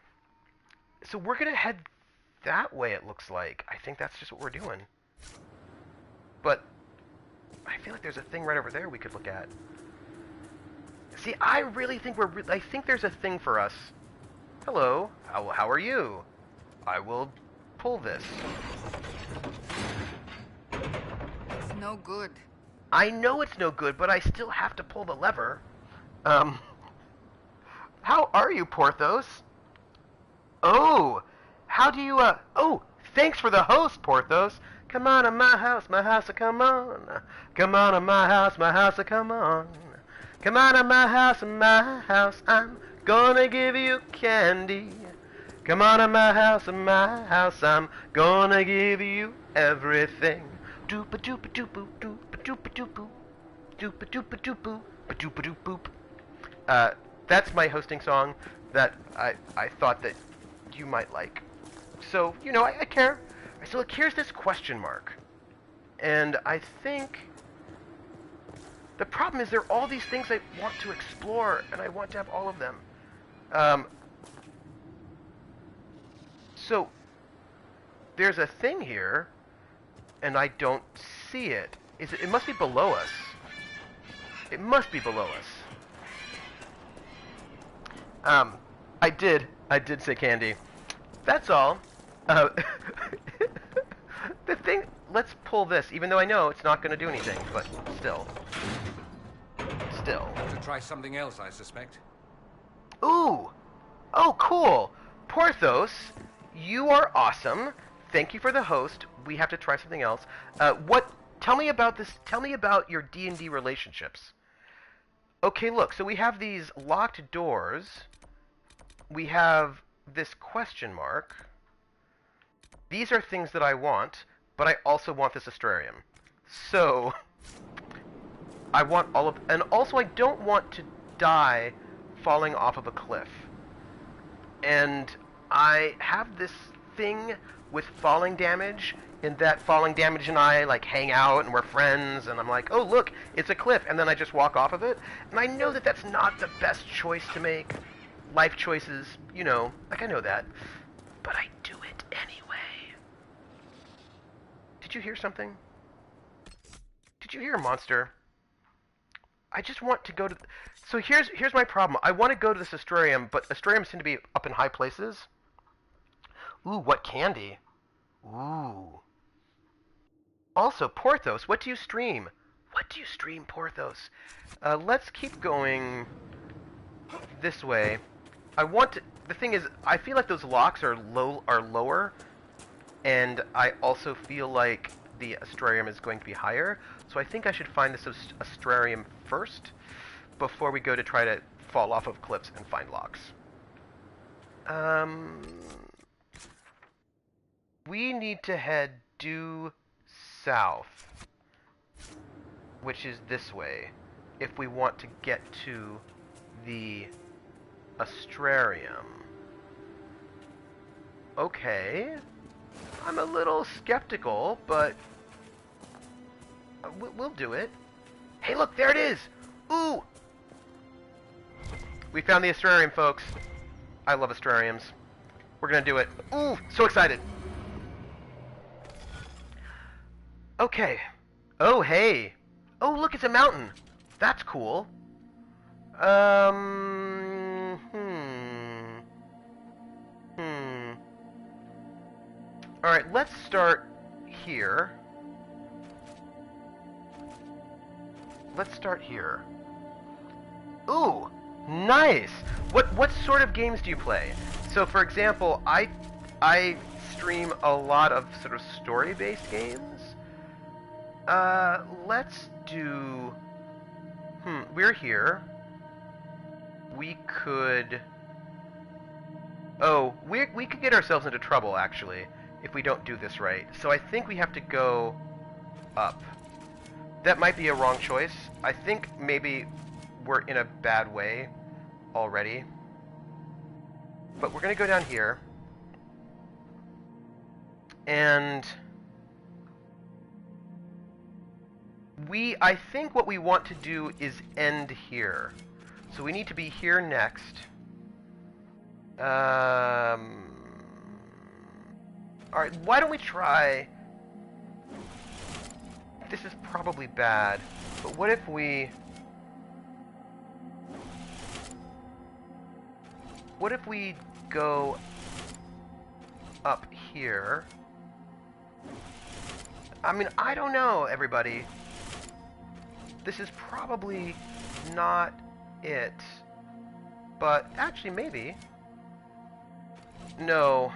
So we're gonna head that way, it looks like. I think that's just what we're doing. But I feel like there's a thing right over there we could look at. See, I really think I think there's a thing for us. Hello, how are you? I will pull this. It's no good. I know it's no good, but I still have to pull the lever. How are you, Porthos? Oh, how do you, oh, thanks for the host, Porthos. Come on to my house, come on. Come on to my house, come on. Come on to my house, I'm gonna give you candy. Come on to my house, I'm gonna give you everything. Doopa doopa doopa doopa doopa doopa doopa doopa doopa doopa doop boop. That's my hosting song that I thought that you might like. So, you know, I care. So look, here's this question mark. And I think the problem is there are all these things I want to explore, and I want to have all of them. So there's a thing here, and I don't see it. It must be below us. It must be below us. I did say candy. That's all. The thing, let's pull this, even though I know it's not going to do anything, but still. To try something else, I suspect. Ooh! Oh, cool! Porthos, you are awesome. Thank you for the host. We have to try something else. Tell me about this, tell me about your D&D relationships. Okay, look, so we have these locked doors. We have this question mark. These are things that I want, but I also want this astrarium. So, I want all of... And also, I don't want to die falling off of a cliff. And I have this thing with falling damage, in that falling damage and I, like, hang out, and we're friends, and I'm like, oh, look, it's a cliff, and then I just walk off of it. And I know that that's not the best choice to make. Life choices, you know, like, I know that. But I do it anyway. Did you hear something? Did you hear a monster? I just want to go to... So here's my problem. I want to go to this astrarium, but astrariums tend to be up in high places. Ooh, what candy? Ooh. Also, Porthos, what do you stream? What do you stream, Porthos? Let's keep going this way. I want to... The thing is, I feel like those locks are lower, and I also feel like the astrarium is going to be higher, so I think I should find this astrarium first before we go to try to fall off of cliffs and find locks. We need to head due south, which is this way, if we want to get to the astrarium. Okay. I'm a little skeptical, but we'll do it. Hey, look, there it is! Ooh! We found the astrarium, folks. I love astrariums. We're gonna do it. Ooh, so excited! Okay. Oh, hey. Oh, look, it's a mountain. That's cool. Alright, let's start here. Let's start here. Ooh, nice! What sort of games do you play? So, for example, I stream a lot of sort of story-based games. Let's do... we're here. We could... Oh, we could get ourselves into trouble, actually, if we don't do this right. So I think we have to go up. That might be a wrong choice. I think maybe we're in a bad way already. But we're going to go down here. And... I think what we want to do is end here. So we need to be here next. Alright, why don't we try... This is probably bad, but what if we... What if we go up here. I mean, I don't know, everybody. This is probably not it. But actually, maybe. No.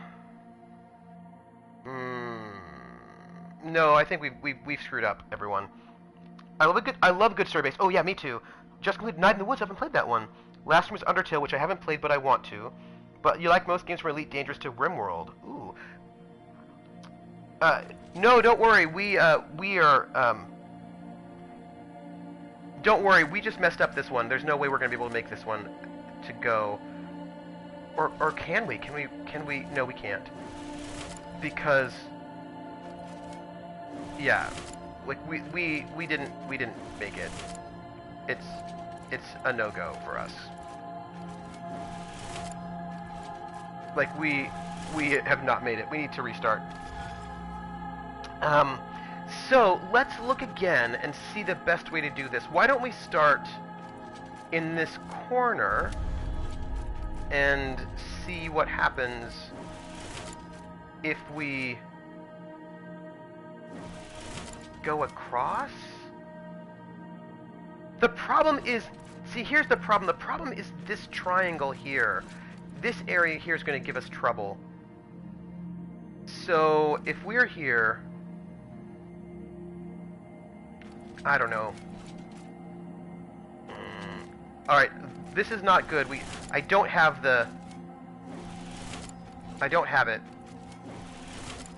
No, I think we've screwed up, everyone. I love good story base. Oh yeah, me too. Just completed Night in the Woods. I haven't played that one. Last one was Undertale, which I haven't played, but I want to. But you like most games from Elite Dangerous to RimWorld. Ooh. No, don't worry. We are. Don't worry. We just messed up this one. There's no way we're gonna be able to make this one to go. Or can we? Can we? No, we can't. Because. Yeah. Like we didn't make it. It's a no-go for us. Like we have not made it. We need to restart. So let's look again and see the best way to do this. Why don't we start in this corner and see what happens if we go across? The problem is, see, here's the problem. The problem is this triangle here. This area here is going to give us trouble. So if we're here, I don't know. All right, this is not good. I don't have it.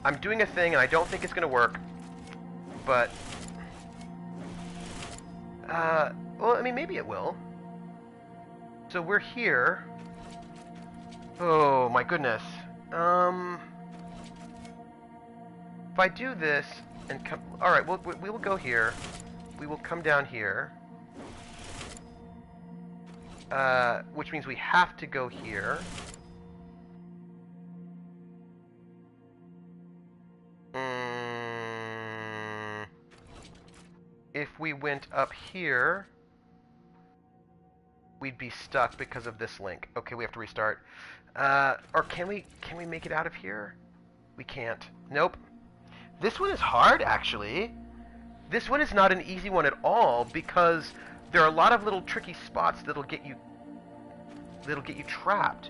I'm doing a thing and I don't think it's going to work. But well, I mean, maybe it will. So we're here. Oh my goodness. If I do this and come, all right, we will go here. We will come down here. Which means we have to go here. If we went up here, we'd be stuck because of this link. Okay, we have to restart. Or can we make it out of here? We can't. Nope. This one is hard, actually. This one is not an easy one at all because there are a lot of little tricky spots that'll get you trapped.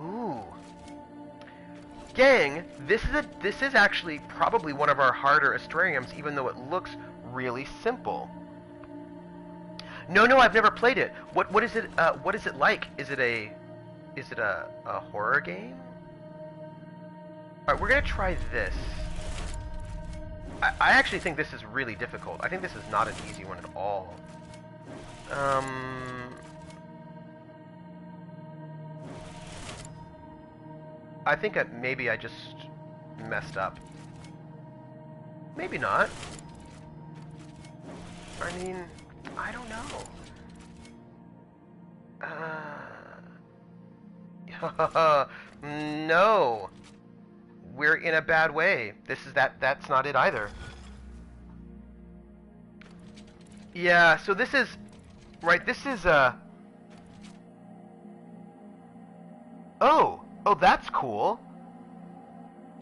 Ooh. Gang, this is actually probably one of our harder Astrariums, even though it looks really simple. No, I've never played it. What is it? What is it like? Is it a horror game? All right, we're gonna try this. I actually think this is really difficult. I think this is not an easy one at all. I think maybe I just messed up. Maybe not. I mean, I don't know. No. We're in a bad way. That's not it either. Yeah, so this is right, this is Oh, that's cool.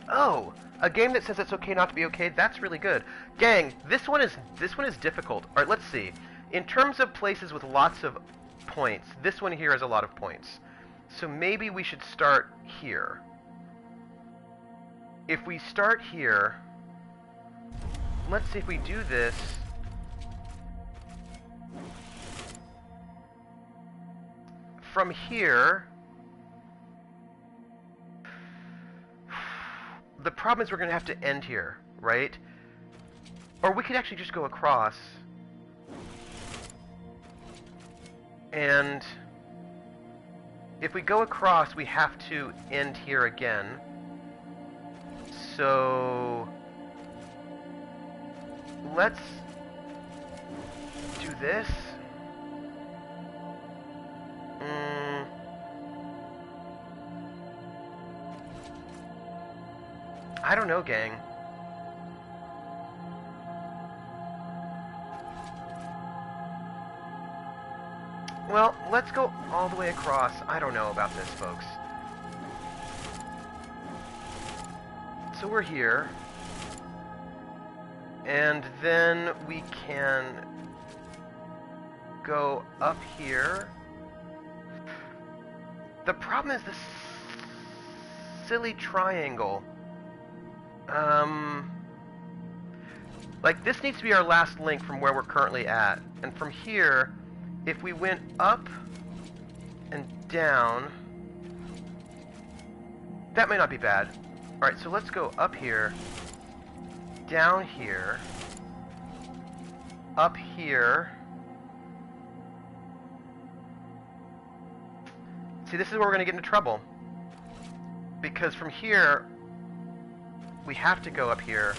Oh, a game that says it's okay not to be okay. That's really good. Gang, this one is difficult. All right, let's see. In terms of places with lots of points, this one here has a lot of points. So maybe we should start here. If we start here, let's see if we do this. From here, the problem is we're going to have to end here, right? Or we could actually just go across. And if we go across, we have to end here again. So let's do this. I don't know, gang. Well, let's go all the way across. I don't know about this, folks. so we're here. And then we can go up here. The problem is this silly triangle. Like, this needs to be our last link from where we're currently at. And from here, if we went up and down, that may not be bad. Alright, so let's go up here, down here, up here. See, this is where we're going to get into trouble. Because from here, we have to go up here.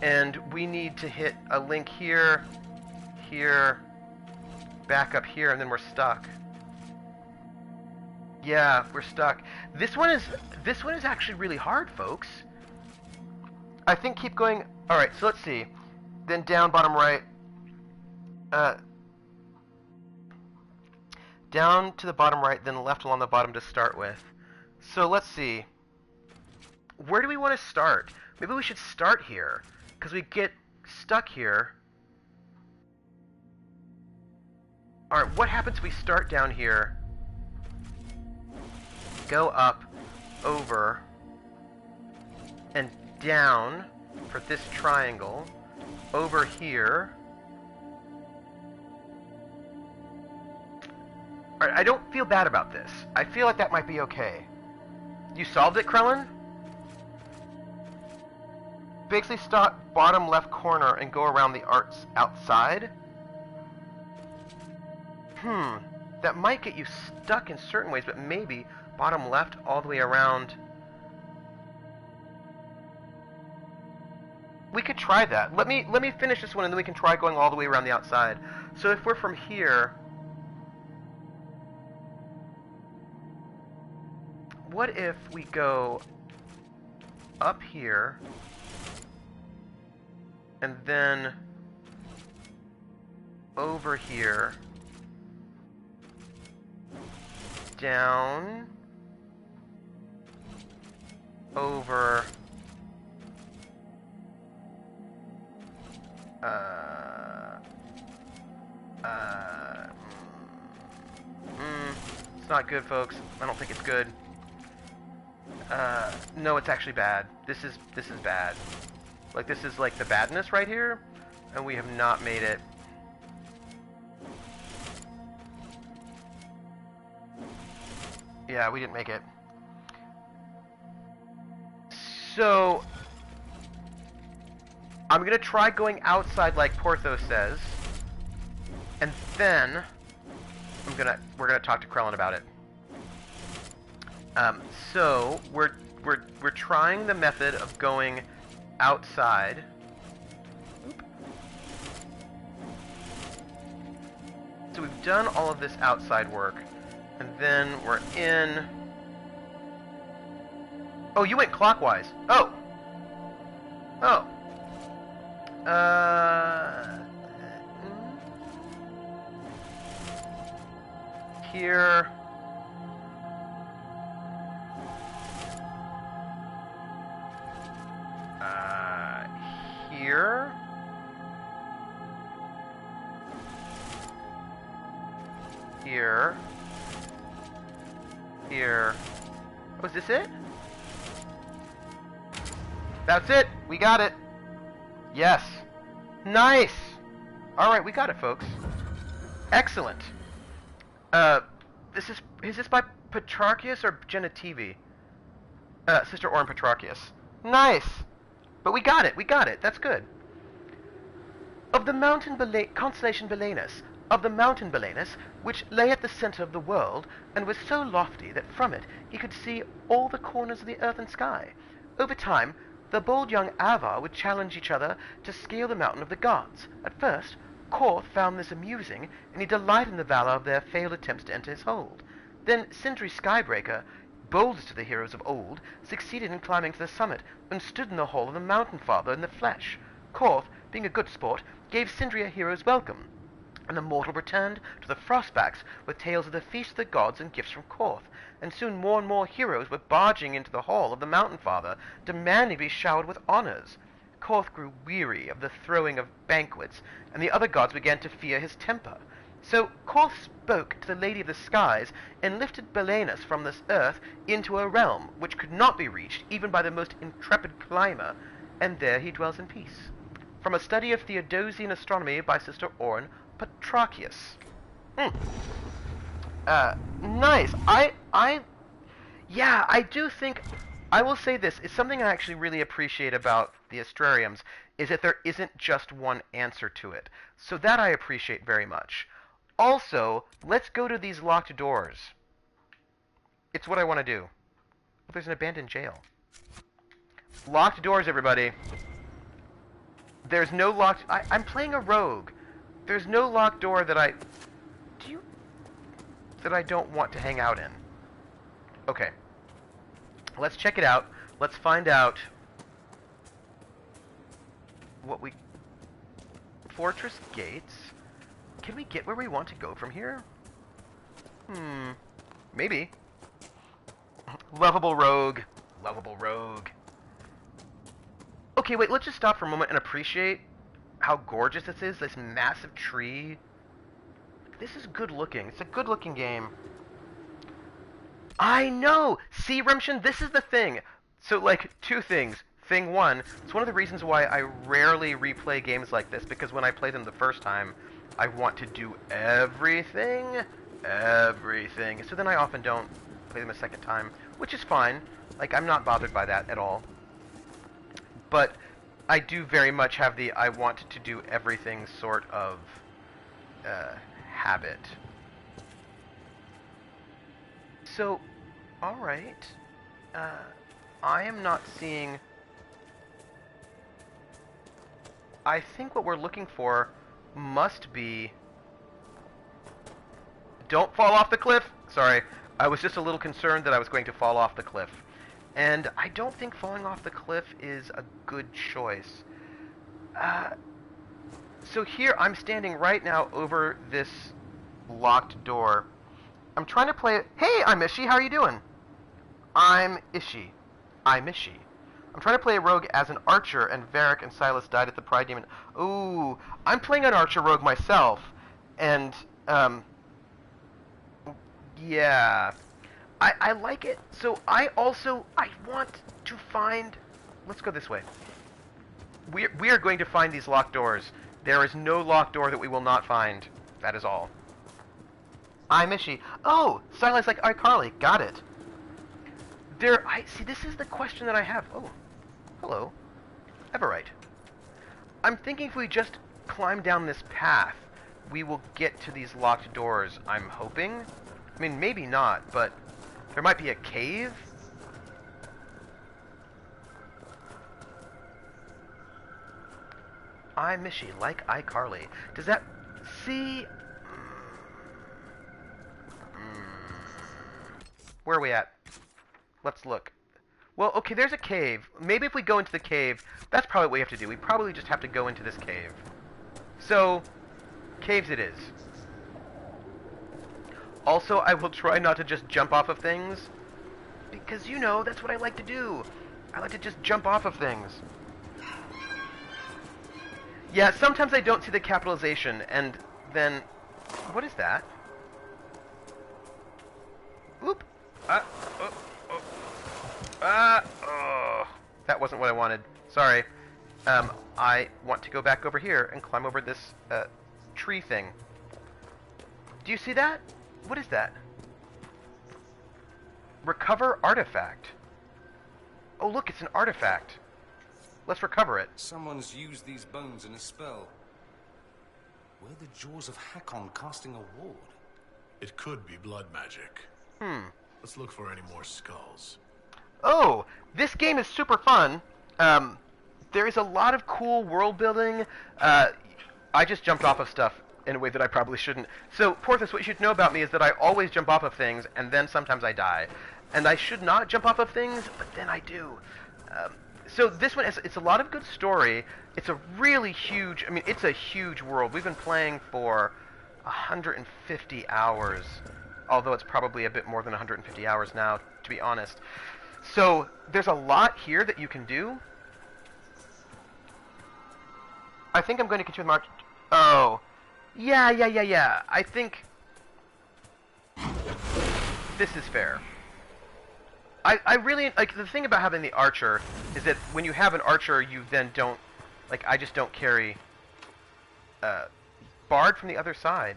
And we need to hit a link here, here, back up here, and then we're stuck. Yeah, we're stuck. This one is actually really hard, folks. I think keep going. All right, so let's see. Then down, bottom right. Down to the bottom right, then left along the bottom to start with. So let's see. Where do we want to start? Maybe we should start here, because we get stuck here. All right, what happens if we start down here? Go up, over, and down for this triangle, over here. Alright, I don't feel bad about this. I feel like that might be okay. You solved it, Krellin? Basically stop bottom left corner and go around the arts outside? That might get you stuck in certain ways, but maybe bottom left all the way around. We could try that. Let me finish this one and then we can try going all the way around the outside. So if we're from here, what if we go up here and then over here, down, over, it's not good, folks. I don't think it's good. No, it's actually bad. This is bad. Like, this is like the badness right here, and we have not made it. Yeah, we didn't make it. So, I'm gonna try going outside like Porthos says, and then we're gonna talk to Krellin about it. So we're trying the method of going outside. Oop. So we've done all of this outside work, and then we're in. Oh, you went clockwise. Oh. Oh. Here. Here. Here. Here. Oh, is this it? That's it! We got it! Yes! Nice! Alright, we got it, folks. Excellent. Is this by Petrarchius or Genitivi? Sister Orm Petrarchius. Nice! But we got it, that's good. Of the mountain constellation Belenus, of the mountain Belenus, which lay at the center of the world, and was so lofty that from it he could see all the corners of the earth and sky. Over time, the bold young Avar would challenge each other to scale the mountain of the gods. At first, Korth found this amusing, and he delighted in the valor of their failed attempts to enter his hold. Then Sindri Skybreaker, boldest of the heroes of old, succeeded in climbing to the summit, and stood in the hall of the Mountain Father in the flesh. Korth, being a good sport, gave Sindri a hero's welcome. and the mortal returned to the Frostbacks with tales of the feast of the gods and gifts from Korth, and soon more and more heroes were barging into the hall of the Mountain Father, demanding to be showered with honors. Korth grew weary of the throwing of banquets, and the other gods began to fear his temper. So Korth spoke to the Lady of the Skies and lifted Belenus from this earth into a realm which could not be reached even by the most intrepid climber, and there he dwells in peace. From a study of Theodosian astronomy by Sister Orn Patrachius. Nice. Yeah, I do think, I will say this, it's something I actually really appreciate about the Astrariums, is that there isn't just one answer to it. So that I appreciate very much. Also, let's go to these locked doors. It's what I want to do. Oh, there's an abandoned jail. Locked doors, everybody. There's no locked... I'm playing a rogue. There's no locked door that I... that I don't want to hang out in. Okay. Let's check it out. Let's find out what we... Fortress gates. Can we get where we want to go from here? Maybe. Lovable rogue. Lovable rogue. Okay, wait, let's just stop for a moment and appreciate how gorgeous this is. This massive tree. This is good looking. It's a good looking game. I know! See, Rumshin, this is the thing. So, like, two things. Thing one, it's one of the reasons why I rarely replay games like this, because when I play them the first time, I want to do everything. Everything. So then I often don't play them a second time, which is fine. Like, I'm not bothered by that at all. But I do very much have the I want to do everything sort of habit. So, alright. I am not seeing... I think what we're looking for must be... Don't fall off the cliff! Sorry, I was just a little concerned that I was going to fall off the cliff. And I don't think falling off the cliff is a good choice. So here, I'm standing right now over this locked door. I'm trying to play... Hey, I'm Ishi, how are you doing? I'm Ishi. I'm Ishi. I'm trying to play a rogue as an archer, and Varric and Silas died at the Pride Demon. Ooh, I'm playing an archer rogue myself, and, yeah. I like it. So I want to find... Let's go this way. We are going to find these locked doors. There is no locked door that we will not find. That is all. I'm Ishi. Oh, Silas like iCarly. Got it. See, this is the question that I have. Oh, hello. Everite. I'm thinking if we just climb down this path, we will get to these locked doors, I'm hoping. I mean, maybe not, but there might be a cave. I'm Mishy, like iCarly. Does that... See... Where are we at? Let's look. Well, okay, there's a cave. Maybe if we go into the cave, that's probably what we have to do. We probably just have to go into this cave. So, caves it is. Also, I will try not to just jump off of things, because, you know, that's what I like to do. I like to just jump off of things. Yeah, sometimes I don't see the capitalization, and then... What is that? Oop! That wasn't what I wanted. Sorry. I want to go back over here and climb over this, tree thing. Do you see that? What is that? Recover artifact. Oh, look, it's an artifact. Let's recover it. Someone's used these bones in a spell. Were the jaws of Hakkon casting a ward? It could be blood magic. Let's look for any more skulls. Oh, this game is super fun. There is a lot of cool world building. I just jumped off of stuff in a way that I probably shouldn't. So, Porthos, what you should know about me is that I always jump off of things, and then sometimes I die. And I should not jump off of things, but then I do. So this one, it's a lot of good story. It's a really huge, I mean, it's a huge world. We've been playing for, 150 hours. Although it's probably a bit more than 150 hours now, to be honest. So, there's a lot here that you can do. I think I'm going to continue the march. Oh. Yeah. I think this is fair. I really, like, the thing about having the archer is that when you have an archer, you then don't, like, I just don't carry, barred from the other side.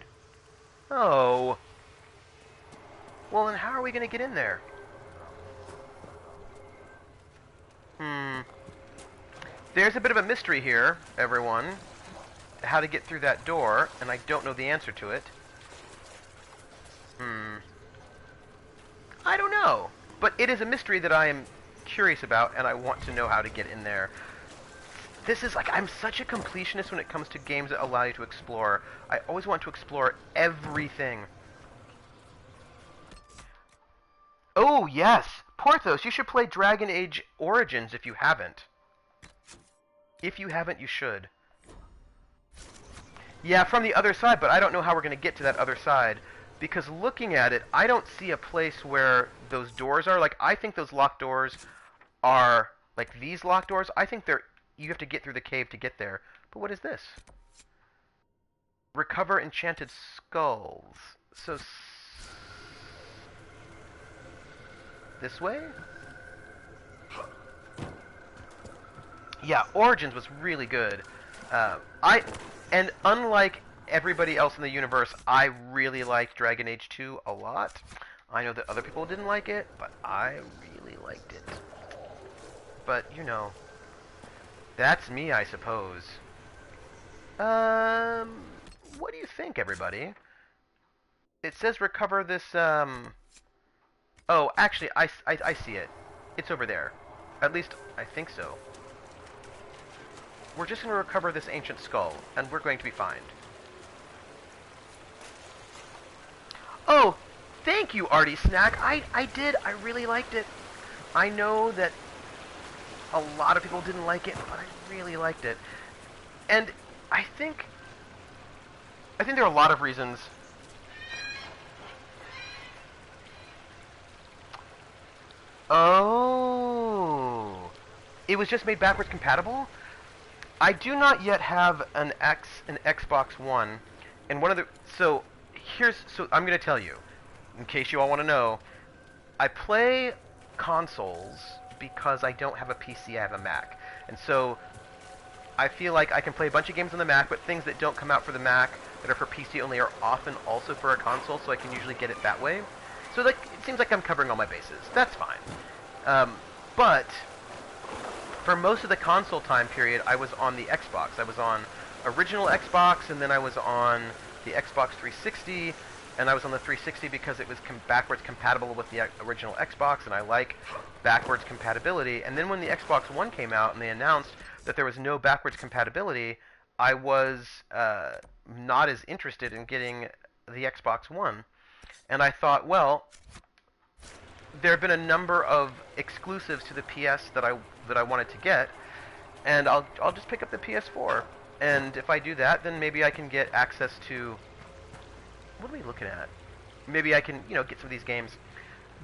Oh. Well, then how are we going to get in there? There's a bit of a mystery here, everyone. How to get through that door, and I don't know the answer to it. I don't know. But it is a mystery that I am curious about, and I want to know how to get in there. This is like, I'm such a completionist when it comes to games that allow you to explore. I always want to explore everything. Oh, yes! Porthos, you should play Dragon Age Origins if you haven't. If you haven't, you should. Yeah, from the other side, but I don't know how we're going to get to that other side. Because looking at it, I don't see a place where those doors are. Like, I think those locked doors are, like, these locked doors. I think they're, you have to get through the cave to get there. But what is this? Recover enchanted skulls. So, this way? Yeah, Origins was really good. And unlike everybody else in the universe, I really liked Dragon Age 2 a lot. I know that other people didn't like it, but I really liked it. But, you know, that's me, I suppose. What do you think, everybody? It says recover this, Oh, actually, I see it. It's over there. At least, I think so. We're just going to recover this ancient skull, and we're going to be fine. Oh, thank you, Artie Snack. I did. I really liked it. I know that a lot of people didn't like it, but I really liked it. And I think there are a lot of reasons. Oh, it was just made backwards compatible? I do not yet have an Xbox One, and one of the, so I'm going to tell you, in case you all want to know, I play consoles because I don't have a PC, I have a Mac. And so I feel like I can play a bunch of games on the Mac, but things that don't come out for the Mac that are for PC only are often also for a console, so I can usually get it that way. So like, it seems like I'm covering all my bases. That's fine. But for most of the console time period, I was on the Xbox. I was on original Xbox, and then I was on the Xbox 360, and I was on the 360 because it was backwards compatible with the original Xbox, and I like backwards compatibility. And then when the Xbox One came out and they announced that there was no backwards compatibility, I was not as interested in getting the Xbox One. And I thought, well, there have been a number of exclusives to the PS that I wanted to get, and I'll just pick up the PS4. And if I do that, then maybe I can get access to, what are we looking at? Maybe I can, get some of these games.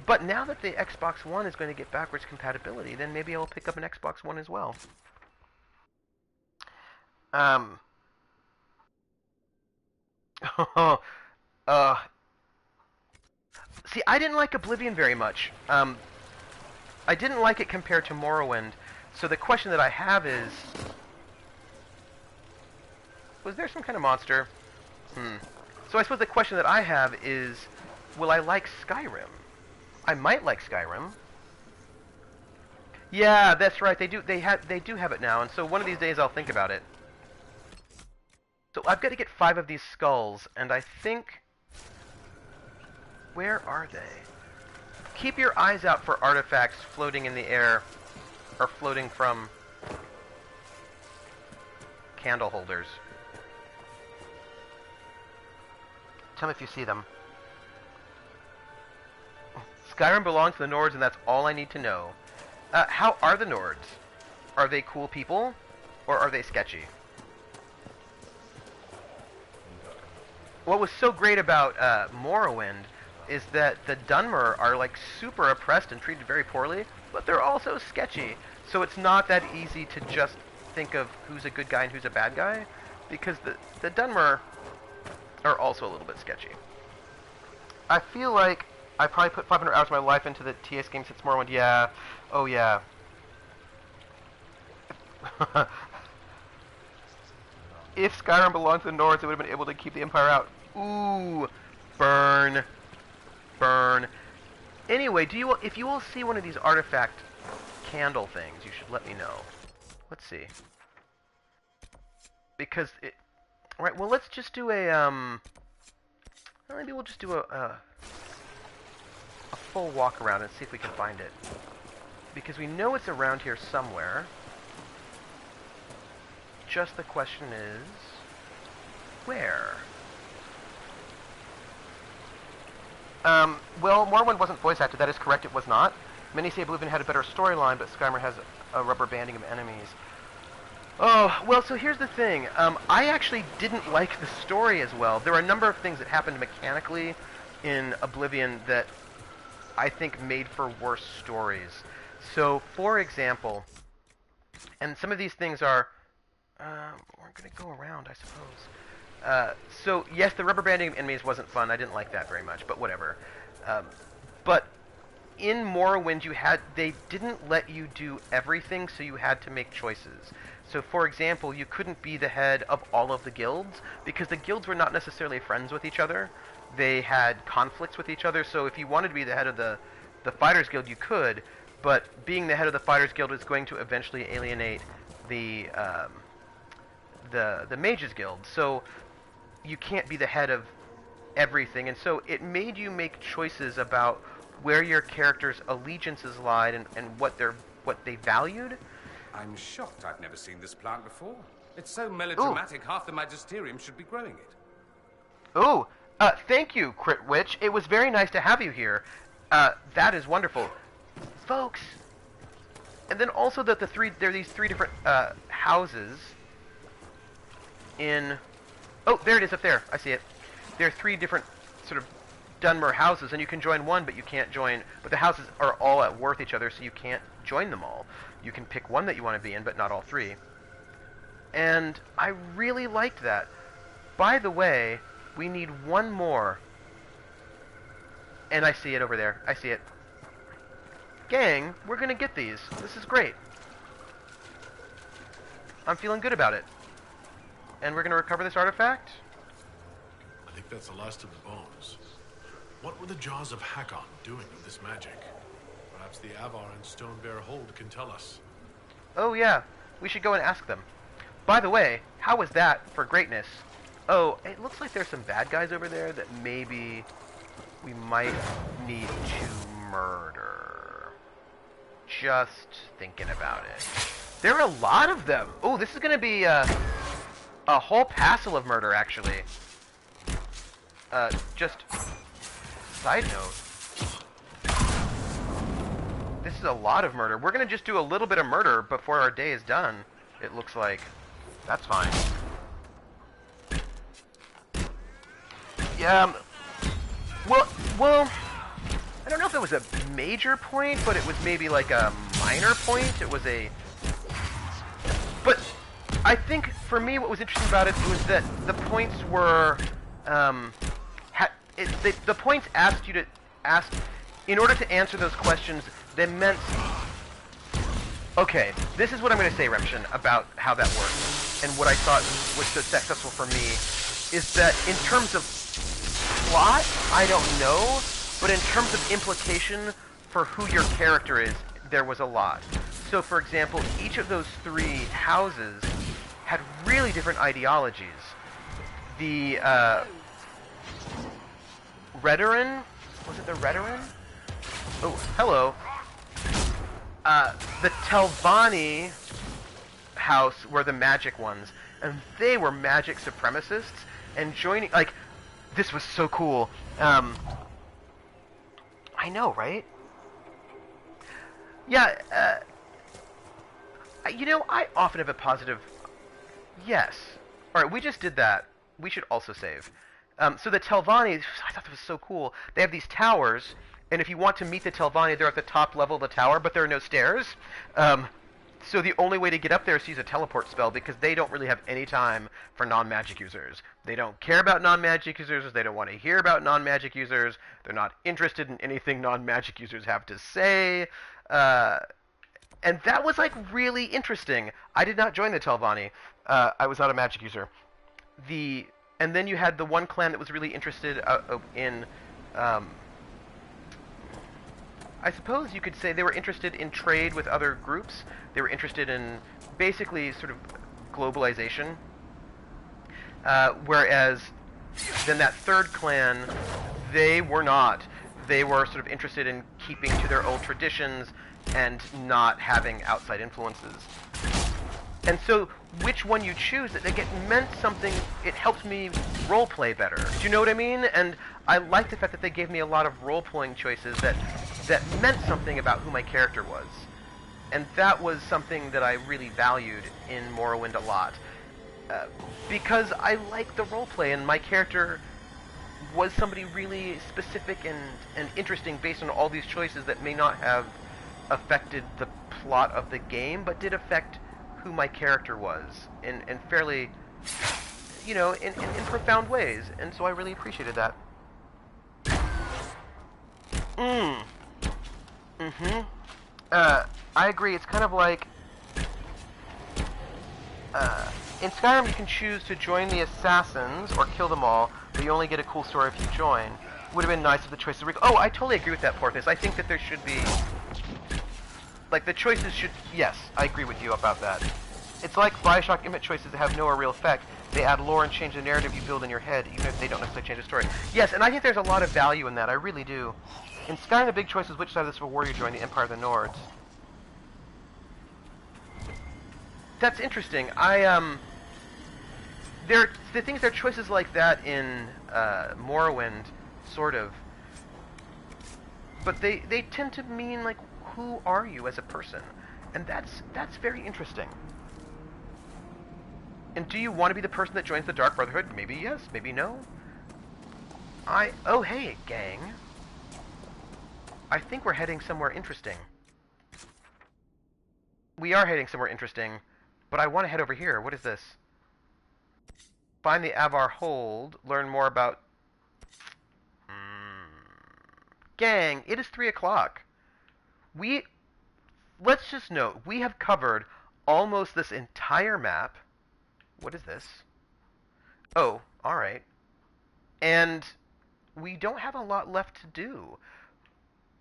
But now that the Xbox One is going to get backwards compatibility, then maybe I'll pick up an Xbox One as well. See, I didn't like Oblivion very much. I didn't like it compared to Morrowind. So the question that I have is, was there some kind of monster? So I suppose the question that I have is, will I like Skyrim? I might like Skyrim. Yeah, that's right. They do have it now, and so one of these days I'll think about it. So I've got to get 5 of these skulls, and I think, where are they? Keep your eyes out for artifacts floating in the air, or floating from candle holders. Tell me if you see them. Skyrim belongs to the Nords, and that's all I need to know. How are the Nords? Are they cool people, or are they sketchy? what was so great about Morrowind is that the Dunmer are like super oppressed and treated very poorly, but they're also sketchy. So it's not that easy to just think of who's a good guy and who's a bad guy, because the Dunmer are also a little bit sketchy. I feel like I probably put 500 hours of my life into the TS game since Morrowind. Yeah. Oh, yeah. If Skyrim belonged to the Nords, it would have been able to keep the Empire out. Ooh. Burn. Burn. Anyway, if you will see one of these artifact candle things, you should let me know. Let's see. Because it... Alright, well, let's just do a, maybe we'll just do a full walk around and see if we can find it. Because we know it's around here somewhere. Just the question is... where? Well, Morrowind wasn't voice acted. That is correct, it was not. Many say Oblivion had a better storyline, but Skyrim has a rubber banding of enemies. Oh, well, so here's the thing. I actually didn't like the story as well. There were a number of things that happened mechanically in Oblivion that I think made for worse stories. So, for example, and some of these things are... we're going to go around, I suppose. So, yes, the rubber banding of enemies wasn't fun. I didn't like that very much, but whatever. But in Morrowind, they didn't let you do everything, so you had to make choices. So, for example, you couldn't be the head of all of the guilds, because the guilds were not necessarily friends with each other. They had conflicts with each other, so if you wanted to be the head of the Fighters Guild, you could, but being the head of the Fighters Guild is going to eventually alienate the Mages Guild. So, you can't be the head of everything, and so it made you make choices about where your character's allegiances lied and what they valued. I'm shocked I've never seen this plant before. It's so melodramatic, ooh. Half the Magisterium should be growing it. Ooh, thank you, Crit Witch. It was very nice to have you here. That is wonderful. Folks, and then also that there are these three different houses in... Oh, there it is up there. I see it. There are three different sort of Dunmer houses, and you can join one, but you can't join... But the houses are all at war with each other, so you can't join them all. You can pick one that you want to be in, but not all three. And I really liked that. By the way, we need one more. And I see it over there. I see it. Gang, we're going to get these. This is great. I'm feeling good about it. And we're going to recover this artifact? I think that's the last of the bones. What were the Jaws of Hakkon doing with this magic? Perhaps the Avar and Stone Bear Hold can tell us. Oh yeah, we should go and ask them. By the way, how was that for greatness? Oh, it looks like there's some bad guys over there that maybe we might need to murder. Just thinking about it. There are a lot of them. Oh, this is going to be a whole passel of murder, actually. Just side note. This is a lot of murder. We're going to just do a little bit of murder before our day is done, it looks like. That's fine. Yeah, well, I don't know if it was a major point, but it was maybe like a minor point. It was a... But I think, for me, what was interesting about it was that the points were... the points asked you to ask... In order to answer those questions, they meant... Okay, this is what I'm going to say, Reption, about how that works. And what I thought was so successful for me is that in terms of plot, I don't know, but in terms of implication for who your character is, there was a lot. So, for example, each of those three houses had really different ideologies. The, Redoran? Was it the Redoran? Oh, hello. The Telvanni house were the magic ones, and they were magic supremacists, and joining, like, this was so cool. I know, right? Yeah, you know, I often have a positive... Yes. Alright, we just did that. We should also save. So the Telvanni, I thought that was so cool. They have these towers, and if you want to meet the Telvanni, they're at the top level of the tower, but there are no stairs. So the only way to get up there is to use a teleport spell, because they don't really have any time for non-magic users. They don't care about non-magic users. They don't want to hear about non-magic users. They're not interested in anything non-magic users have to say. And that was like really interesting. I did not join the Telvanni. I was not a magic user. And then you had the one clan that was really interested in, I suppose you could say they were interested in trade with other groups. They were interested in basically sort of globalization. Whereas then that third clan, they were not. They were sort of interested in keeping to their old traditions and not having outside influences. And so, which one you choose, it meant something. It helped me roleplay better. Do you know what I mean? And I like the fact that they gave me a lot of role-playing choices that meant something about who my character was. And that was something that I really valued in Morrowind a lot. Because I like the roleplay, and my character was somebody really specific and interesting based on all these choices that may not have affected the plot of the game, but did affect who my character was in fairly, in profound ways, and so I really appreciated that. I agree. It's kind of like in Skyrim you can choose to join the assassins or kill them all, but you only get a cool story if you join. Would have been nice if the choices were... Oh, I totally agree with that, Porthos. I think that there should be... Like, the choices should... Yes, I agree with you about that. It's like Bioshock Infinite choices that have no real effect. They add lore and change the narrative you build in your head, even if they don't necessarily change the story. Yes, and I think there's a lot of value in that. I really do. In Skyrim, the big choice is which side of the Civil War you join, the Empire of the Nords. That's interesting. The things, there are choices like that in Morrowind, sort of. But they tend to mean, like, who are you as a person? And that's very interesting. And do you want to be the person that joins the Dark Brotherhood? Maybe yes, maybe no. Oh hey, gang. I think we're heading somewhere interesting. We are heading somewhere interesting, but I want to head over here. What is this? Find the Avar Hold, learn more about... Gang, it is 3 o'clock. Let's just note, we have covered almost this entire map. What is this? Oh, alright. And we don't have a lot left to do.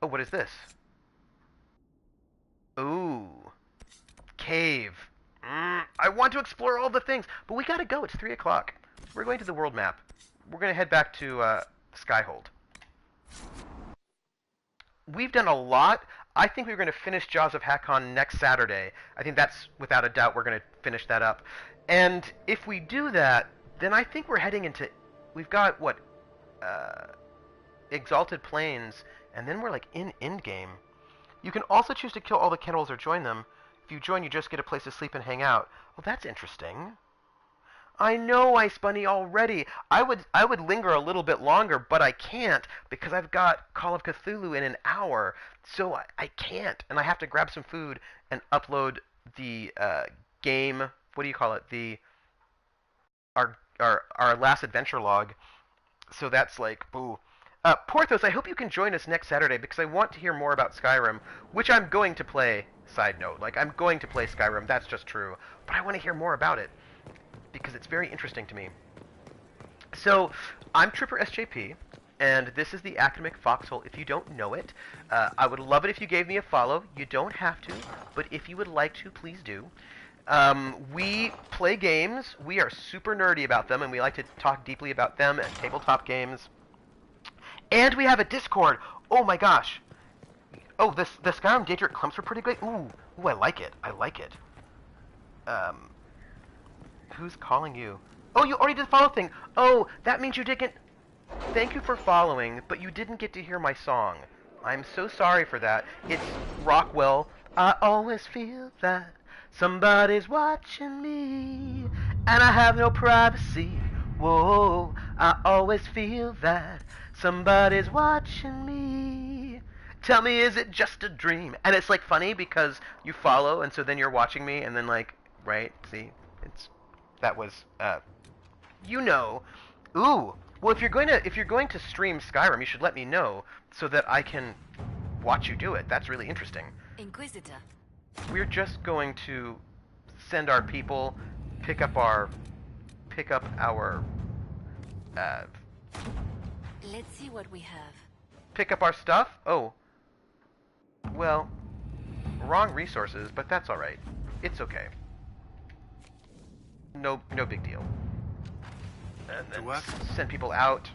Oh, what is this? Ooh. Cave. I want to explore all the things, but we gotta go. It's 3 o'clock. We're going to the world map. We're going to head back to Skyhold. We've done a lot. I think we're going to finish Jaws of Hakkon next Saturday. I think that's, without a doubt, we're going to finish that up. And if we do that, then I think we're heading into... We've got, what? Exalted Plains, and then we're, like, in endgame. You can also choose to kill all the cannibals or join them. If you join, you just get a place to sleep and hang out. Well, that's interesting. I know, Ice Bunny, already. I would linger a little bit longer, but I can't because I've got Call of Cthulhu in an hour. So I can't, and I have to grab some food and upload the game. What do you call it? Our last adventure log. So that's like, boo. Porthos, I hope you can join us next Saturday because I want to hear more about Skyrim, which I'm going to play. Side note, like, I'm going to play Skyrim. That's just true, but I want to hear more about it because it's very interesting to me. So, I'm Trooper SJP, and this is the Academic Foxhole. If you don't know it, I would love it if you gave me a follow. You don't have to, but if you would like to, please do. We play games. We are super nerdy about them, and we like to talk deeply about them and tabletop games. And we have a Discord. Oh my gosh. Oh, the Skyrim Daedric clumps were pretty great. Ooh, I like it. I like it. Who's calling you? Oh, you already did the follow thing. Oh, that means you didn't... Thank you for following, but you didn't get to hear my song. I'm so sorry for that. It's Rockwell. I always feel that somebody's watching me, and I have no privacy Whoa, I always feel that somebody's watching me. Tell me, is it just a dream? And it's like funny because you follow, and so then you're watching me, and then like, right? See, it's that was, you know. Ooh, well, if you're going to stream Skyrim, you should let me know so that I can watch you do it. That's really interesting. Inquisitor. We're just going to send our people, pick up our, uh, Let's see what we have. pick up our stuff. Oh, well, wrong resources, but that's all right. It's okay. No big deal. And then what? send people out.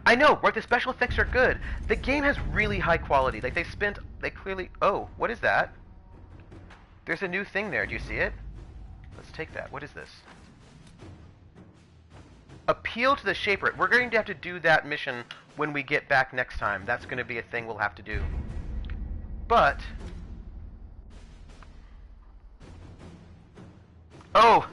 I know, right? The special effects are good. The game has really high quality. Like they clearly. Oh, what is that? There's a new thing there. Do you see it? Let's take that. What is this? Appeal to the Shaper. We're going to have to do that mission when we get back next time. That's going to be a thing we'll have to do. But... Oh!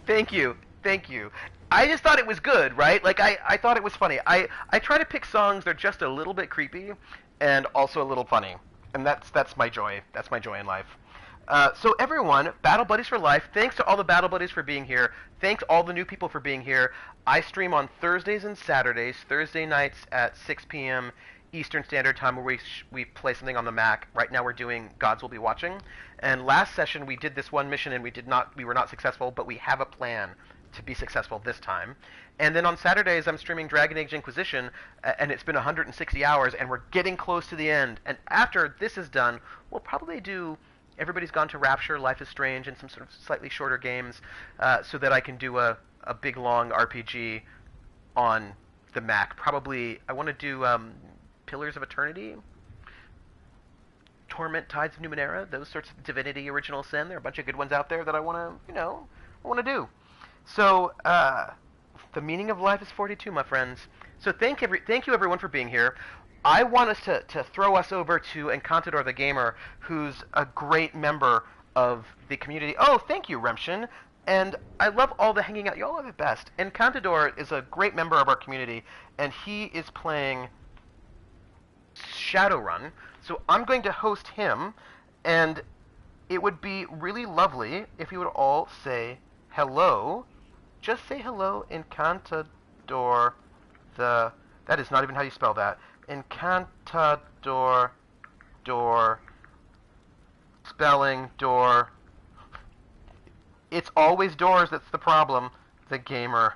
Thank you. Thank you. I just thought it was good, right? Like, I thought it was funny. I try to pick songs that are just a little bit creepy and also a little funny. And that's my joy. That's my joy in life. So everyone, Battle Buddies for Life, thanks to all the Battle Buddies for being here. Thanks all the new people for being here. I stream on Thursdays and Saturdays, Thursday nights at 6 p.m. Eastern Standard Time, where we play something on the Mac. Right now we're doing Gods Will Be Watching. And last session we did this one mission and we were not successful, but we have a plan to be successful this time. And then on Saturdays I'm streaming Dragon Age Inquisition, and it's been 160 hours, and we're getting close to the end. And after this is done, we'll probably do Everybody's Gone to Rapture, Life is Strange, and some sort of slightly shorter games, so that I can do a big, long RPG on the Mac. Probably, I want to do Pillars of Eternity, Torment, Tides of Numenera, those sorts of Divinity, Original Sin. There are a bunch of good ones out there that I want to do. So, the meaning of life is 42, my friends. So thank you everyone for being here. I want us to throw us over to Encantador the Gamer, who's a great member of the community. Oh, thank you, Remshin. And I love all the hanging out. You all are the best. Encantador is a great member of our community, and he is playing Shadowrun. So I'm going to host him, and it would be really lovely if you would all say hello. Just say hello, Encantador the... That is not even how you spell that. Encantador, door, spelling, door. It's always doors that's the problem, the gamer.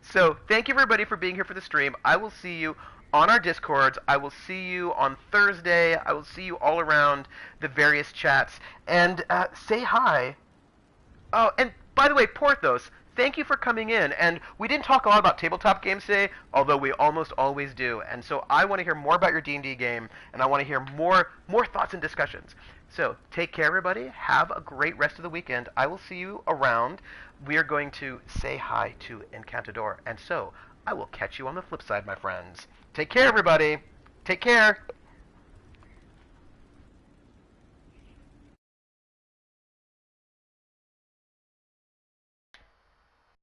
So, thank you everybody for being here for the stream. I will see you on our Discords. I will see you on Thursday. I will see you all around the various chats. And say hi. Oh, and by the way, Porthos, thank you for coming in. And we didn't talk a lot about tabletop games today, although we almost always do. And so I want to hear more about your D&D game, and I want to hear more thoughts and discussions. So take care, everybody. Have a great rest of the weekend. I will see you around. We are going to say hi to Encantador. And so I will catch you on the flip side, my friends. Take care, everybody. Take care.